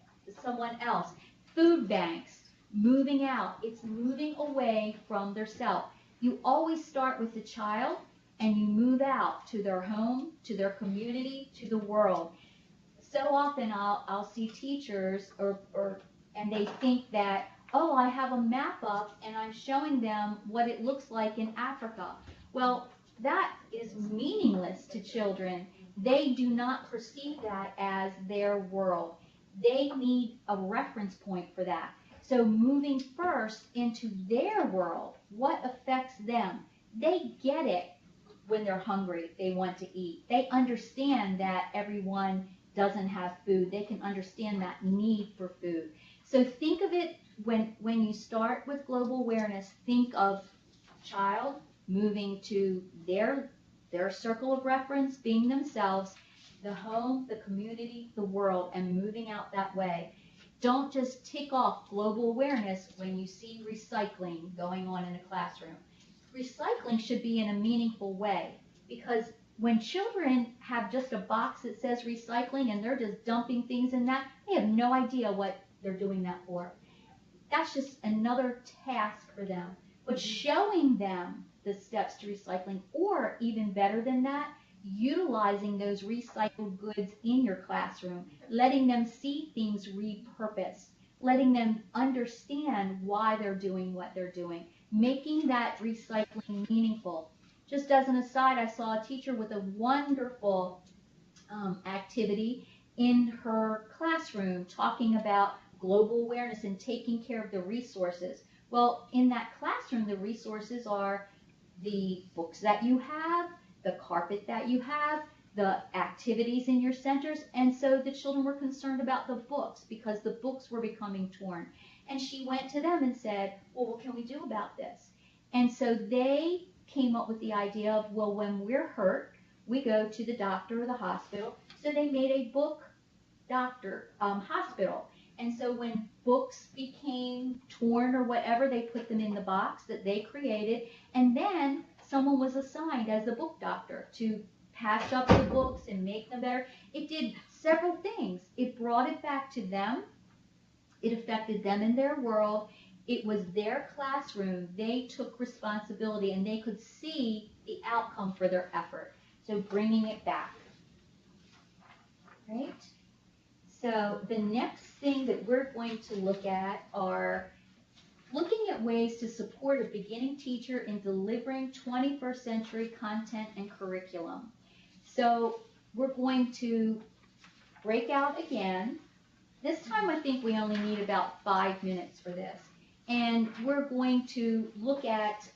someone else? Food banks, moving out. It's moving away from their self. You always start with the child and you move out to their home, to their community, to the world. So often I'll see teachers and they think that, oh, I have a map up and I'm showing them what it looks like in Africa. Well, that is meaningless to children. They do not perceive that as their world. They need a reference point for that. So moving first into their world, what affects them? They get it when they're hungry, they want to eat. They understand that everyone doesn't have food. They can understand that need for food. So think of it when you start with global awareness, think of child moving to their circle of reference, being themselves, the home, the community, the world, and moving out that way. Don't just tick off global awareness when you see recycling going on in a classroom. Recycling should be in a meaningful way, because when children have just a box that says recycling and they're just dumping things in that, they have no idea what they're doing that for. That's just another task for them. But showing them the steps to recycling, or even better than that, utilizing those recycled goods in your classroom, letting them see things repurposed, letting them understand why they're doing what they're doing, making that recycling meaningful. Just as an aside, I saw a teacher with a wonderful activity in her classroom talking about global awareness and taking care of the resources. Well, in that classroom, the resources are the books that you have, the carpet that you have, the activities in your centers, and so the children were concerned about the books because the books were becoming torn. And she went to them and said, well, what can we do about this? And so they came up with the idea of, well, when we're hurt, we go to the doctor or the hospital. So they made a book doctor hospital. And so when books became torn or whatever, they put them in the box that they created. And then someone was assigned as the book doctor to patch up the books and make them better. It did several things. It brought it back to them. It affected them in their world. It was their classroom. They took responsibility and they could see the outcome for their effort. So bringing it back. Right? So the next thing that we're going to look at are looking at ways to support a beginning teacher in delivering 21st century content and curriculum. So we're going to break out again. This time I think we only need about 5 minutes for this. And we're going to look at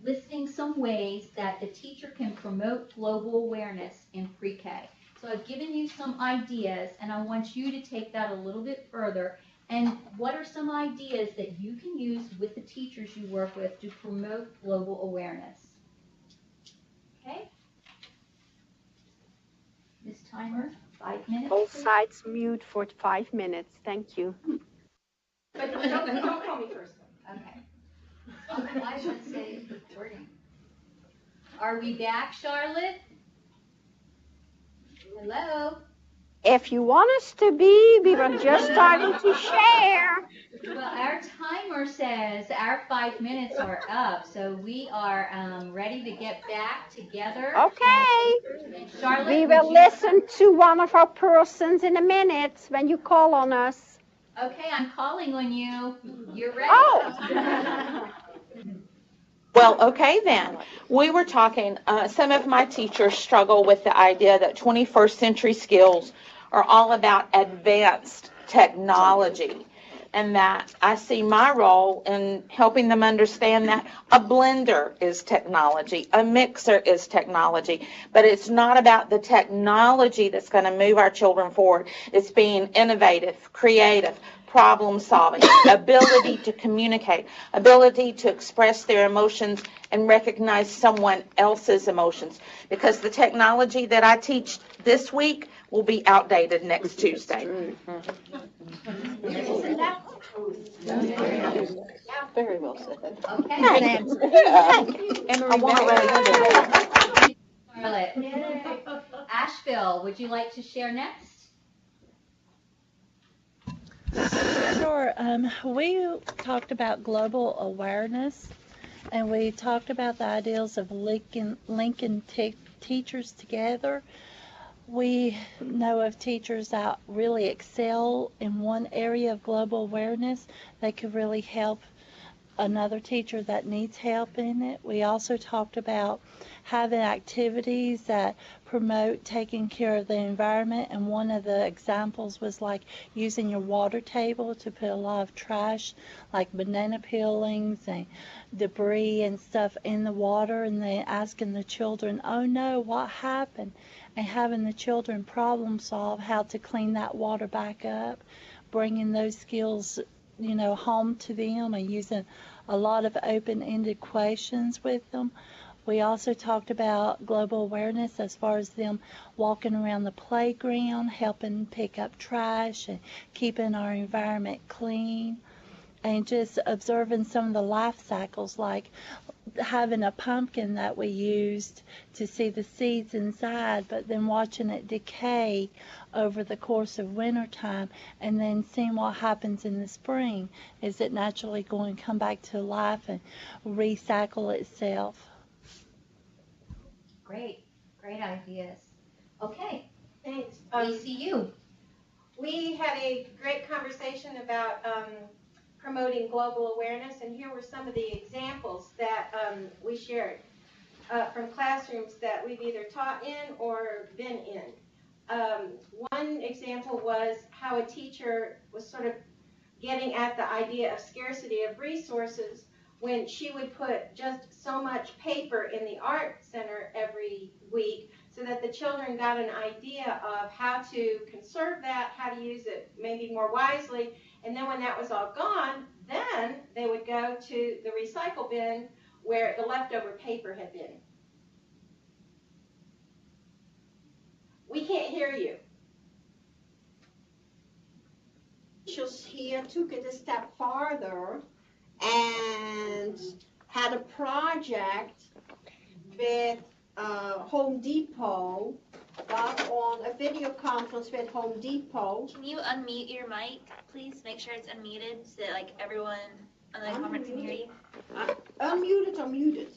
listing some ways that the teacher can promote global awareness in pre-K. So I've given you some ideas, and I want you to take that a little bit further. And what are some ideas that you can use with the teachers you work with to promote global awareness? Okay? Ms. Timer, 5 minutes. All sides mute for 5 minutes. Thank you. But don't call me first. Okay. I should say recording. Are we back, Charlotte? Hello? If you want us to be, we were just starting to share. Well, our timer says our 5 minutes are up, so we are ready to get back together. Okay. And Charlotte, We will listen to one of our persons in a minute when you call on us. Okay, I'm calling on you. You're ready. Oh. Well, okay then. We were talking, some of my teachers struggle with the idea that 21st century skills are all about advanced technology, and that I see my role in helping them understand that a blender is technology, a mixer is technology, but it's not about the technology that's going to move our children forward. It's being innovative, creative, problem solving, ability to communicate, ability to express their emotions and recognize someone else's emotions. Because the technology that I teach this week will be outdated next Tuesday. Very well said. Okay. Thank you. I want to Charlotte. Asheville, would you like to share next? Sure. We talked about global awareness, and we talked about the ideals of linking teachers together. We know of teachers that really excel in one area of global awareness. They could really help another teacher that needs help in it. We also talked about having activities that promote taking care of the environment, and one of the examples was like using your water table to put a lot of trash like banana peelings and debris and stuff in the water, and then asking the children, oh no, what happened? And having the children problem solve how to clean that water back up, bringing those skills home to them and using a lot of open-ended questions with them. We also talked about global awareness as far as them walking around the playground, helping pick up trash and keeping our environment clean, and just observing some of the life cycles, like having a pumpkin that we used to see the seeds inside, but then watching it decay over the course of wintertime, and then seeing what happens in the spring. Is it naturally going to come back to life and recycle itself? Great ideas. Okay, Thanks. ECU. We had a great conversation about promoting global awareness, and here were some of the examples that we shared from classrooms that we've either taught in or been in. One example was how a teacher was sort of getting at the idea of scarcity of resources when she would put just so much paper in the art center every week, so that the children got an idea of how to conserve that, how to use it maybe more wisely. And then when that was all gone, then they would go to the recycle bin where the leftover paper had been. We can't hear you. Teachers here took it a step farther and had a project with Home Depot, got on a video conference with Home Depot. Can you unmute your mic, please? Make sure it's unmuted so that like everyone on the conference can hear you. Unmuted or muted?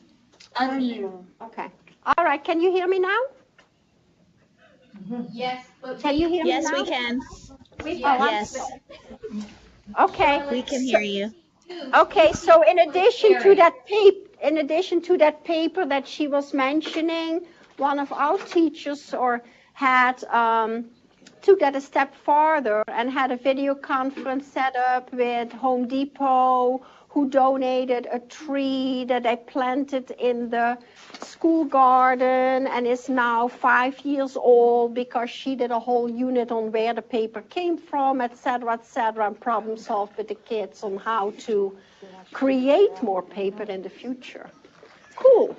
Unmute. Okay. All right, can you hear me now? Yes. Can you hear me now? Yes, we can. Yes. Yes. Okay. We can hear you. Okay, so in addition to that paper that she was mentioning, one of our teachers had took that a step farther and had a video conference set up with Home Depot, who donated a tree that they planted in the school garden and is now 5 years old because she did a whole unit on where the paper came from, et cetera, and problem solved with the kids on how to create more paper in the future. Cool.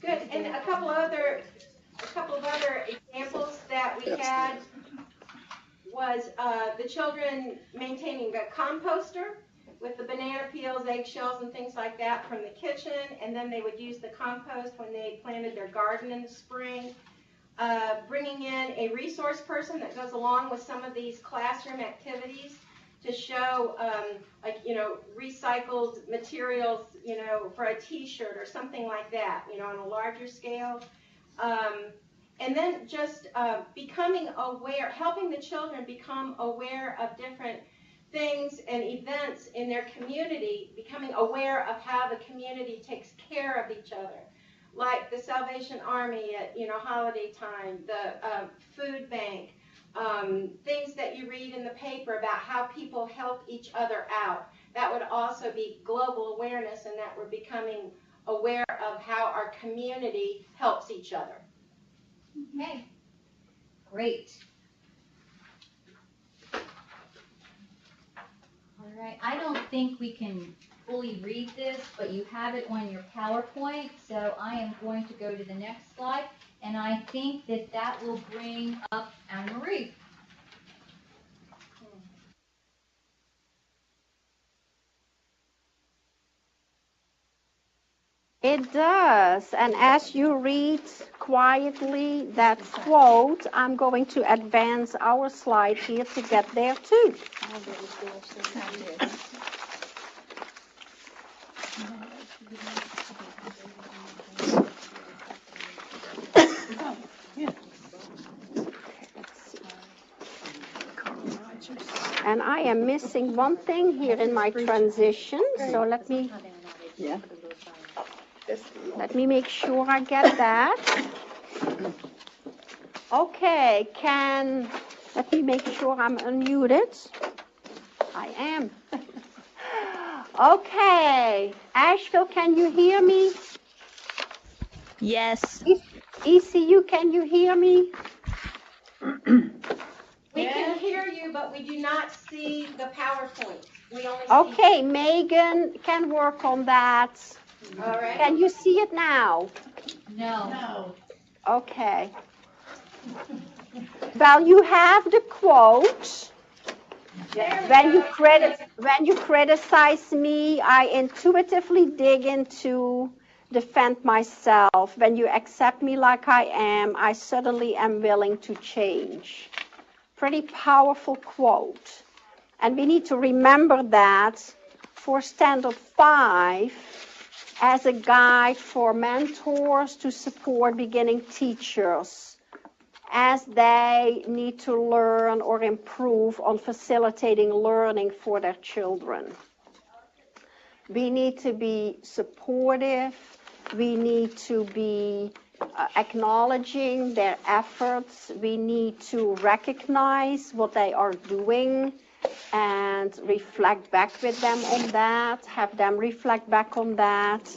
Good. And a couple of other examples that we had was the children maintaining a composter with the banana peels, eggshells, and things like that from the kitchen, and then they would use the compost when they planted their garden in the spring. Bringing in a resource person that goes along with some of these classroom activities to show, recycled materials, for a T-shirt or something like that, on a larger scale. And then just becoming aware, helping the children become aware of different things and events in their community, becoming aware of how the community takes care of each other, like the Salvation Army at holiday time, the food bank, things that you read in the paper about how people help each other out. That would also be global awareness, and that we're becoming aware of how our community helps each other. Okay, great. All right, I don't think we can fully read this, but you have it on your PowerPoint, so I am going to go to the next slide, and I think that that will bring up Anne Marie. It does. And as you read quietly that quote, I'm going to advance our slide here to get there too. And I am missing one thing here in my transition, so let me make sure I get that. Okay, let me make sure I'm unmuted. I am. Okay, Asheville, can you hear me? Yes. ECU, can you hear me? We can hear you, but we do not see the PowerPoint. We only see. Okay, Megan can work on that. All right. Can you see it now? No. Okay. Well, you have the quote. When you criticize me, I intuitively dig into defend myself. When you accept me like I am, I suddenly am willing to change. Pretty powerful quote. And we need to remember that for Standard 5 as a guide for mentors to support beginning teachers as they need to learn or improve on facilitating learning for their children. We need to be supportive. We need to be acknowledging their efforts. We need to recognize what they are doing and reflect back with them on that, have them reflect back on that.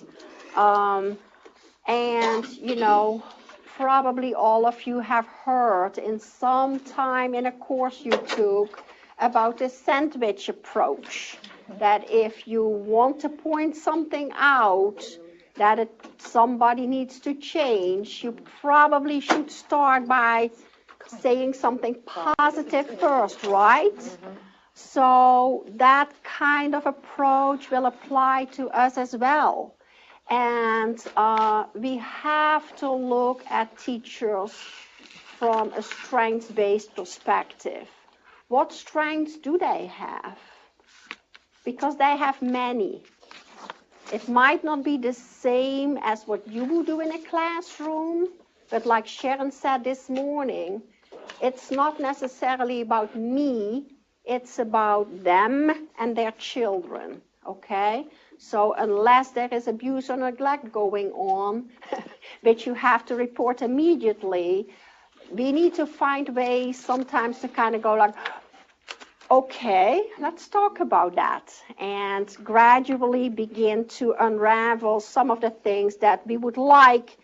And, you know, probably all of you have heard in some time in a course you took about the sandwich approach, that if you want to point something out that somebody needs to change, you probably should start by saying something positive first, right? So that kind of approach will apply to us as well. And we have to look at teachers from a strengths-based perspective. What strengths do they have? Because they have many. It might not be the same as what you will do in a classroom, but like Sharon said this morning, it's not necessarily about me, it's about them and their children, okay? So unless there is abuse or neglect going on, which you have to report immediately, we need to find ways sometimes to kind of go like, okay, let's talk about that, and gradually begin to unravel some of the things that we would like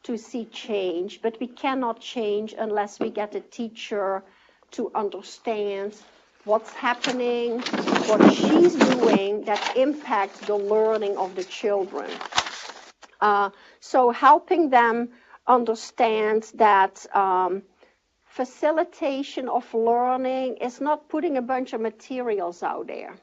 to see change, but we cannot change unless we get the teacher to understand what's happening, what she's doing that impacts the learning of the children. So helping them understand that facilitation of learning is not putting a bunch of materials out there.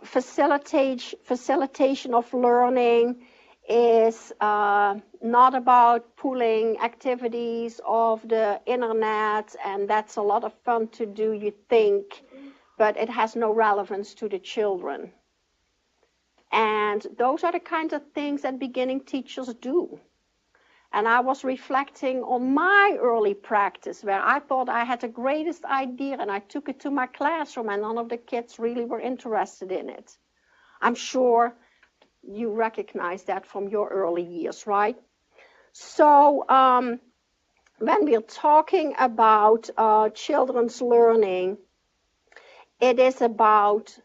Facilitation of learning is not about pulling activities off the internet, and that's a lot of fun to do, you think, but it has no relevance to the children. And those are the kinds of things that beginning teachers do. And I was reflecting on my early practice where I thought I had the greatest idea and I took it to my classroom and none of the kids really were interested in it. I'm sure you recognize that from your early years, right? So when we're talking about children's learning, it is about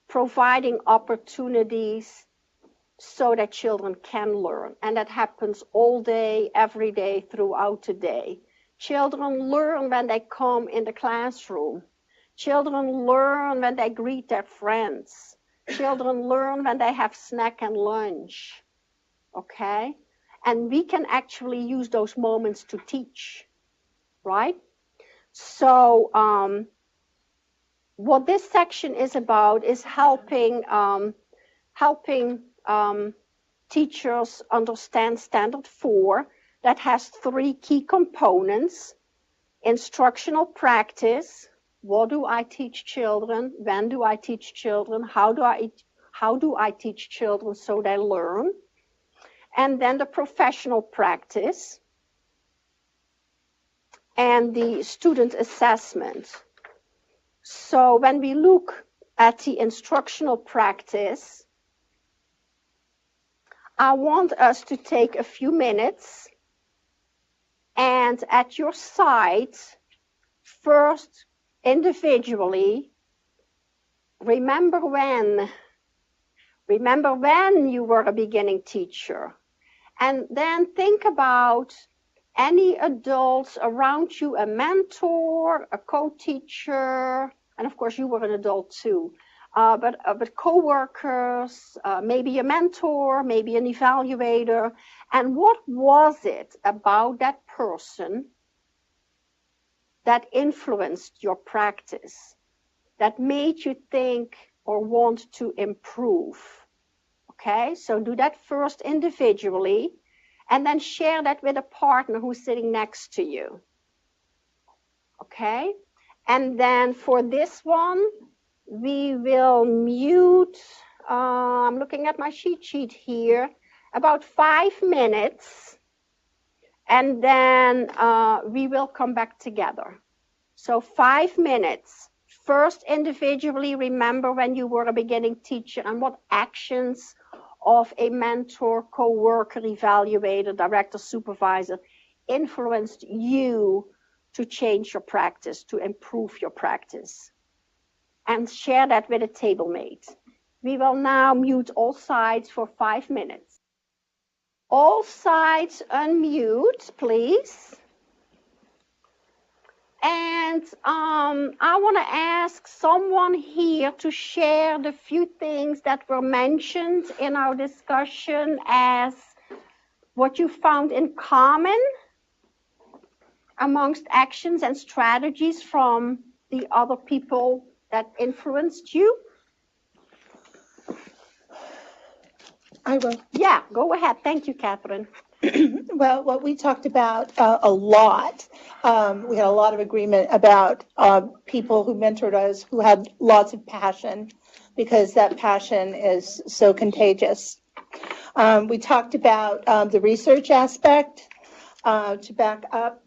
providing opportunities so that children can learn. And that happens all day, every day, throughout the day. Children learn when they come in the classroom. Children learn when they greet their friends. Children learn when they have snack and lunch. Okay? And we can actually use those moments to teach, right? So what this section is about is helping teachers understand Standard 4 that has 3 key components: instructional practice. What do I teach children? When do I teach children? How do I teach children so they learn? And then the professional practice and the student assessment. So when we look at the instructional practice, I want us to take a few minutes and at your side, first individually, remember when you were a beginning teacher. And then think about any adults around you, a mentor, a co-teacher, and of course you were an adult too, but co-workers, maybe a mentor, maybe an evaluator. And what was it about that person that influenced your practice, that made you think or want to improve? Okay, so do that first individually, and then share that with a partner who's sitting next to you. Okay, and then for this one, we will mute, I'm looking at my cheat sheet here, about 5 minutes, and then we will come back together. So 5 minutes. First individually, remember when you were a beginning teacher and what actions of a mentor, co-worker, evaluator, director, supervisor influenced you to change your practice, to improve your practice. And share that with a table mate. We will now mute all sides for 5 minutes. All sides unmute, please. And I want to ask someone here to share the few things that were mentioned in our discussion as what you found in common amongst actions and strategies from the other people that influenced you. I will. Yeah, go ahead. Thank you, Catherine. Well, what we talked about a lot, we had a lot of agreement about people who mentored us who had lots of passion, because that passion is so contagious. We talked about the research aspect to back up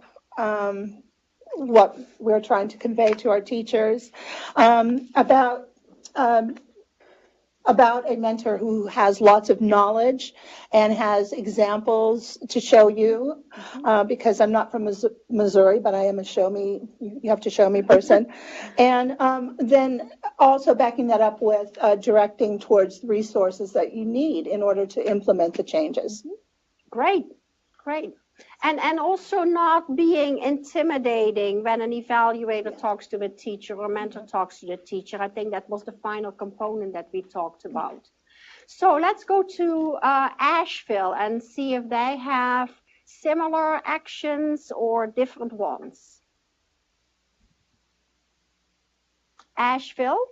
what we're trying to convey to our teachers, about a mentor who has lots of knowledge and has examples to show you, because I'm not from Missouri, but I am a you have to show me person. And then also backing that up with directing towards resources that you need in order to implement the changes. Great, great. And also not being intimidating when an evaluator talks to a teacher or a mentor talks to the teacher. I think that was the final component that we talked about. So let's go to Asheville and see if they have similar actions or different ones. Asheville?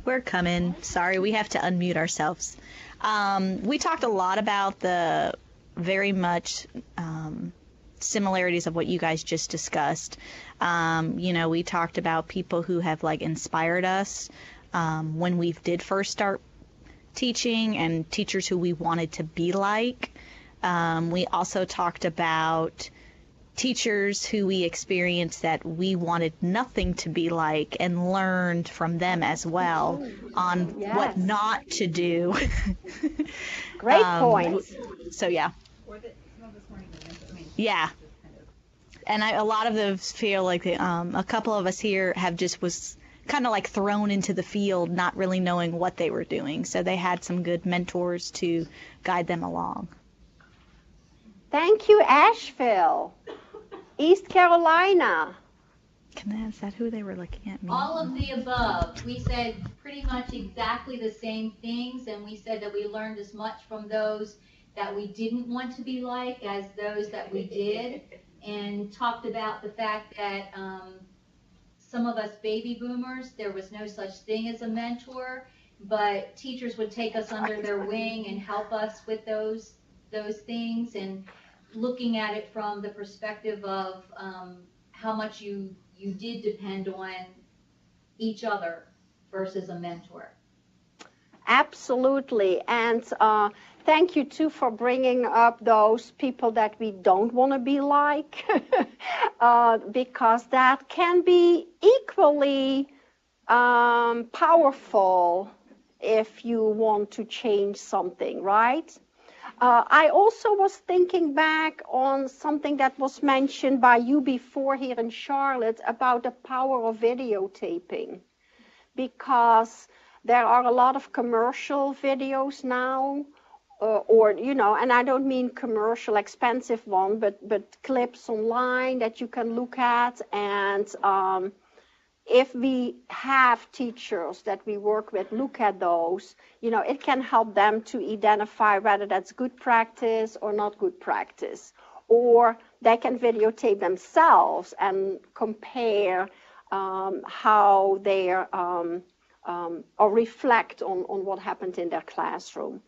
We're coming. Sorry, we have to unmute ourselves. We talked a lot about the very much similarities of what you guys just discussed. We talked about people who have inspired us when we did first start teaching, and teachers who we wanted to be like. We also talked about teachers who we experienced that we wanted nothing to be like, and learned from them as well on what not to do. Great point. So yeah. Yeah. And a lot of those feel like a couple of us here have just was kind of thrown into the field, not really knowing what they were doing. So they had some good mentors to guide them along. Thank you, Asheville. East Carolina. Is that who they were looking at? Me? All of the above. We said pretty much exactly the same things, and we said that we learned as much from those that we didn't want to be like as those that we did, and talked about the fact that some of us baby boomers, there was no such thing as a mentor, but teachers would take us under their wing and help us with those things, and looking at it from the perspective of how much you did depend on each other versus a mentor. Absolutely. And thank you, too, for bringing up those people that we don't want to be like, because that can be equally powerful if you want to change something, right? I also was thinking back on something that was mentioned by you before here in Charlotte about the power of videotaping, because there are a lot of commercial videos now, or, you know, and I don't mean commercial, expensive one, but clips online that you can look at. And if we have teachers that we work with look at those, you know, it can help them to identify whether that's good practice or not good practice. Or they can videotape themselves and compare how they're or reflect on what happened in their classroom.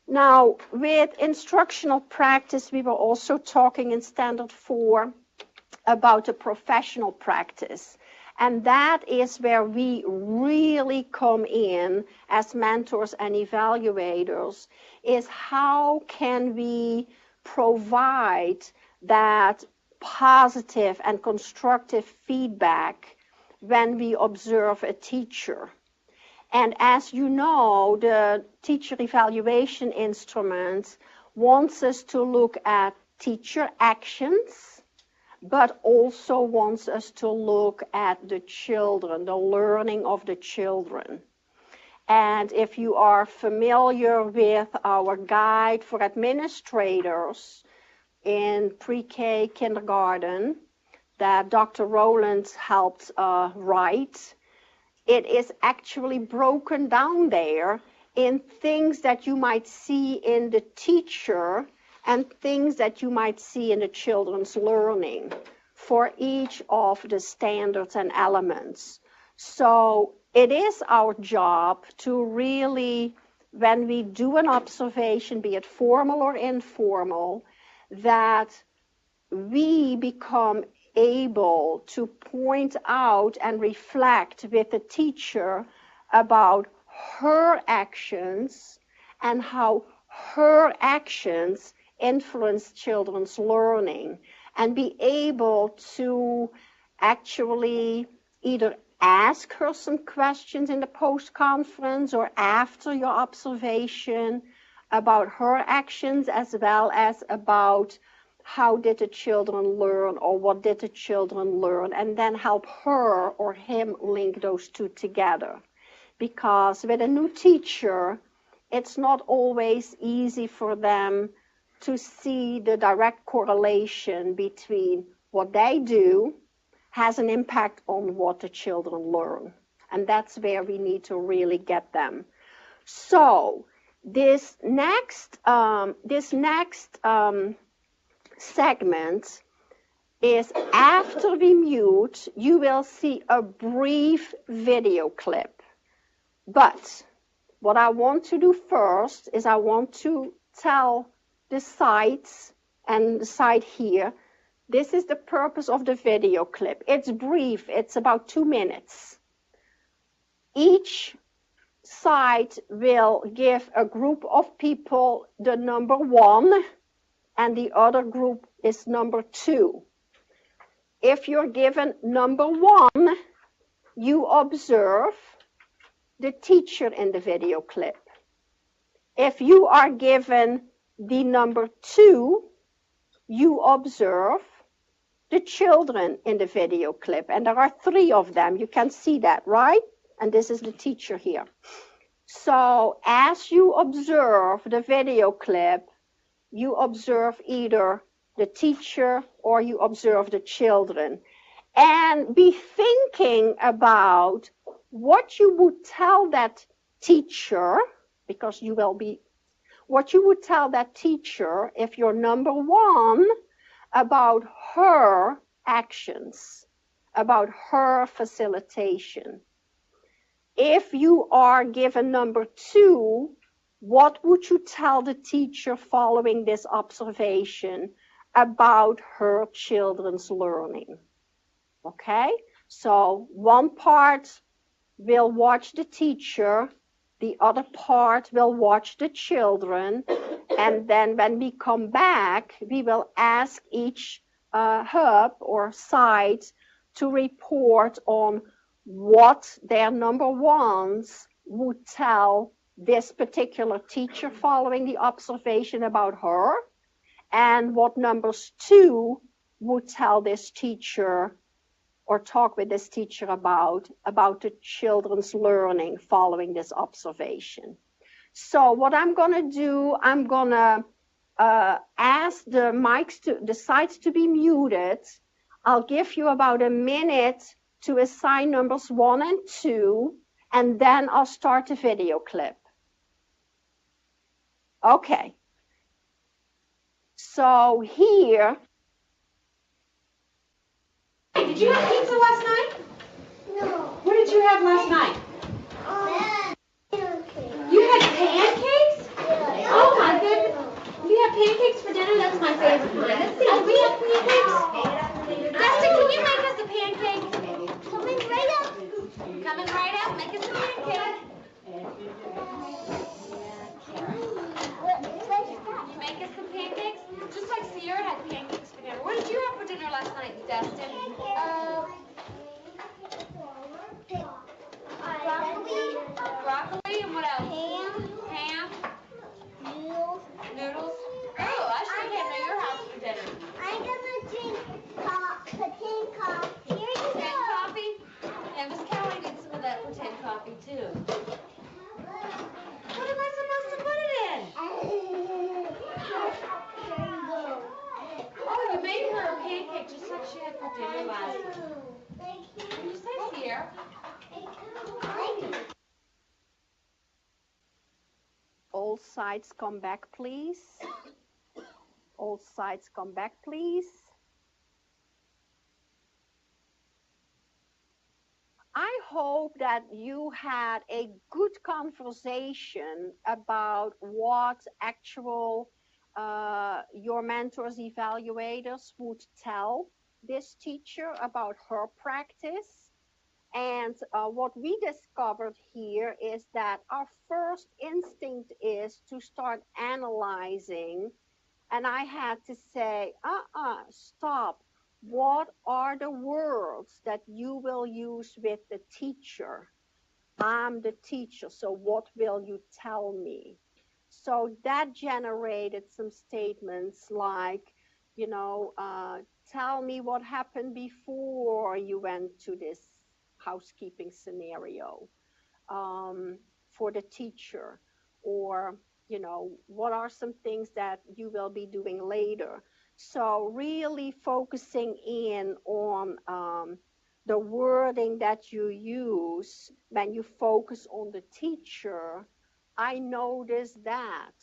Now, with instructional practice, we were also talking in Standard 4 about a professional practice. And that is where we really come in as mentors and evaluators, is how can we provide that positive and constructive feedback when we observe a teacher. And as you know, the teacher evaluation instrument wants us to look at teacher actions, but also wants us to look at the children, the learning of the children. And if you are familiar with our guide for administrators in pre-K kindergarten that Dr. Rowland helped write, it is actually broken down there in things that you might see in the teacher and things that you might see in the children's learning for each of the standards and elements. So it is our job to really, when we do an observation, be it formal or informal, that we become able to point out and reflect with the teacher about her actions and how her actions influence children's learning, and be able to actually either ask her some questions in the post-conference or after your observation about her actions, as well as about how did the children learn or what did the children learn, and then help her or him link those two together. Because with a new teacher, it's not always easy for them to see the direct correlation between what they do has an impact on what the children learn. And that's where we need to really get them. So this next segment is after we mute, you will see a brief video clip. But what I want to do first is I want to tell the sites and the site here, this is the purpose of the video clip. It's brief, it's about 2 minutes. Each site will give a group of people the number 1, and the other group is number 2. If you're given number 1, you observe the teacher in the video clip. If you are given the number 2, you observe the children in the video clip. And there are 3 of them. You can see that, right? And this is the teacher here. So as you observe the video clip, you observe either the teacher or you observe the children. and be thinking about what you would tell that teacher, because you will be, what you would tell that teacher if you're number one about her actions, about her facilitation. If you are given number two, what would you tell the teacher following this observation about her children's learning? Okay, so one part will watch the teacher, the other part will watch the children, and then when we come back, we will ask each hub or site to report on what their number ones would tell this particular teacher following the observation about her, and what numbers two would tell this teacher or talk with this teacher about the children's learning following this observation. So what I'm going to do, I'm going to ask the mics the sites to be muted. I'll give you about a minute to assign numbers 1 and 2, and then I'll start the video clip. Okay. So here. Did you have pizza last night? No. What did you have last night? You had pancakes? Yeah. Oh my goodness. You have pancakes for dinner? That's my favorite kind. Let's see. We have pancakes. Dustin, can you make us a pancake? Coming right up. Coming right up. Make us a pancake. You make us some pancakes? Just like Sierra had pancakes for dinner. What did you have for dinner last night, Dustin? Broccoli and what else? Ham. Noodles. Oh, I should have came to your house for dinner. I'm gonna drink pretend coffee. Pretend coffee? Yeah, Miss Kelly needs some of that pretend coffee too. What am I supposed to put it in? Oh, you made her a pancake just like she had for dinner last night. Did you say Sierra? All sides come back, please. All sides come back, please. I hope that you had a good conversation about what actual your mentors, evaluators would tell this teacher about her practice. And what we discovered here is that our first instinct is to start analyzing. And I had to say, stop. What are the words that you will use with the teacher? I'm the teacher, so what will you tell me? So that generated some statements like, you know, tell me what happened before you went to this housekeeping scenario for the teacher, or you know, what are some things that you will be doing later. So really focusing in on the wording that you use when you focus on the teacher. I noticed that,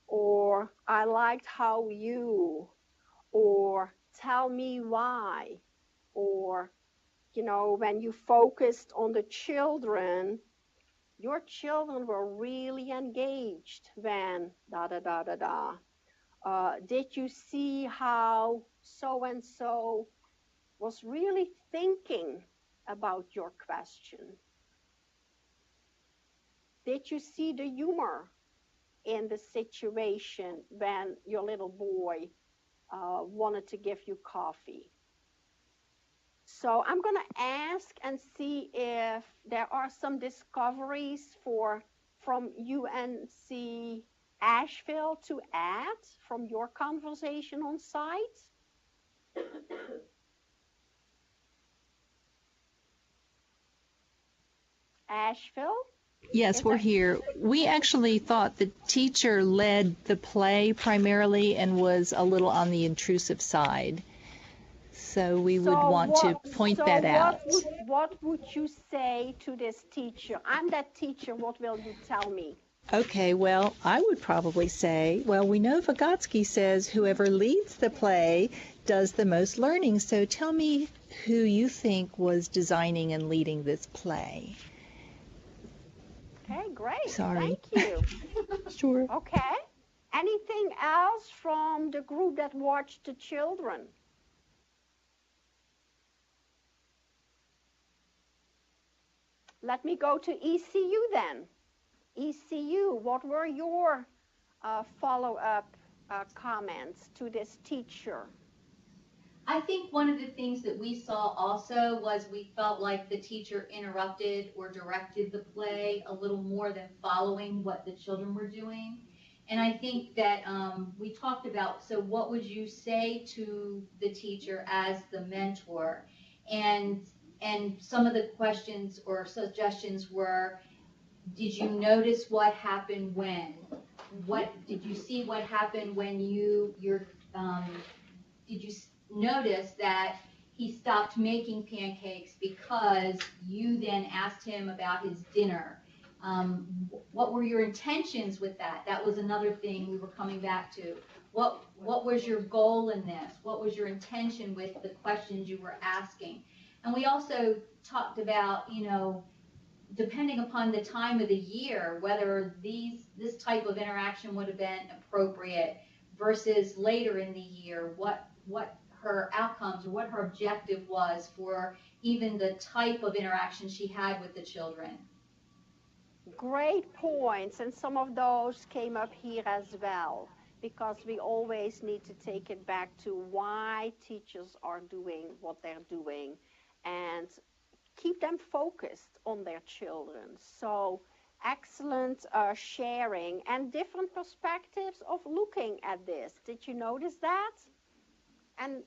or I liked how you, or tell me why, or you know, when you focused on the children, your children were really engaged when da-da-da-da-da. Did you see how so-and-so was really thinking about your question? Did you see the humor in the situation when your little boy wanted to give you coffee? So I'm going to ask and see if there are some discoveries from UNC Asheville to add from your conversation on site. Asheville? Yes, we're here. We actually thought the teacher led the play primarily and was a little on the intrusive side. So we would want to point that out. What would you say to this teacher? I'm that teacher. What will you tell me? Okay, well, I would probably say, well, we know Vygotsky says whoever leads the play does the most learning. So tell me who you think was designing and leading this play. Okay, great. Sorry. Thank you. Sure. Okay. Anything else from the group that watched the children? Let me go to ECU then. ECU, what were your follow-up comments to this teacher? I think one of the things that we saw also was we felt like the teacher interrupted or directed the play a little more than following what the children were doing. And I think that we talked about, so what would you say to the teacher as the mentor? And some of the questions or suggestions were, did you notice what happened when? What did you see what happened when did you notice that he stopped making pancakes because you then asked him about his dinner? What were your intentions with that? That was another thing we were coming back to. What was your goal in this? What was your intention with the questions you were asking? And we also talked about, depending upon the time of the year, whether this type of interaction would have been appropriate versus later in the year, what her outcomes or what her objective was for even the type of interaction she had with the children. Great points, and some of those came up here as well, because we always need to take it back to why teachers are doing what they're doing and keep them focused on their children. So excellent sharing and different perspectives of looking at this. Did you notice that? And,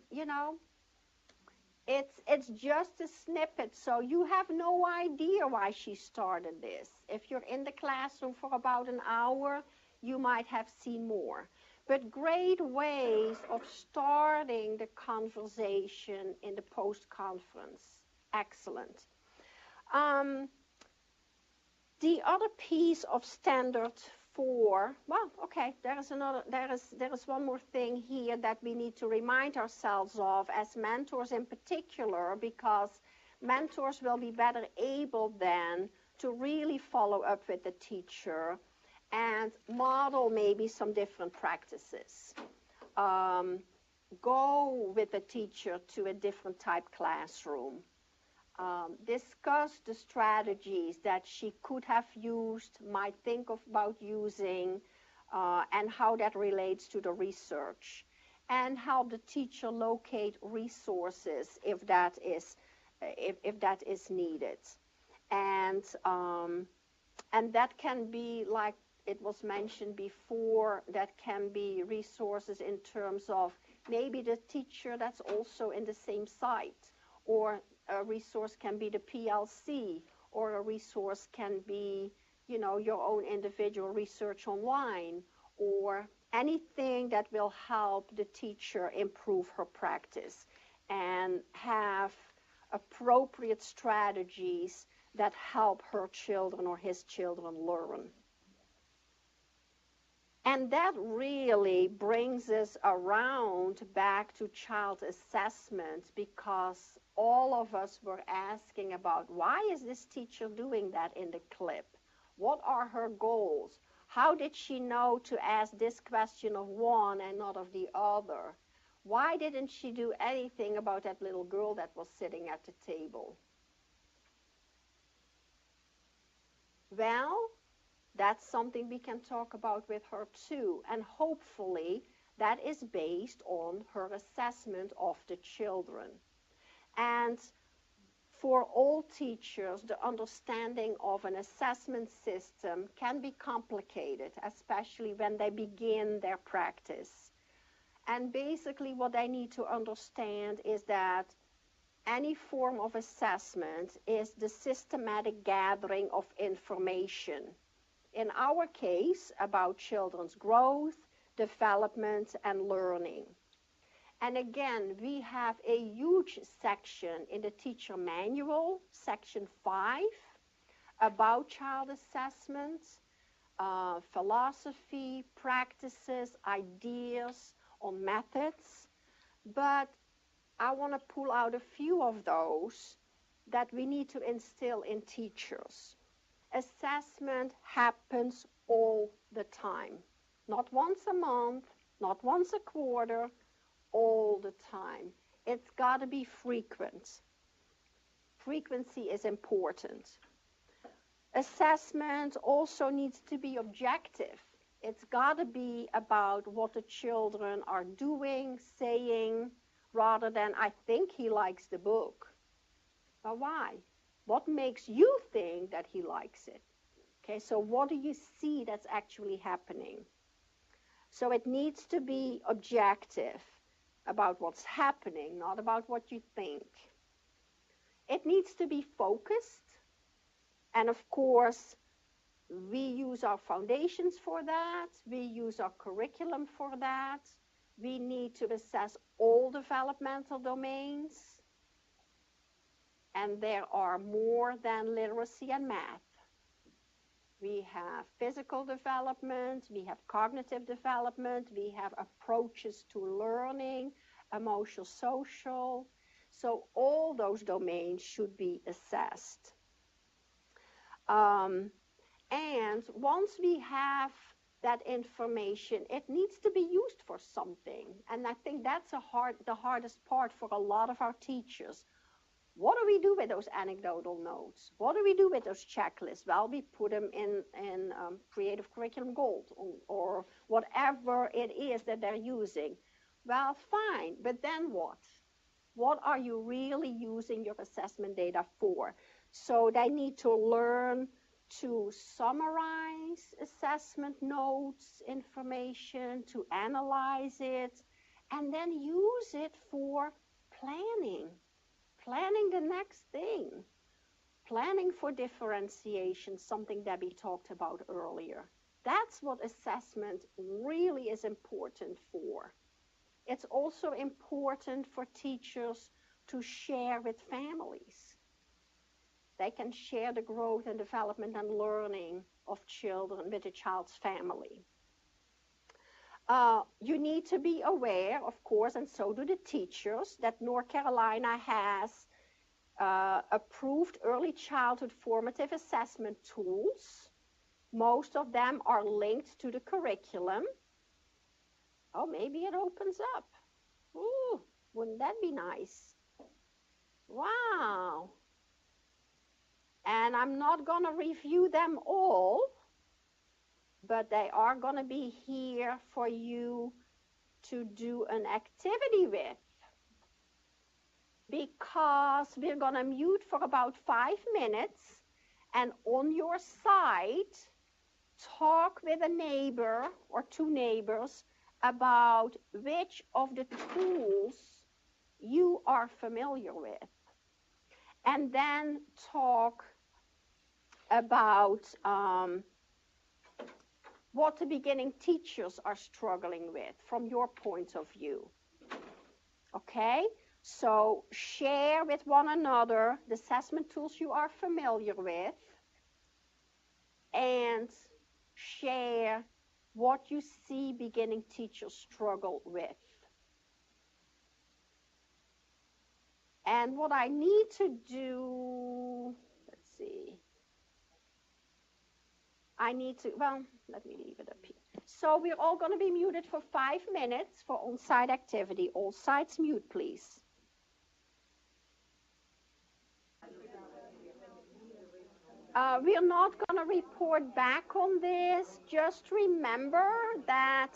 it's just a snippet, so you have no idea why she started this. If you're in the classroom for about an hour, you might have seen more. But great ways of starting the conversation in the post-conference. Excellent. The other piece of standard 4, well, okay, there is one more thing here that we need to remind ourselves of as mentors in particular, because mentors will be better able then to really follow up with the teacher and model maybe some different practices. Go with the teacher to a different type classroom. Discuss the strategies that she could have used, might think about using, and how that relates to the research. And help the teacher locate resources if that is needed. And that can be, like it was mentioned before, that can be resources in terms of maybe the teacher that's also in the same site, or a resource can be the PLC, or a resource can be, your own individual research online, or anything that will help the teacher improve her practice and have appropriate strategies that help her children or his children learn. And that really brings us around back to child assessment, because all of us were asking about, why is this teacher doing that in the clip? What are her goals? How did she know to ask this question of one and not of the other? Why didn't she do anything about that little girl that was sitting at the table? Well, that's something we can talk about with her too, and hopefully that is based on her assessment of the children. And for all teachers, the understanding of an assessment system can be complicated, especially when they begin their practice. And basically what they need to understand is that any form of assessment is the systematic gathering of information. In our case, about children's growth, development, and learning. And again, we have a huge section in the teacher manual, section 5, about child assessment, philosophy, practices, ideas on methods. But I want to pull out a few of those that we need to instill in teachers. Assessment happens all the time. Not once a month, not once a quarter, all the time. It's got to be frequent. Frequency is important. Assessment also needs to be objective. It's got to be about what the children are doing, saying, rather than, I think he likes the book. But why? What makes you think that he likes it? Okay, so what do you see that's actually happening? So it needs to be objective about what's happening, not about what you think. It needs to be focused. And of course, we use our foundations for that. We use our curriculum for that. We need to assess all developmental domains. And there are more than literacy and math. We have physical development, we have cognitive development, we have approaches to learning, emotional, social. So all those domains should be assessed. And once we have that information, it needs to be used for something. And I think that's the hardest part for a lot of our teachers. What do we do with those anecdotal notes? What do we do with those checklists? Well, we put them in Creative Curriculum Gold or whatever it is that they're using. Well, fine, but then what? What are you really using your assessment data for? So they need to learn to summarize assessment notes, information, to analyze it, and then use it for planning. Planning the next thing. Planning for differentiation, something Debbie talked about earlier. That's what assessment really is important for. It's also important for teachers to share with families. They can share the growth and development and learning of children with a child's family. You need to be aware, of course, and so do the teachers, that North Carolina has approved early childhood formative assessment tools. Most of them are linked to the curriculum. Oh, maybe it opens up. Ooh, wouldn't that be nice? Wow. And I'm not going to review them all, but they are going to be here for you to do an activity with. Because we're going to mute for about 5 minutes, and on your site, talk with a neighbor or 2 neighbors about which of the tools you are familiar with. And then talk about what the beginning teachers are struggling with from your point of view. Okay? So share with one another the assessment tools you are familiar with, and share what you see beginning teachers struggle with. And what I need to do, let's see. Let me leave it up here. So we're all going to be muted for 5 minutes for on-site activity. All sites mute, please. We're not going to report back on this. Just remember that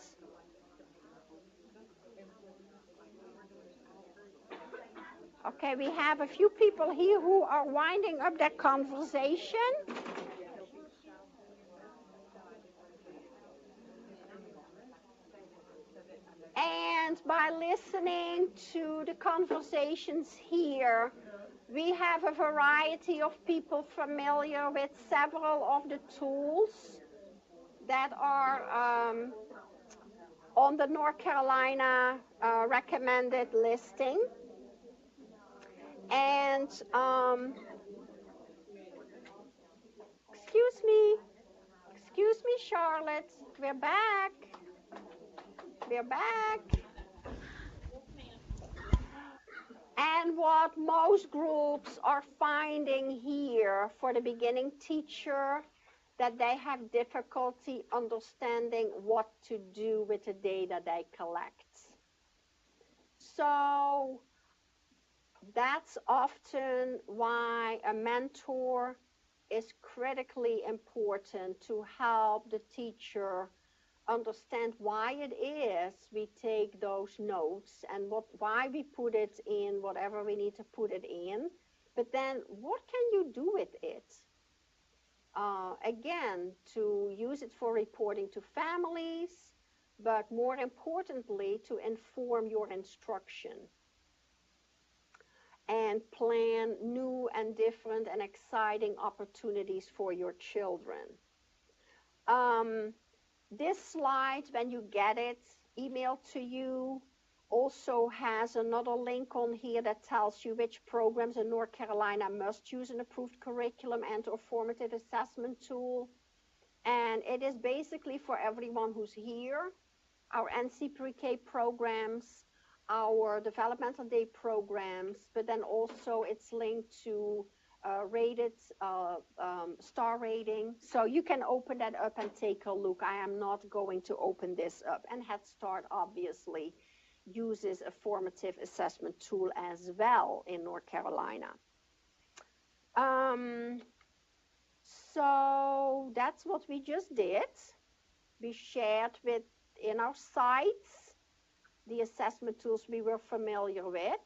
okay, we have a few people here who are winding up their conversation. And by listening to the conversations here, we have a variety of people familiar with several of the tools that are on the North Carolina recommended listing. And excuse me, Charlotte, we're back. We're back. And what most groups are finding here for the beginning teacher, that they have difficulty understanding what to do with the data they collect. So that's often why a mentor is critically important to help the teacher understand why it is we take those notes and why we put it in whatever we need to put it in, but then what can you do with it? Again, to use it for reporting to families, but more importantly, to inform your instruction and plan new and different and exciting opportunities for your children. This slide, when you get it emailed to you, also has another link on here that tells you which programs in North Carolina must use an approved curriculum and or formative assessment tool. And it is basically for everyone who's here, our NC Pre-K programs, our developmental day programs, but then also it's linked to rated star rating. So you can open that up and take a look. I am not going to open this up. And Head Start obviously uses a formative assessment tool as well in North Carolina. So that's what we just did. We shared in our sites the assessment tools we were familiar with.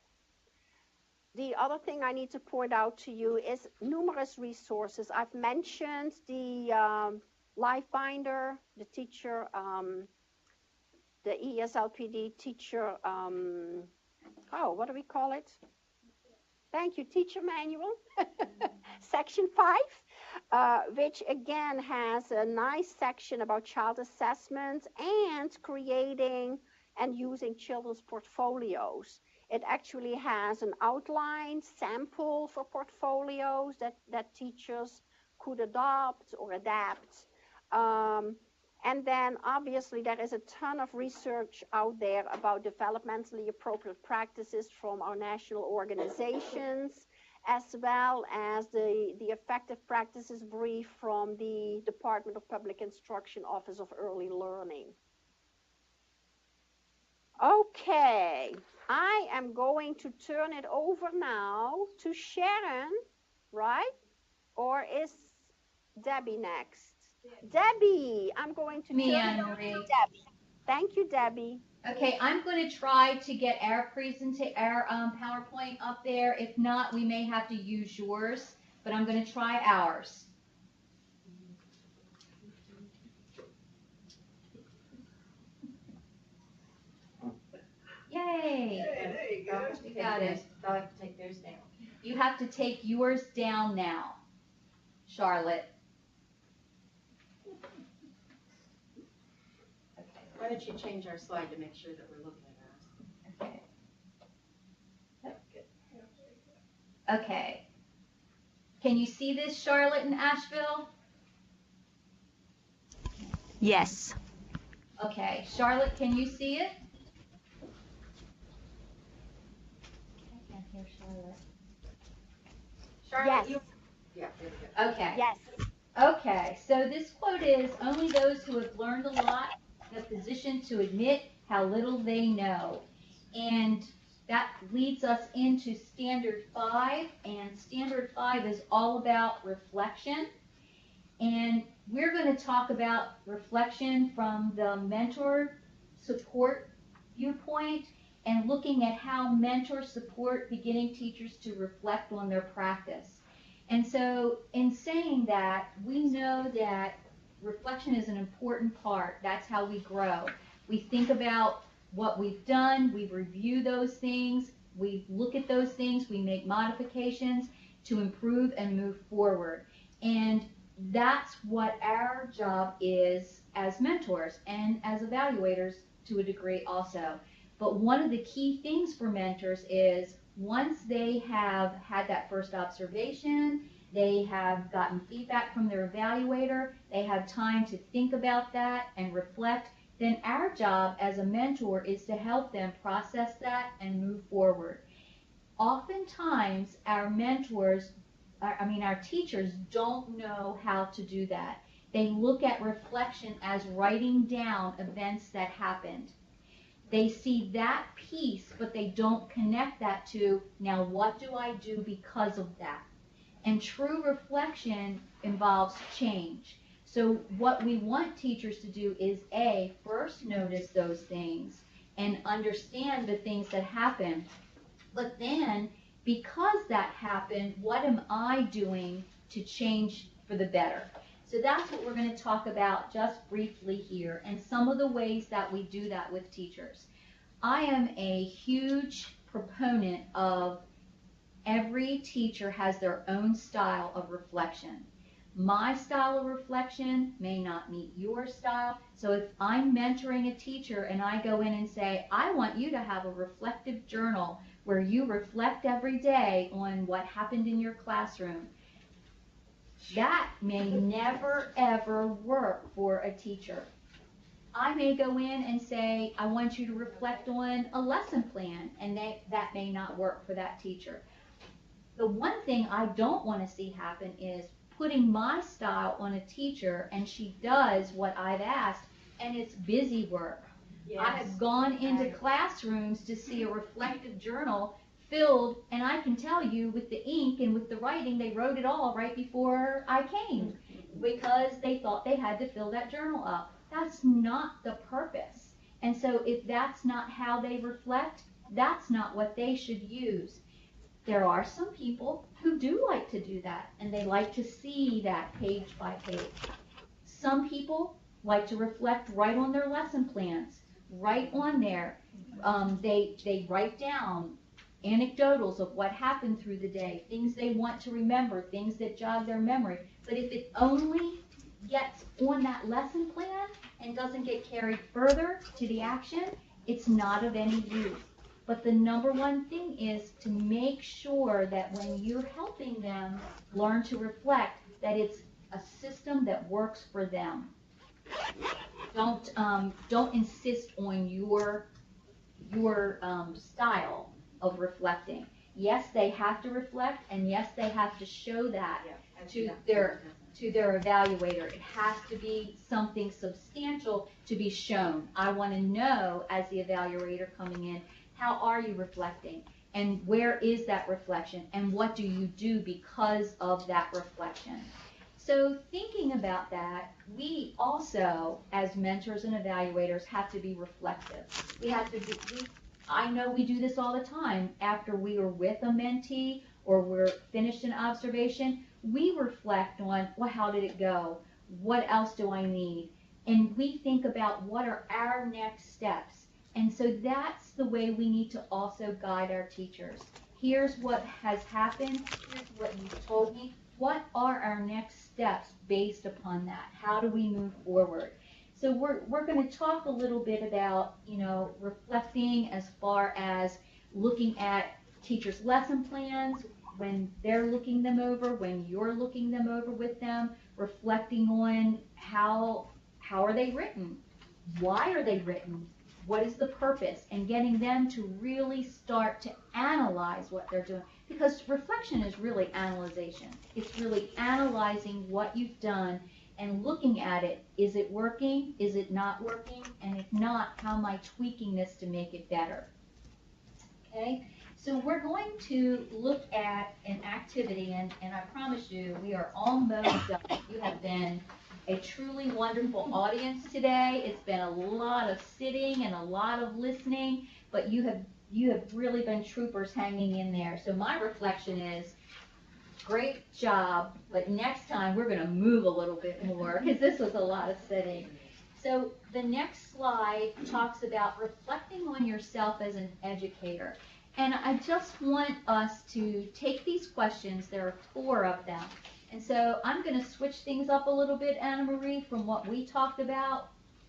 The other thing I need to point out to you is numerous resources. I've mentioned the Life Binder, the teacher, the EESLPD teacher, what do we call it? Thank you, teacher manual, section 5, which again has a nice section about child assessment and creating and using children's portfolios. It actually has an outline sample for portfolios that teachers could adopt or adapt. And then obviously there is a ton of research out there about developmentally appropriate practices from our national organizations, as well as the effective practices brief from the Department of Public Instruction Office of Early Learning. Okay, I am going to turn it over now to Sharon, right? Or is Debbie next? Debbie, I'm going to turn it over to Debbie. Thank you, Debbie. Okay, I'm going to try to get our PowerPoint up there. If not, we may have to use yours, but I'm going to try ours. Yay! There you go. We got it. I have to take theirs down. You have to take yours down now, Charlotte. Okay. Why don't you change our slide to make sure that we're looking at ours? Okay. Okay. Can you see this, Charlotte and Asheville? Yes. Okay. Charlotte, can you see it? I can't hear Charlotte. Charlotte, Yes. Yeah, there we go. Okay. Yes. Okay, so this quote is, only those who have learned a lot have the position to admit how little they know. And that leads us into Standard 5, and Standard 5 is all about reflection. And we're going to talk about reflection from the mentor support viewpoint and looking at how mentors support beginning teachers to reflect on their practice. And so in saying that, we know that reflection is an important part. That's how we grow. We think about what we've done, we review those things, we look at those things, we make modifications to improve and move forward. And that's what our job is as mentors and as evaluators to a degree also. But one of the key things for mentors is once they have had that first observation, they have gotten feedback from their evaluator, they have time to think about that and reflect, then our job as a mentor is to help them process that and move forward. Oftentimes, our mentors, our teachers don't know how to do that. They look at reflection as writing down events that happened. They see that piece, but they don't connect that to, now what do I do because of that? And true reflection involves change. So what we want teachers to do is first notice those things and understand the things that happen. But then, because that happened, what am I doing to change for the better? So that's what we're going to talk about just briefly here, and some of the ways that we do that with teachers. I am a huge proponent of every teacher has their own style of reflection. My style of reflection may not meet your style. So if I'm mentoring a teacher and I go in and say, I want you to have a reflective journal where you reflect every day on what happened in your classroom, that may never ever work for a teacher. I may go in and say, I want you to reflect on a lesson plan, and that may not work for that teacher. The one thing I don't want to see happen is putting my style on a teacher and she does what I've asked and it's busy work. Yes. I have gone into classrooms to see a reflective journal filled, and I can tell you with the ink and with the writing, they wrote it all right before I came because they thought they had to fill that journal up. That's not the purpose. And so if that's not how they reflect, that's not what they should use. There are some people who do like to do that, and they like to see that page by page. Some people like to reflect right on their lesson plans, right on there. They write down anecdotals of what happened through the day, things they want to remember, things that jog their memory. But if it only gets on that lesson plan and doesn't get carried further to the action, it's not of any use. But the number one thing is to make sure that when you're helping them learn to reflect, that it's a system that works for them. Don't insist on your style of reflecting. Yes, they have to reflect, and yes, they have to show that to their evaluator. It has to be something substantial to be shown. I want to know, as the evaluator coming in, how are you reflecting? And where is that reflection? And what do you do because of that reflection? So thinking about that, we also, as mentors and evaluators, have to be reflective. I know we do this all the time. After we are with a mentee or we're finished an observation, we reflect on, well, how did it go? What else do I need? And we think about what are our next steps. And so that's the way we need to also guide our teachers. Here's what has happened. Here's what you've told me. What are our next steps based upon that? How do we move forward? So we're going to talk a little bit about, reflecting as far as looking at teachers' lesson plans, when they're looking them over, when you're looking them over with them, reflecting on how are they written? Why are they written? What is the purpose? And getting them to really start to analyze what they're doing. Because reflection is really analyzation. It's really analyzing what you've done and looking at it. Is it working? Is it not working? And if not, how am I tweaking this to make it better? Okay? So we're going to look at an activity, and I promise you, we are almost done. You have been a truly wonderful audience today. It's been a lot of sitting and a lot of listening, but you have really been troopers hanging in there. So my reflection is, great job, but next time we're going to move a little bit more because this was a lot of sitting. So the next slide talks about reflecting on yourself as an educator. And I just want us to take these questions, there are 4 of them, And so I'm going to switch things up a little bit, Anna Marie, from what we talked about.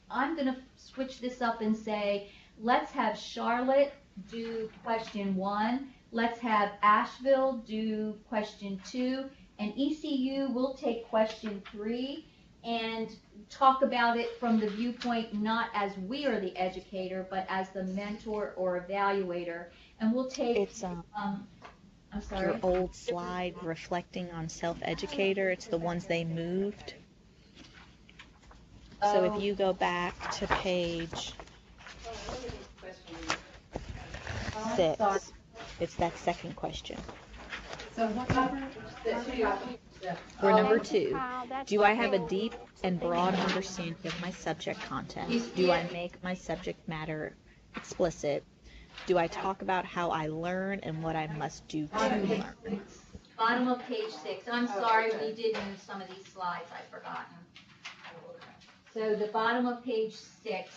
I'm going to switch this up and say, let's have Charlotte do question 1. Let's have Asheville do question 2. And ECU will take question 3 and talk about it from the viewpoint not as we are the educator, but as the mentor or evaluator. And we'll take... It's I'm sorry. your old slide reflecting on self-educator. It's the ones they moved. So if you go back to page 6, it's that second question. So what number? For number 2, do I have a deep and broad understanding of my subject content? Do I make my subject matter explicit? Do I talk about how I learn and what I must do to learn? Bottom of page 6. I'm sorry, we did move some of these slides. I've forgotten. So the bottom of page 6,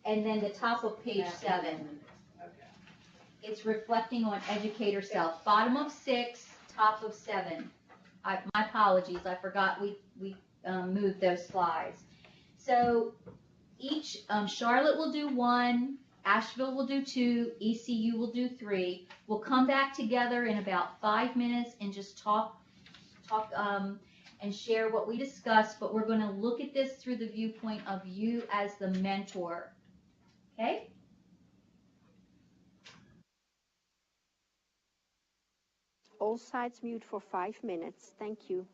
and then the top of page 7. It's reflecting on educator self. Bottom of 6, top of 7. My apologies, I forgot we moved those slides. So each, Charlotte will do 1, Asheville will do 2, ECU will do 3. We'll come back together in about 5 minutes and just talk and share what we discussed, but we're going to look at this through the viewpoint of you as the mentor. Okay? All sides mute for 5 minutes. Thank you.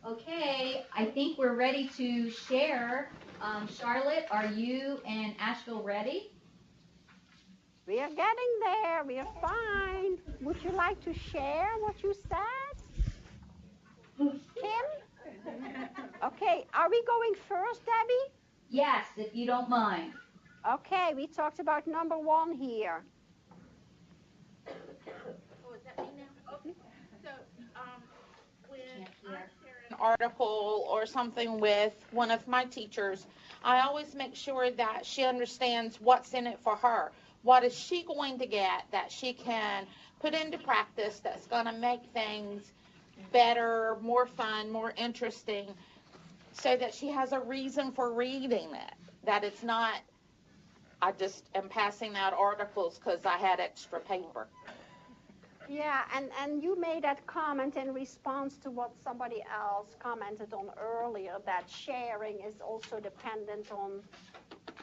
Okay, I think we're ready to share. Charlotte, are you and Asheville ready? We are getting there. We are fine. Would you like to share what you said? Kim? Okay, are we going first, Debbie? Yes, if you don't mind. Okay, we talked about number 1 here. Oh, is that me now? Okay. So, when I share an article or something with one of my teachers, I always make sure that she understands what's in it for her. What is she going to get that she can put into practice that's going to make things better, more fun, more interesting, so that she has a reason for reading it, that it's not, I just am passing out articles because I had extra paper. Yeah, and you made that comment in response to what somebody else commented on earlier, that sharing is also dependent on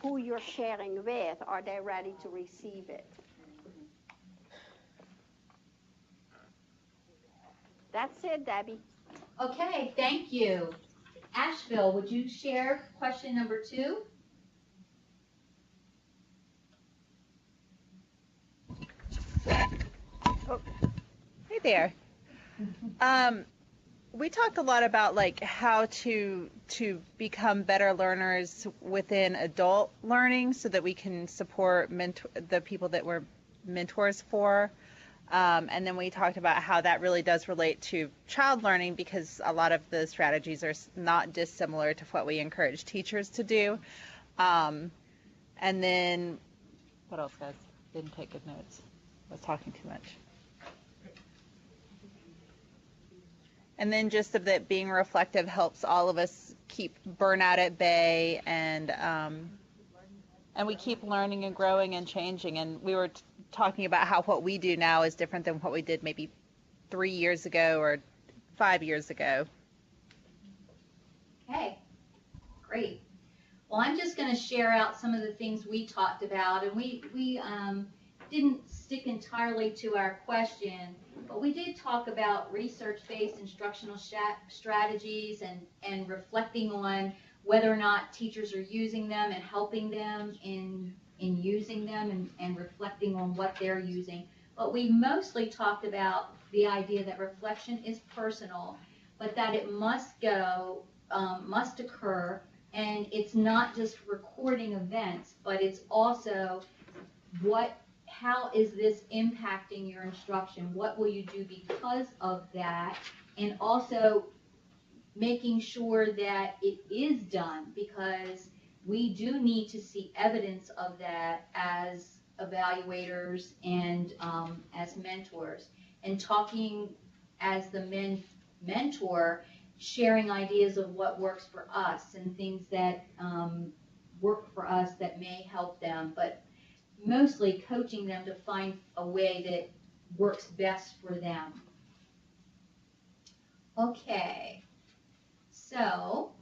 who you're sharing with. Are they ready to receive it? That's it, Debbie. Okay, thank you. Asheville, would you share question number 2? Oh, hey there. We talked a lot about like how to become better learners within adult learning so that we can support the people that we're mentors for. And then we talked about how that really does relate to child learning, because a lot of the strategies are not dissimilar to what we encourage teachers to do. And then, what else, guys? Didn't take good notes. I was talking too much. And then just of that being reflective helps all of us keep burnout at bay, and we keep learning and growing and changing. And we were talking about how what we do now is different than what we did maybe 3 years ago or 5 years ago. Okay, great. Well, I'm just going to share out some of the things we talked about, and we didn't stick entirely to our question, but we did talk about research-based instructional strategies and reflecting on whether or not teachers are using them and helping them in using them and reflecting on what they're using. But we mostly talked about the idea that reflection is personal, but that it must occur, and it's not just recording events, but it's also how is this impacting your instruction? What will you do because of that? And also making sure that it is done, because we do need to see evidence of that as evaluators and as mentors, and talking as the mentor, sharing ideas of what works for us and things that work for us that may help them, but mostly coaching them to find a way that works best for them. Okay, so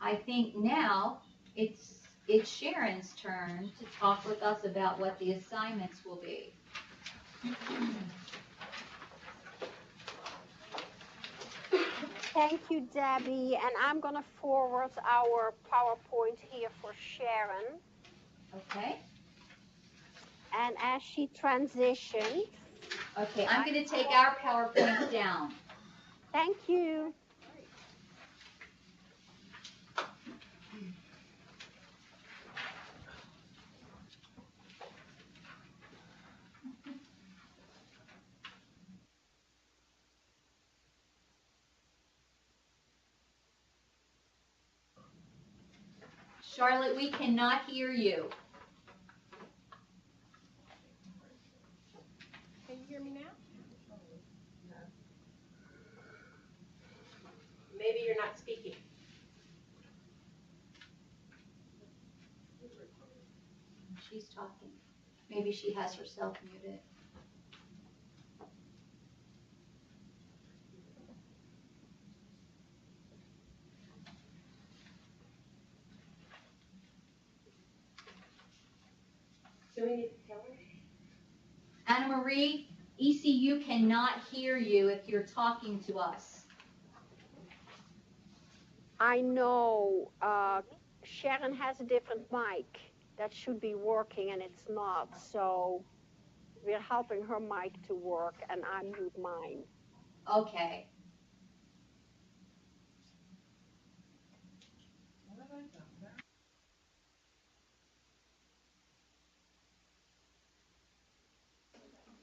I think now it's Sharon's turn to talk with us about what the assignments will be. Thank you, Debbie. And I'm going to forward our PowerPoint here for Sharon. Okay. And as she transitions. Okay, I'm going to take our PowerPoint down. Thank you. Charlotte, we cannot hear you. Can you hear me now? Maybe you're not speaking. She's talking. Maybe she has herself muted. Do we need to tell her? Anna Marie, ECU cannot hear you if you're talking to us. I know Sharon has a different mic that should be working and it's not. So we're helping her mic to work and I mute mine. Okay.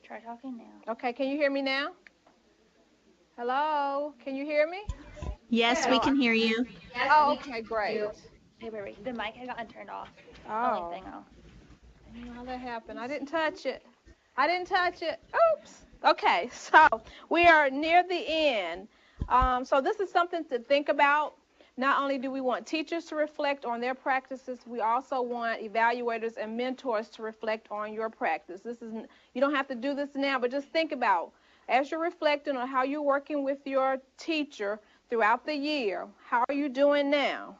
Try talking now. Okay, can you hear me now? Hello, can you hear me? Yes, we can hear you. Yes, Oh, okay, great. Wait. The mic had gotten turned off. Oh. Only thing off. I don't know how that happened. I didn't touch it. Oops. Okay, so we are near the end. So this is something to think about. Not only do we want teachers to reflect on their practices, we also want evaluators and mentors to reflect on your practice. You don't have to do this now, but just think about, as you're reflecting on how you're working with your teacher throughout the year, how are you doing now?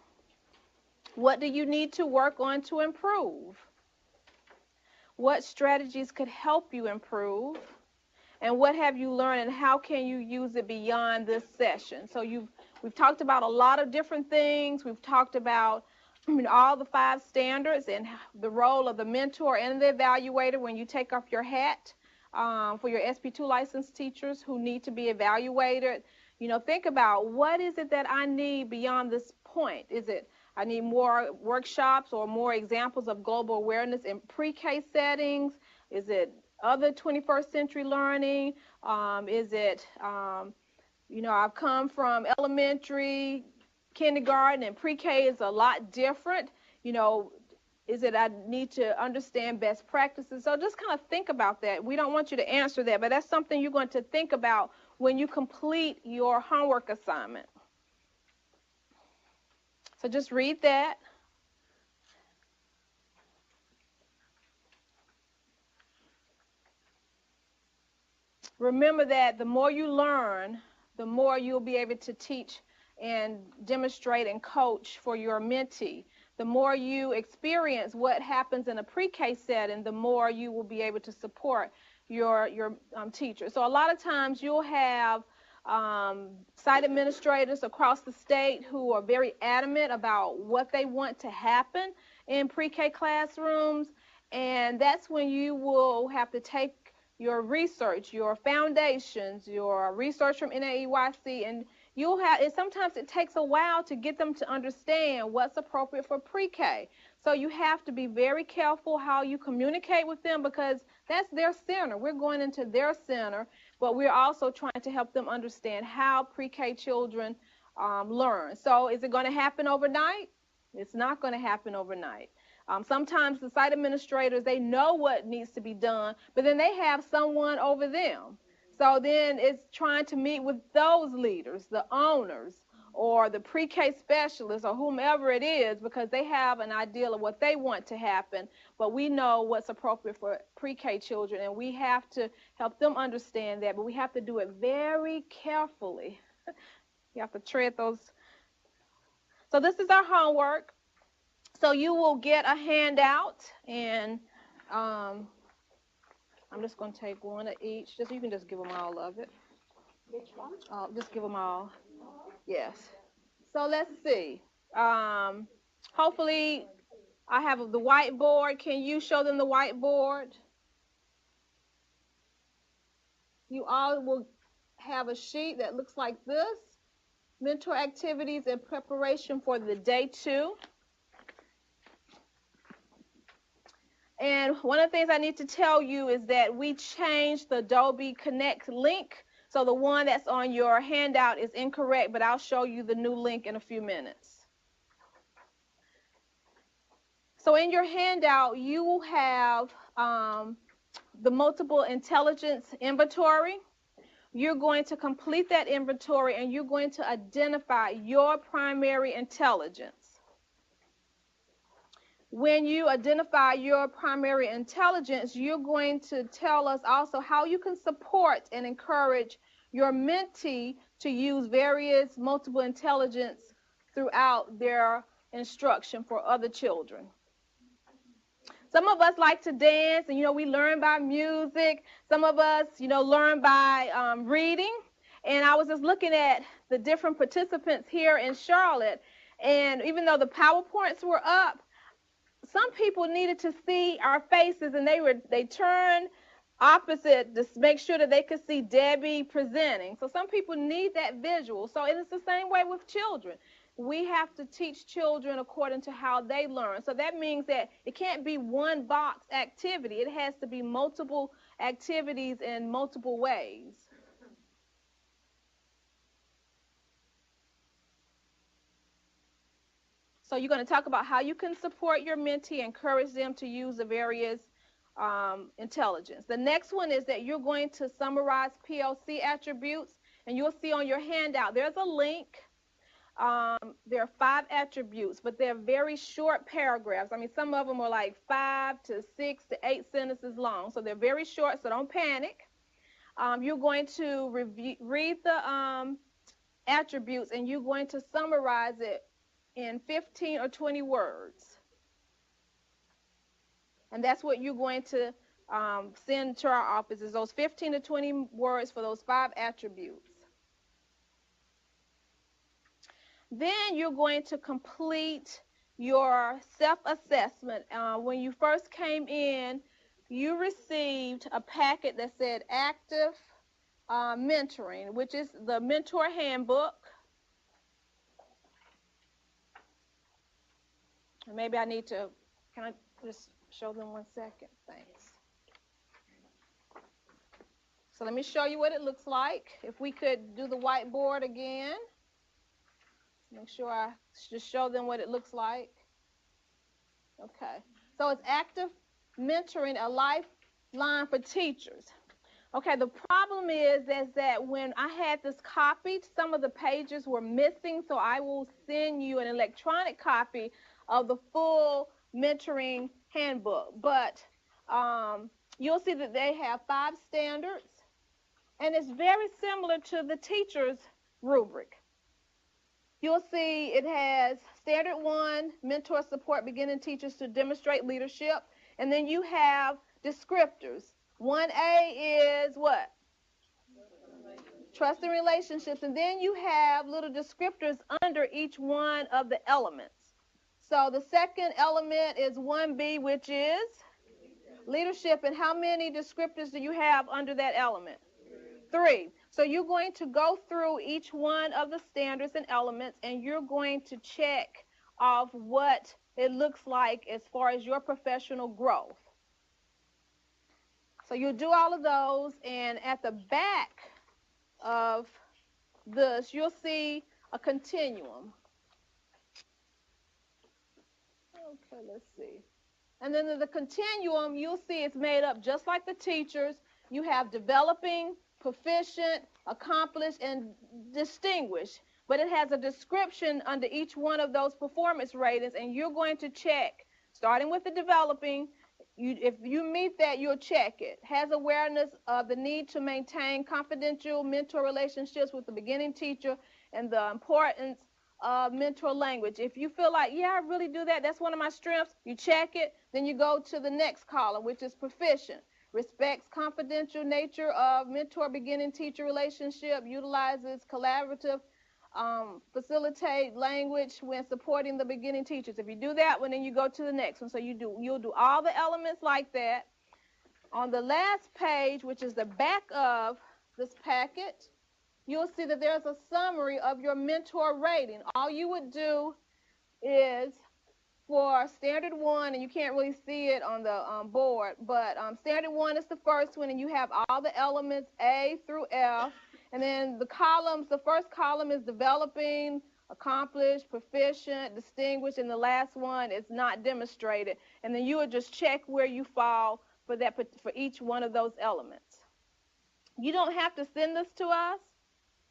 What do you need to work on to improve? What strategies could help you improve? And what have you learned and how can you use it beyond this session? So we've talked about a lot of different things. We've talked about all the 5 standards and the role of the mentor and the evaluator when you take off your hat for your SP2 licensed teachers who need to be evaluated. Think about, what is it that I need beyond this point? Is it I need more workshops or more examples of global awareness in pre-K settings? Is it other 21st century learning? Is it, I've come from elementary, kindergarten, and pre-K is a lot different. Is it I need to understand best practices? So just kind of think about that. We don't want you to answer that, but that's something you're going to think about when you complete your homework assignment. So just read that. Remember that the more you learn, the more you'll be able to teach and demonstrate and coach for your mentee. The more you experience what happens in a pre-K setting, the more you will be able to support your teacher. So a lot of times you'll have site administrators across the state who are very adamant about what they want to happen in pre-K classrooms, and that's when you will have to take your research, your foundations, your research from NAEYC, and sometimes it takes a while to get them to understand what's appropriate for pre-K. So you have to be very careful how you communicate with them because that's their center. We're going into their center, but we're also trying to help them understand how pre-K children learn. So is it going to happen overnight? It's not going to happen overnight. Sometimes the site administrators, they know what needs to be done, but then they have someone over them. So then it's trying to meet with those leaders, the owners, or the pre-K specialists, or whomever it is, because they have an idea of what they want to happen, but we know what's appropriate for pre-K children, and we have to help them understand that, but we have to do it very carefully. You have to tread those. So this is our homework. So you will get a handout, and I'm just going to take one of each. You can just give them all of it. Which one? Just give them all. Yes. So let's see. Hopefully, I have the whiteboard. Can you show them the whiteboard? You all will have a sheet that looks like this. Mentor activities in preparation for the day 2. And one of the things I need to tell you is that we changed the Adobe Connect link. So the one that's on your handout is incorrect, but I'll show you the new link in a few minutes. So in your handout, you will have the multiple intelligence inventory. You're going to complete that inventory, and you're going to identify your primary intelligence. When you identify your primary intelligence, you're going to tell us also how you can support and encourage your mentee to use various multiple intelligence throughout their instruction for other children. Some of us like to dance, and, we learn by music. Some of us, learn by reading. And I was just looking at the different participants here in Charlotte, and even though the PowerPoints were up, some people needed to see our faces, and they turned opposite to make sure that they could see Debbie presenting. So some people need that visual. So it is the same way with children. We have to teach children according to how they learn. So that means that it can't be one box activity. It has to be multiple activities in multiple ways. So you're going to talk about how you can support your mentee, encourage them to use the various intelligence. The next one is that you're going to summarize PLC attributes, and you'll see on your handout there's a link. There are 5 attributes, but they're very short paragraphs. I mean, some of them are like 5 to 6 to 8 sentences long, so they're very short, so don't panic. You're going to read the attributes, and you're going to summarize it in 15 or 20 words. And that's what you're going to send to our office, is those 15 to 20 words for those 5 attributes. Then you're going to complete your self-assessment. When you first came in, you received a packet that said active mentoring, which is the mentor handbook. Maybe I need to, can I just show them 1 second? Thanks. So let me show you what it looks like. If we could do the whiteboard again. Make sure I just show them what it looks like. Okay. So it's active mentoring, a lifeline for teachers. Okay, the problem is that when I had this copied, some of the pages were missing, so I will send you an electronic copy of the full mentoring handbook. But you'll see that they have 5 standards, and it's very similar to the teacher's rubric. You'll see it has standard 1, mentor support beginning teachers to demonstrate leadership, and then you have descriptors. 1A is what? Trust and relationships, and then you have little descriptors under each one of the elements. So the second element is 1B, which is leadership, and how many descriptors do you have under that element? 3. So you're going to go through each one of the standards and elements, and you're going to check off what it looks like as far as your professional growth. So you'll do all of those, and at the back of this, you'll see a continuum. Okay, let's see. And then the continuum, you'll see it's made up just like the teachers. You have developing, proficient, accomplished, and distinguished. But it has a description under each one of those performance ratings, and you're going to check, starting with the developing. If you meet that, you'll check it. Has awareness of the need to maintain confidential mentor relationships with the beginning teacher and the importance of mentor language. If you feel like, yeah, I really do that, that's one of my strengths, you check it. Then you go to the next column, which is proficient. Respects confidential nature of mentor beginning teacher relationship, utilizes collaborative, facilitate language when supporting the beginning teachers. If you do that one, then you go to the next one. So you'll do all the elements like that. On the last page, which is the back of this packet, you'll see that there's a summary of your mentor rating. All you would do is for standard 1, and you can't really see it on the board, but standard 1 is the first one, and you have all the elements A through F. And then the columns, the first column is developing, accomplished, proficient, distinguished, and the last one is not demonstrated. And then you would just check where you fall for each one of those elements. You don't have to send this to us,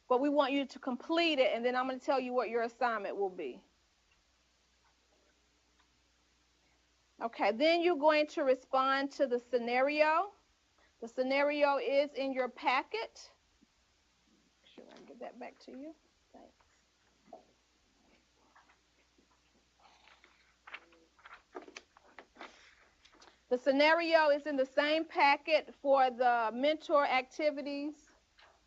but we want you to complete it, and then I'm going to tell you what your assignment will be. Okay, then you're going to respond to the scenario. The scenario is in your packet. Make sure I can get that back to you. Thanks. The scenario is in the same packet for the mentor activities.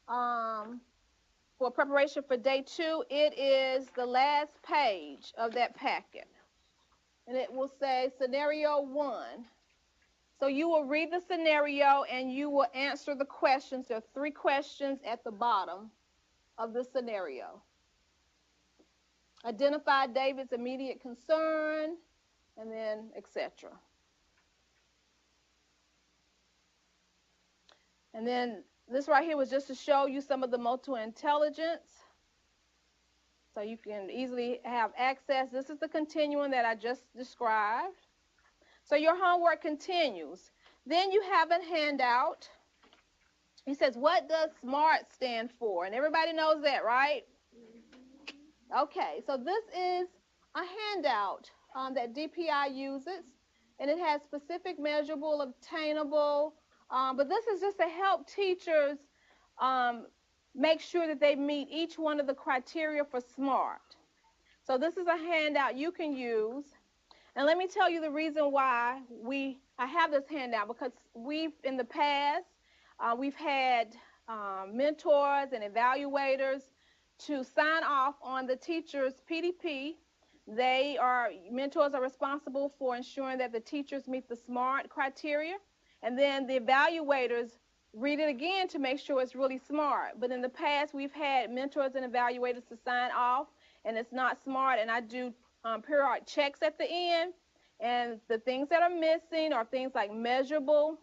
For preparation for day 2, it is the last page of that packet. And it will say scenario 1. So you will read the scenario and you will answer the questions. There are 3 questions at the bottom of the scenario. Identify David's immediate concern, and then etc. And then this right here was just to show you some of the multiple intelligence. So you can easily have access. This is the continuum that I just described. So your homework continues. Then you have a handout. He says, what does SMART stand for? And everybody knows that, right? Okay, so this is a handout that DPI uses. And it has specific, measurable, obtainable. But this is just to help teachers make sure that they meet each one of the criteria for SMART. So this is a handout you can use. And let me tell you the reason why I have this handout, because in the past, we've had mentors and evaluators to sign off on the teacher's PDP. Mentors are responsible for ensuring that the teachers meet the SMART criteria. And then the evaluators read it again to make sure it's really SMART. But in the past, we've had mentors and evaluators to sign off, and it's not SMART. And I do periodic checks at the end. And the things that are missing are things like measurable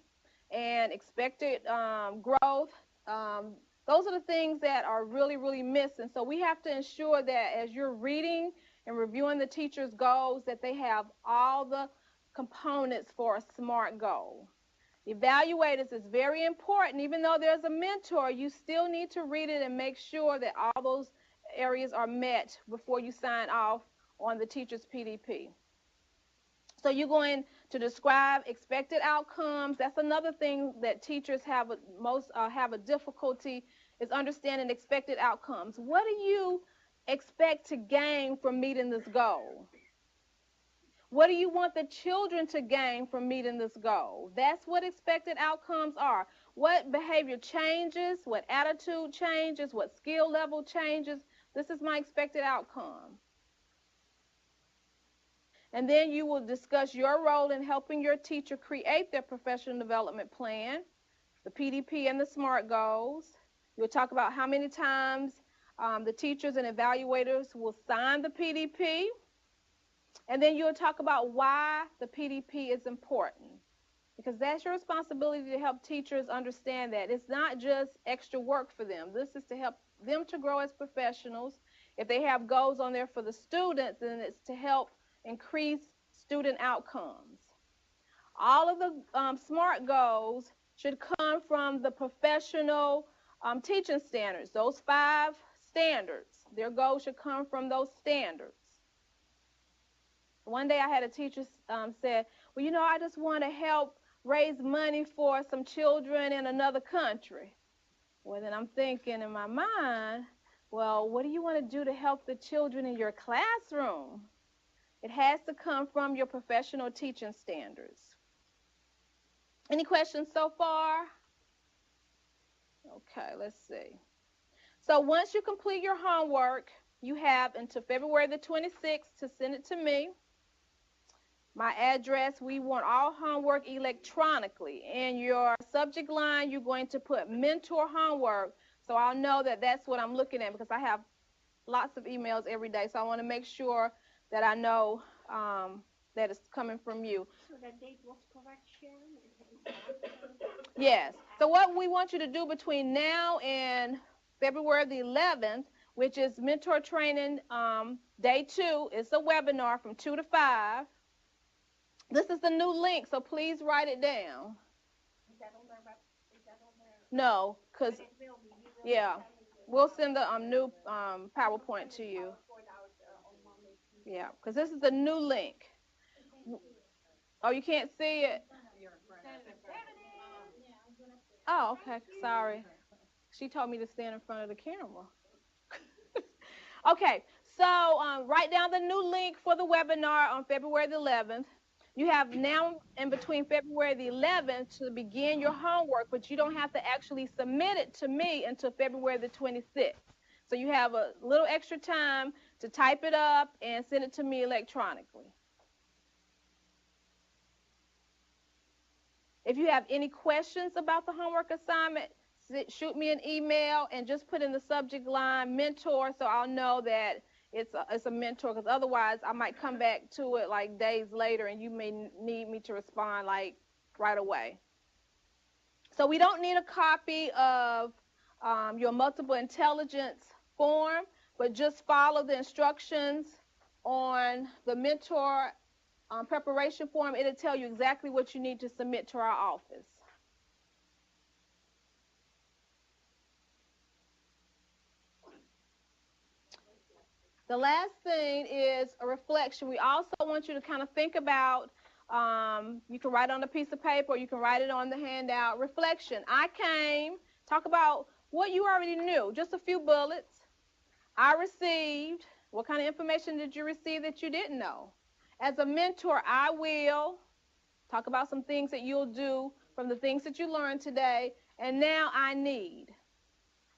and expected growth. Those are the things that are really, really missing. So we have to ensure that as you're reading and reviewing the teacher's goals, that they have all the components for a SMART goal. Evaluators is very important. Even though there's a mentor, you still need to read it and make sure that all those areas are met before you sign off on the teacher's PDP. So you're going to describe expected outcomes. That's another thing that teachers have a difficulty is understanding expected outcomes. What do you expect to gain from meeting this goal? What do you want the children to gain from meeting this goal? That's what expected outcomes are. What behavior changes, what attitude changes, what skill level changes. This is my expected outcome. And then you will discuss your role in helping your teacher create their professional development plan, the PDP and the SMART goals. You'll talk about how many times the teachers and evaluators will sign the PDP. And then you'll talk about why the PDP is important, because that's your responsibility to help teachers understand that it's not just extra work for them. This is to help them to grow as professionals. If they have goals on there for the students, then it's to help increase student outcomes. All of the SMART goals should come from the professional teaching standards, those 5 standards. Their goals should come from those standards. One day I had a teacher said, well, you know, I just want to help raise money for some children in another country. Well, then I'm thinking in my mind, well, what do you want to do to help the children in your classroom? It has to come from your professional teaching standards. Any questions so far? Okay, let's see. So once you complete your homework, you have until February the 26th to send it to me. My address, we want all homework electronically. In your subject line, you're going to put mentor homework, so I'll know that that's what I'm looking at, because I have lots of emails every day, so I want to make sure that I know that it's coming from you. So the date was correct, Sharon? Yes. So what we want you to do between now and February the 11th, which is mentor training day 2, it's a webinar from 2 to 5. This is the new link, so please write it down. Is that on there? No, because, yeah, we'll send the new PowerPoint to you. Yeah, because this is the new link. Oh, you can't see it? Oh, okay, sorry. She told me to stand in front of the camera. Okay, so write down the new link for the webinar on February the 11th. You have now in between February the 11th to begin your homework, but you don't have to actually submit it to me until February the 26th. So you have a little extra time to type it up and send it to me electronically. If you have any questions about the homework assignment, shoot me an email and just put in the subject line mentor, so I'll know that it's a mentor, because otherwise I might come back to it like days later and you may need me to respond like right away. So we don't need a copy of your multiple intelligence form, but just follow the instructions on the mentor preparation form. It'll tell you exactly what you need to submit to our office. The last thing is a reflection. We also want you to kind of think about, you can write on a piece of paper or you can write it on the handout, reflection. I came, talk about what you already knew, just a few bullets. I received, what kind of information did you receive that you didn't know? As a mentor, I will talk about some things that you'll do from the things that you learned today. And now I need.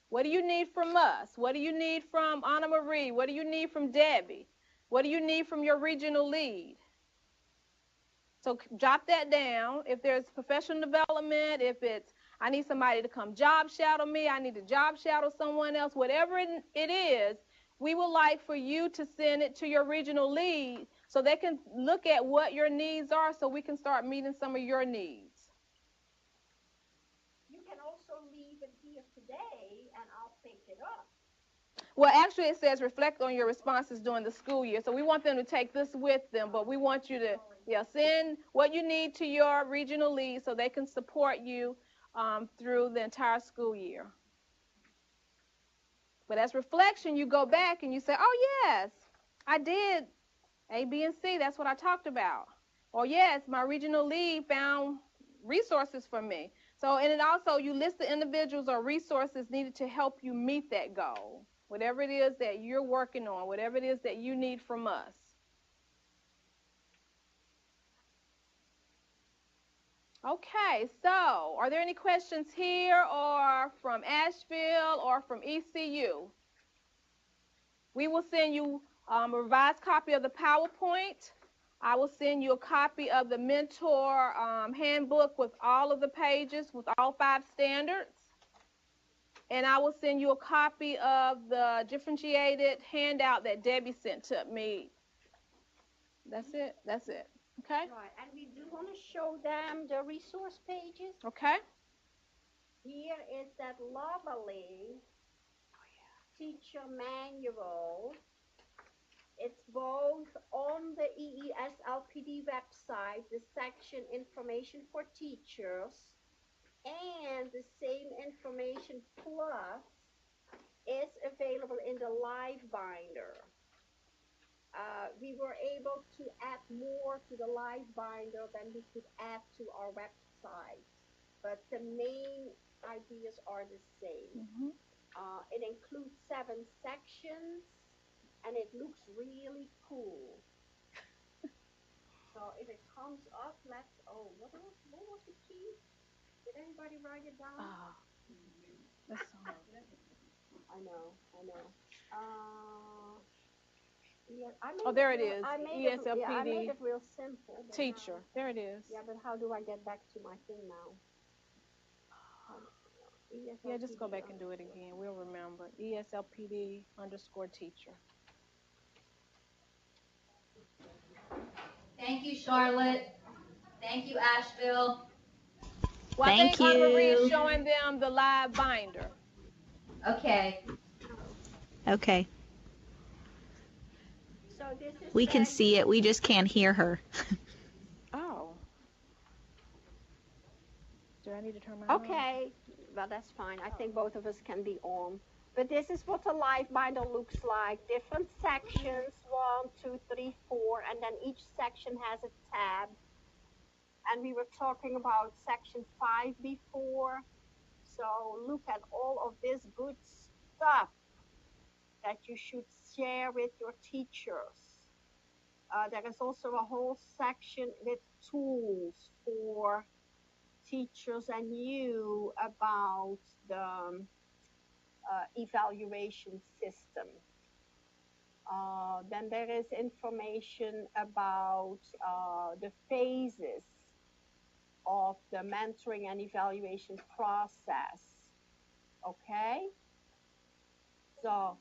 What do you need from us? What do you need from Anna Marie? What do you need from Debbie? What do you need from your regional lead? So jot that down. If there's professional development, if it's I need somebody to come job shadow me, I need to job shadow someone else, whatever it is, we would like for you to send it to your regional lead so they can look at what your needs are so we can start meeting some of your needs. You can also leave it here today and I'll pick it up. Well, actually it says reflect on your responses during the school year. So we want them to take this with them, but we want you to send what you need to your regional lead so they can support you through the entire school year. But as reflection, you go back and you say, oh, yes, I did A, B, and C. That's what I talked about. Or, yes, my regional lead found resources for me. So, and it also, you list the individuals or resources needed to help you meet that goal. Whatever it is that you're working on, whatever it is that you need from us. Okay, so are there any questions here or from Asheville or from ECU? We will send you a revised copy of the PowerPoint. I will send you a copy of the mentor handbook with all of the pages, with all 5 standards. And I will send you a copy of the differentiated handout that Debbie sent to me. That's it. That's it. Okay? Right, and we do want to show them the resource pages. Okay. Here is that lovely teacher manual. It's both on the EESLPD EESLPD website the section Information for Teachers, and the same information plus is available in the live binder. We were able to add more to the live binder than we could add to our website, but the main ideas are the same. It includes 7 sections, and it looks really cool. So if it comes up, what was the key? Did anybody write it down? I know. Yeah, there it is. I made it real simple. Teacher. There it is. Yeah, but how do I get back to my thing now? Yeah, just go back and do it again. We'll remember. EESLPD_teacher. Thank you, Charlotte. Thank you, Asheville. Well, I think Aunt Marie is showing them the live binder. Okay. Okay. So this is We can see it. We just can't hear her. Oh. Do I need to turn my Okay, well, that's fine. I think both of us can be on. But this is what the live binder looks like. Different sections, 1, 2, 3, 4, and then each section has a tab. And we were talking about section 5 before. So look at all of this good stuff that you should share with your teachers. There is also a whole section with tools for teachers and you about the evaluation system. Then there is information about the phases of the mentoring and evaluation process. Okay? So,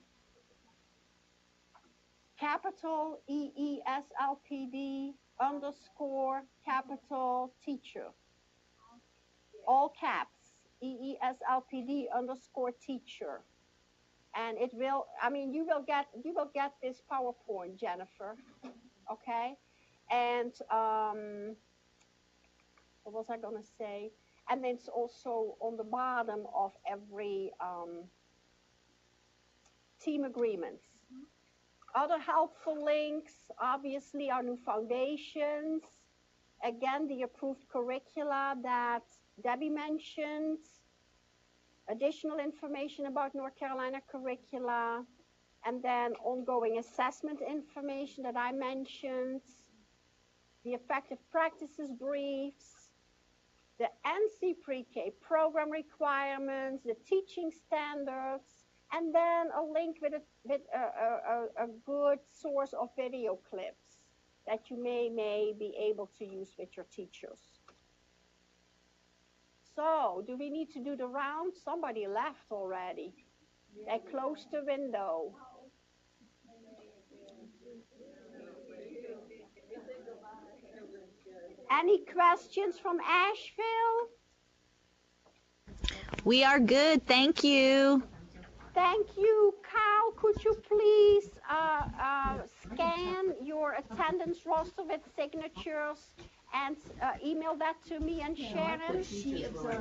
capital EESLPD _capital teacher. All caps, EESLPD _teacher. And it will, you will get this PowerPoint, Jennifer. Okay? And what was I going to say? And it's also on the bottom of every team agreements. Other helpful links, obviously, are new foundations. Again, the approved curricula that Debbie mentioned. Additional information about North Carolina curricula. And then ongoing assessment information that I mentioned. The effective practices briefs. The NC Pre-K program requirements, the teaching standards, and then a link with a good source of video clips that you may be able to use with your teachers. So, do we need to do the round? Somebody left already. They closed the window. Any questions from Asheville? We are good, thank you. Thank you. Kyle, could you please scan your attendance roster with signatures and email that to me and Sharon?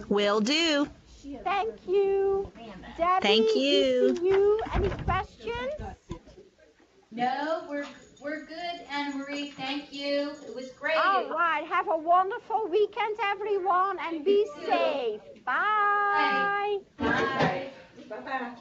Will do. Thank you. Debbie, Thank you. ECU, any questions? No, we're good, Anna Marie. Thank you. It was great. All right. Have a wonderful weekend, everyone, and be safe. Bye. Bye. Bye-bye.